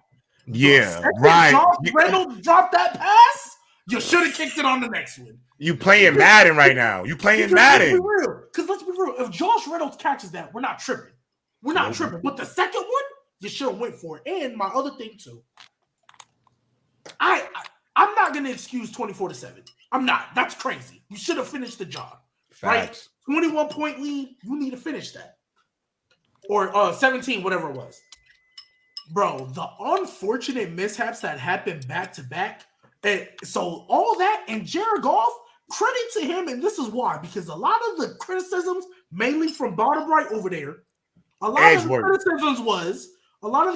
Right. Josh Reynolds dropped that pass. You should have kicked it on the next one. You playing Madden right now. You playing Madden. Let's be real. If Josh Reynolds catches that, we're not tripping. But the second one, you should have went for it. And my other thing too, I'm not gonna excuse 24-7. I'm not. That's crazy. You should have finished the job. Facts. Right? 21-point lead. You need to finish that. Or 17, whatever it was. Bro, the unfortunate mishaps that happened back to back. And so all that and Jared Goff, credit to him, and this is why, because a lot of the criticisms, mainly from bottom right over there. A lot of the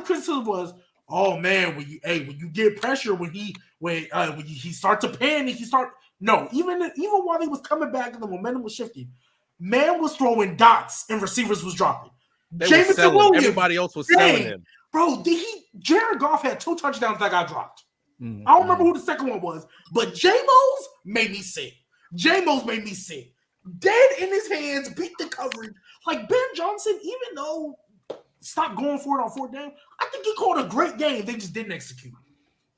criticism was, oh man, when you get pressure, when he starts to panic, even while he was coming back and the momentum was shifting, man was throwing dots and receivers was dropping. Jameson Williams, everybody else was selling him. Bro, Jared Goff had 2 touchdowns that got dropped. I don't remember who the second one was, but J-Mo's made me sick. Dead in his hands, beat the coverage. Like Ben Johnson, even though stopped going for it on 4th down, I think he called a great game. They just didn't execute.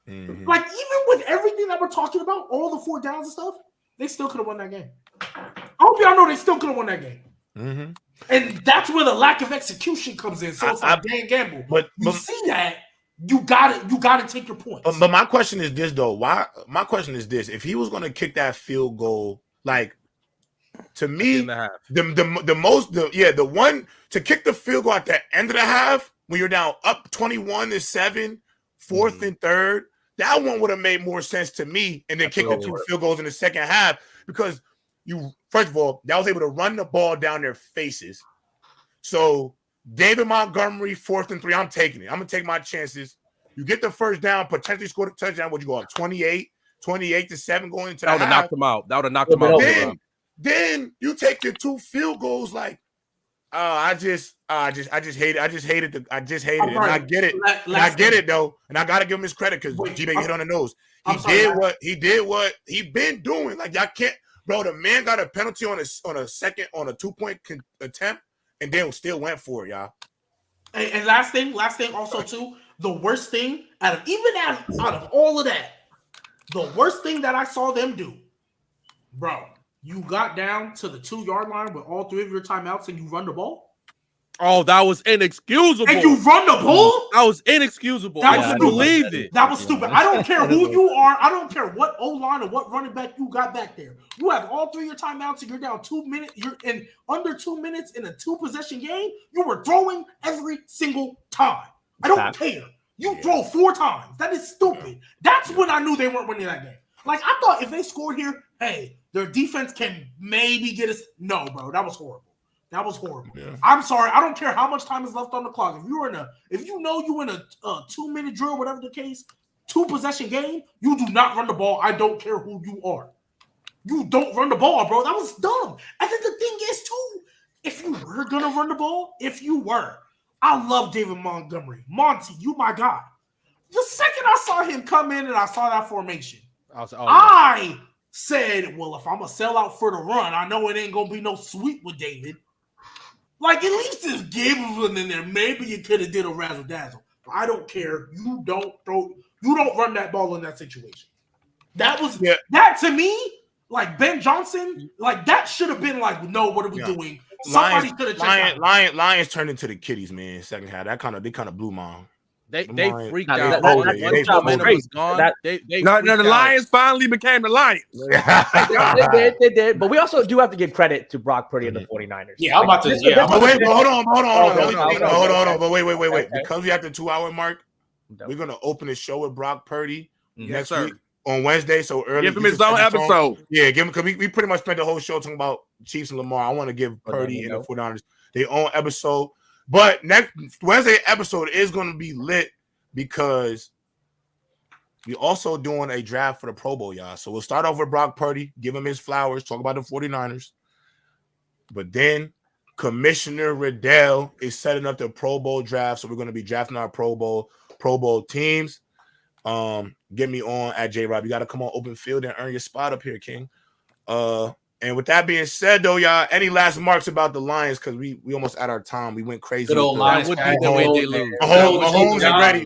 Like even with everything that we're talking about, all the 4th downs and stuff, they still could have won that game. I hope y'all know they still could have won that game. And that's where the lack of execution comes in. So it's like Dan Campbell. But you see that, you gotta take your points. But my question is this though. My question is this: if he was gonna kick that field goal, like to me, the one to kick the field goal at the end of the half when you're down up 21-7, 4th and 3rd, that one would have made more sense to me. And then kick the 2 field goals in the second half because you first of all that was able to run the ball down their faces. So David Montgomery, 4th and 3, I'm taking it. I'm gonna take my chances. You get the first down, potentially score the touchdown. Would you go up 28-7 going into the half? That would have knocked them out. That would have knocked them out. Then you take your 2 field goals. Like, I just hate it. I just hate it. And I get it. I get it though. And I gotta give him his credit because G-Bay hit on the nose. He did what he been doing. Like y'all can't, bro. The man got a penalty on a 2-point attempt, and then still went for it, y'all. And last thing also too. The worst thing out of all of that, the worst thing that I saw them do, bro. You got down to the 2-yard line with all 3 of your timeouts and you run the ball. Oh, that was inexcusable. And you run the ball? That was inexcusable. I couldn't believe it. That was stupid. I don't care who you are. I don't care what O-line or what running back you got back there. You have all 3 of your timeouts and you're down 2 minutes. You're in under 2 minutes in a 2-possession game. You were throwing every single time. I don't care. You throw 4 times. That is stupid. That's when I knew they weren't winning that game. Like, I thought if they scored here, hey, their defense can maybe get us. No, bro, that was horrible. That was horrible. Yeah. I'm sorry. I don't care how much time is left on the clock. If you know you're in a 2-minute drill, whatever the case, 2-possession game, you do not run the ball. I don't care who you are. You don't run the ball, bro. That was dumb. And then the thing is, too, if you were gonna run the ball, I love David Montgomery. Monty, you my guy. The second I saw him come in and I saw that formation, I said, well, if I'm going to sell out for the run, I know it ain't going to be no sweep with David. Like, at least if Gabriel in there, maybe you could have did a razzle-dazzle. But I don't care. You don't run that ball in that situation. That to me, like Ben Johnson, like that should have been like, no, what are we doing? Somebody should have checked out. Lions turned into the Kitties, man, second half. They kind of blew mine. They freaked out. The Lions finally became the Lions. They did. But we also do have to give credit to Brock Purdy and the 49ers. Yeah, I'm about to. Hold on. But wait. Because we at the 2-hour mark, we're gonna open the show with Brock Purdy next week on Wednesday. So early. Give him his own episode. Yeah, give him because we pretty much spent the whole show talking about Chiefs and Lamar. I want to give Purdy and the 49ers their own episode. But next Wednesday episode is going to be lit because we're also doing a draft for the Pro Bowl, y'all. So we'll start off with Brock Purdy, give him his flowers, talk about the 49ers. But then Commissioner Riddell is setting up the Pro Bowl draft. So we're going to be drafting our Pro Bowl teams. Get me on at J-Rob. You got to come on open field and earn your spot up here, King. And with that being said, though, y'all, any last marks about the Lions? Because we almost at our time. We went crazy. Good old Lions. That would be the way they lose. Mahomes is ready.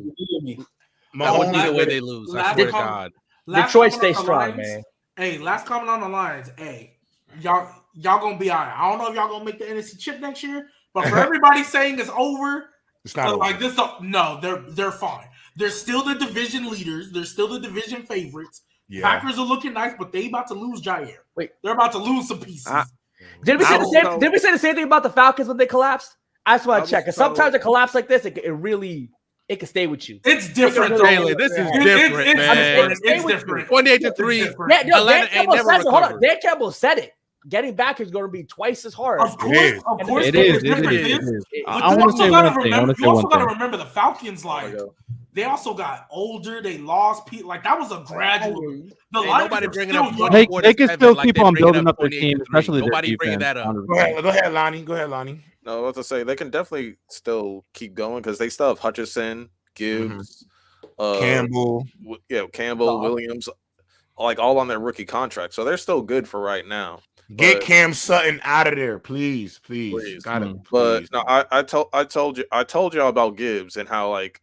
That would be the way they lose. I swear to God. Detroit stays strong, man. Hey, last comment on the Lions. Hey, y'all gonna be all right. I don't know if y'all gonna make the NFC Chip next year, but for everybody saying it's over, it's not over. Like this. No, they're fine. They're still the division leaders. They're still the division favorites. Yeah. Packers are looking nice, but they about to lose Jair. Wait, they're about to lose some pieces. Did we say the same thing about the Falcons when they collapsed? I just want to check because sometimes a collapse like this, it can stay with you. It's different, Taylor. This is different, man. It's different. 28-3. Hold on. Dan Campbell said it. Getting back is going to be twice as hard. Of course, it is. I want to say one thing. You also got to remember the Falcons, like. They also got older. They lost people. Like that was a gradual. Nobody bringing up. They can still keep on building up their team, especially nobody bringing that up. Go ahead, Lonnie. No, what to say? They can definitely still keep going because they still have Hutchinson, Gibbs, Campbell, Williams, like all on their rookie contract. So they're still good for right now. Get Cam Sutton out of there, please. Got him. But no, I told y'all about Gibbs and how like.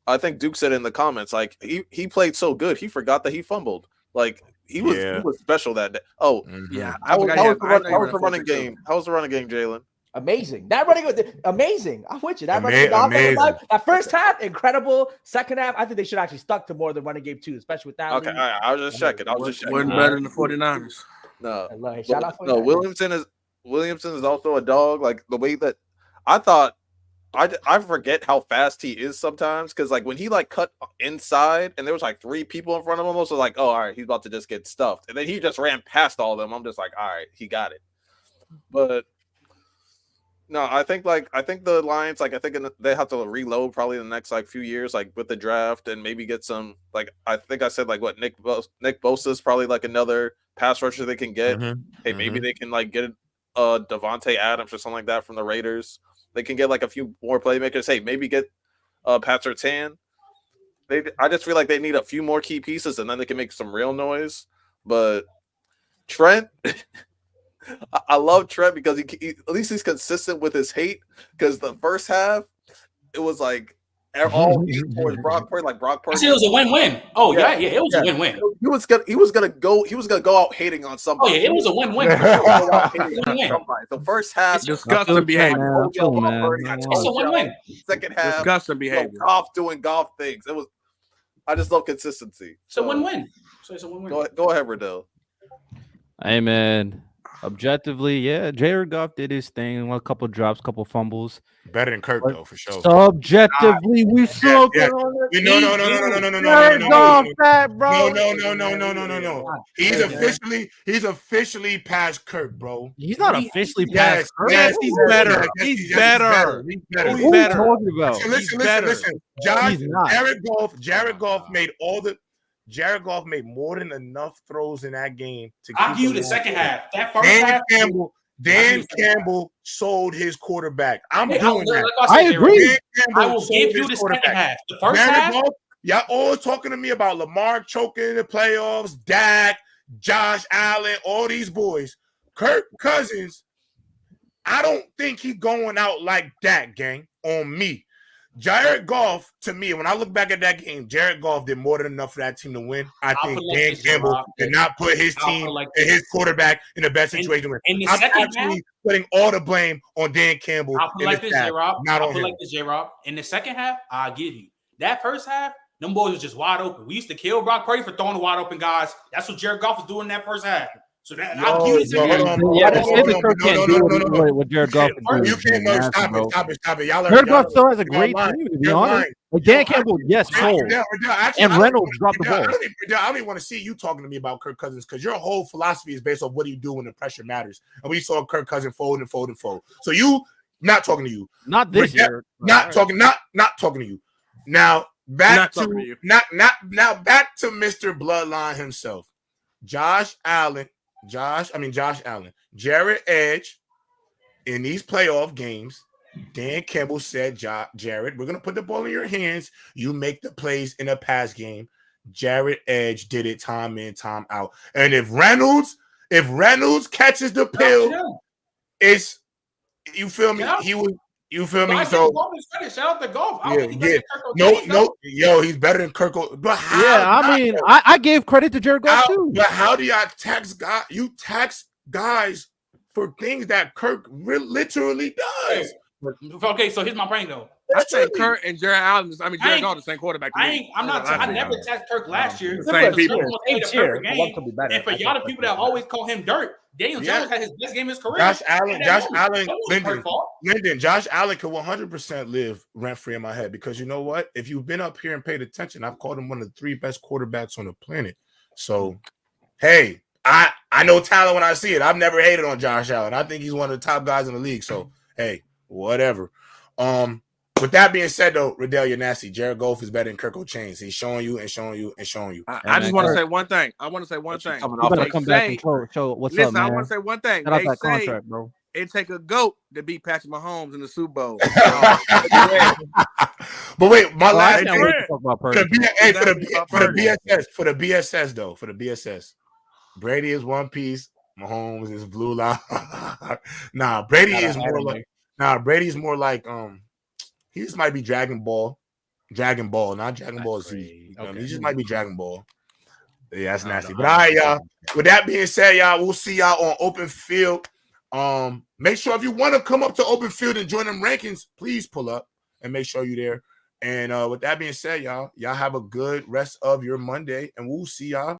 I think Duke said in the comments, like he played so good, he forgot that he fumbled. Like he was special that day. Oh yeah, how was the running game? How was the running game, Jalen? Amazing. That running game, amazing. I'm with you. That running game, that first half, incredible. Second half, I think they should actually stuck to more of the running game too, especially with that. Okay, I was just checking. Wasn't better than the 49ers. No, shout out. No, Williamson is also a dog. Like the way that I thought. I forget how fast he is sometimes because like when he like cut inside and there was like 3 people in front of him, I was like, oh, all right, he's about to just get stuffed, and then he just ran past all of them. I'm just like, all right, he got it. But no, I think the Lions they have to reload probably the next like few years, like with the draft and maybe get some like I think I said like what Nick Bosa is probably like another pass rusher they can get. Hey, maybe they can like get Devontae Adams or something like that from the Raiders. They can get like a few more playmakers. Hey, maybe get Pat Surtain. I just feel like they need a few more key pieces, and then they can make some real noise. But Trent, I love Trent because he at least he's consistent with his hate. Because the first half, it was like all towards Brock Purdy, like Brock Purdy. I said it was a win-win. Oh yeah, it was a win-win. He was gonna go out hating on somebody. Oh yeah, it was a win-win for sure. The first half, disgusting behavior. It's a win-win. Second half, disgusting behavior. Goff doing Goff things. It was. I just love consistency. It's a win-win. So it's a win-win. Go ahead, Riddell. Hey man, objectively, yeah, Jared Goff did his thing. A couple drops, couple fumbles. Better than Kirk though, for sure. Subjectively, we smoking on it. No. Jared Goff, fat bro. No. He's officially past Kirk, bro. He's not officially past Kirk. Yes, he's better. He's better. What are you talking about? Listen. Jared Goff made more than enough throws in that game to. I'll give you the second half. That first half. Dan Campbell sold his quarterback. I'm doing that. I agree. I will give you the second half. The first half. Y'all always talking to me about Lamar choking in the playoffs, Dak, Josh Allen, all these boys. Kirk Cousins, I don't think he's going out like that, gang, on me. Jared Goff, to me, when I look back at that game, Jared Goff did more than enough for that team to win. I think Dan Campbell did not put his team and his quarterback in the best situation to win. I'm actually putting all the blame on Dan Campbell. I'll put like this, J-Rob. In the second half, I'll give you. That first half, them boys were just wide open. We used to kill Brock Purdy for throwing the wide open guys. That's what Jared Goff was doing in that first half. So that I'll give you what Jared Goff is doing. You can't stop it. Y'all Jared Goff still has a great team, to be honest. But Dan Campbell, yes, sold. And Reynolds dropped the ball. I don't even want to see you talking to me about Kirk Cousins because your whole philosophy is based off what do you do when the pressure matters. And we saw Kirk Cousins fold. So you, not talking to you. Not this year. Not talking to you. Now back to Mr. Bloodline himself. Josh Allen, Jared Edge, in these playoff games, Dan Campbell said, Jared, we're going to put the ball in your hands. You make the plays in a pass game. Jared Edge did it time in, time out. And if Reynolds catches the pill, it's, you feel me? You feel me? So shout out to Goff. He's better than Kirk. But how? Yeah, I gave credit to Jared Goff too. But how do y'all tax guys? You tax guys for things that Kirk literally does. Okay, so here's my brain though. I think Kirk and Jared Allen, Jared Goff, the same quarterback. I never taxed Kirk last year. The same people. And for y'all, the people that always call him dirt, Daniel Jones had his best game in his career. Josh Allen, Josh Allen could 100% live rent-free in my head because you know what? If you've been up here and paid attention, I've called him one of the 3 best quarterbacks on the planet. So, hey, I know talent when I see it. I've never hated on Josh Allen. I think he's one of the top guys in the league. So, hey, whatever. With that being said, though, Riddell, you're nasty. Jared Goff is better than Kirk Chains. He's showing you. I just want to say one thing. I want to say one thing. You better come back and show what's up, man. I want to say one thing. Shout out that contract, bro. It take a GOAT to beat Patrick Mahomes in the Super Bowl. But wait, my last thing for the BSS, Brady is one piece. Mahomes is blue line. Brady's more like he just might be Dragon Ball, not Dragon Ball Z. Okay. He just might be Dragon Ball. Yeah, that's nasty. But all right, y'all. With that being said, y'all, we'll see y'all on Open Field. Make sure if you want to come up to Open Field and join them rankings, please pull up and make sure you're there. And with that being said, y'all have a good rest of your Monday, and we'll see y'all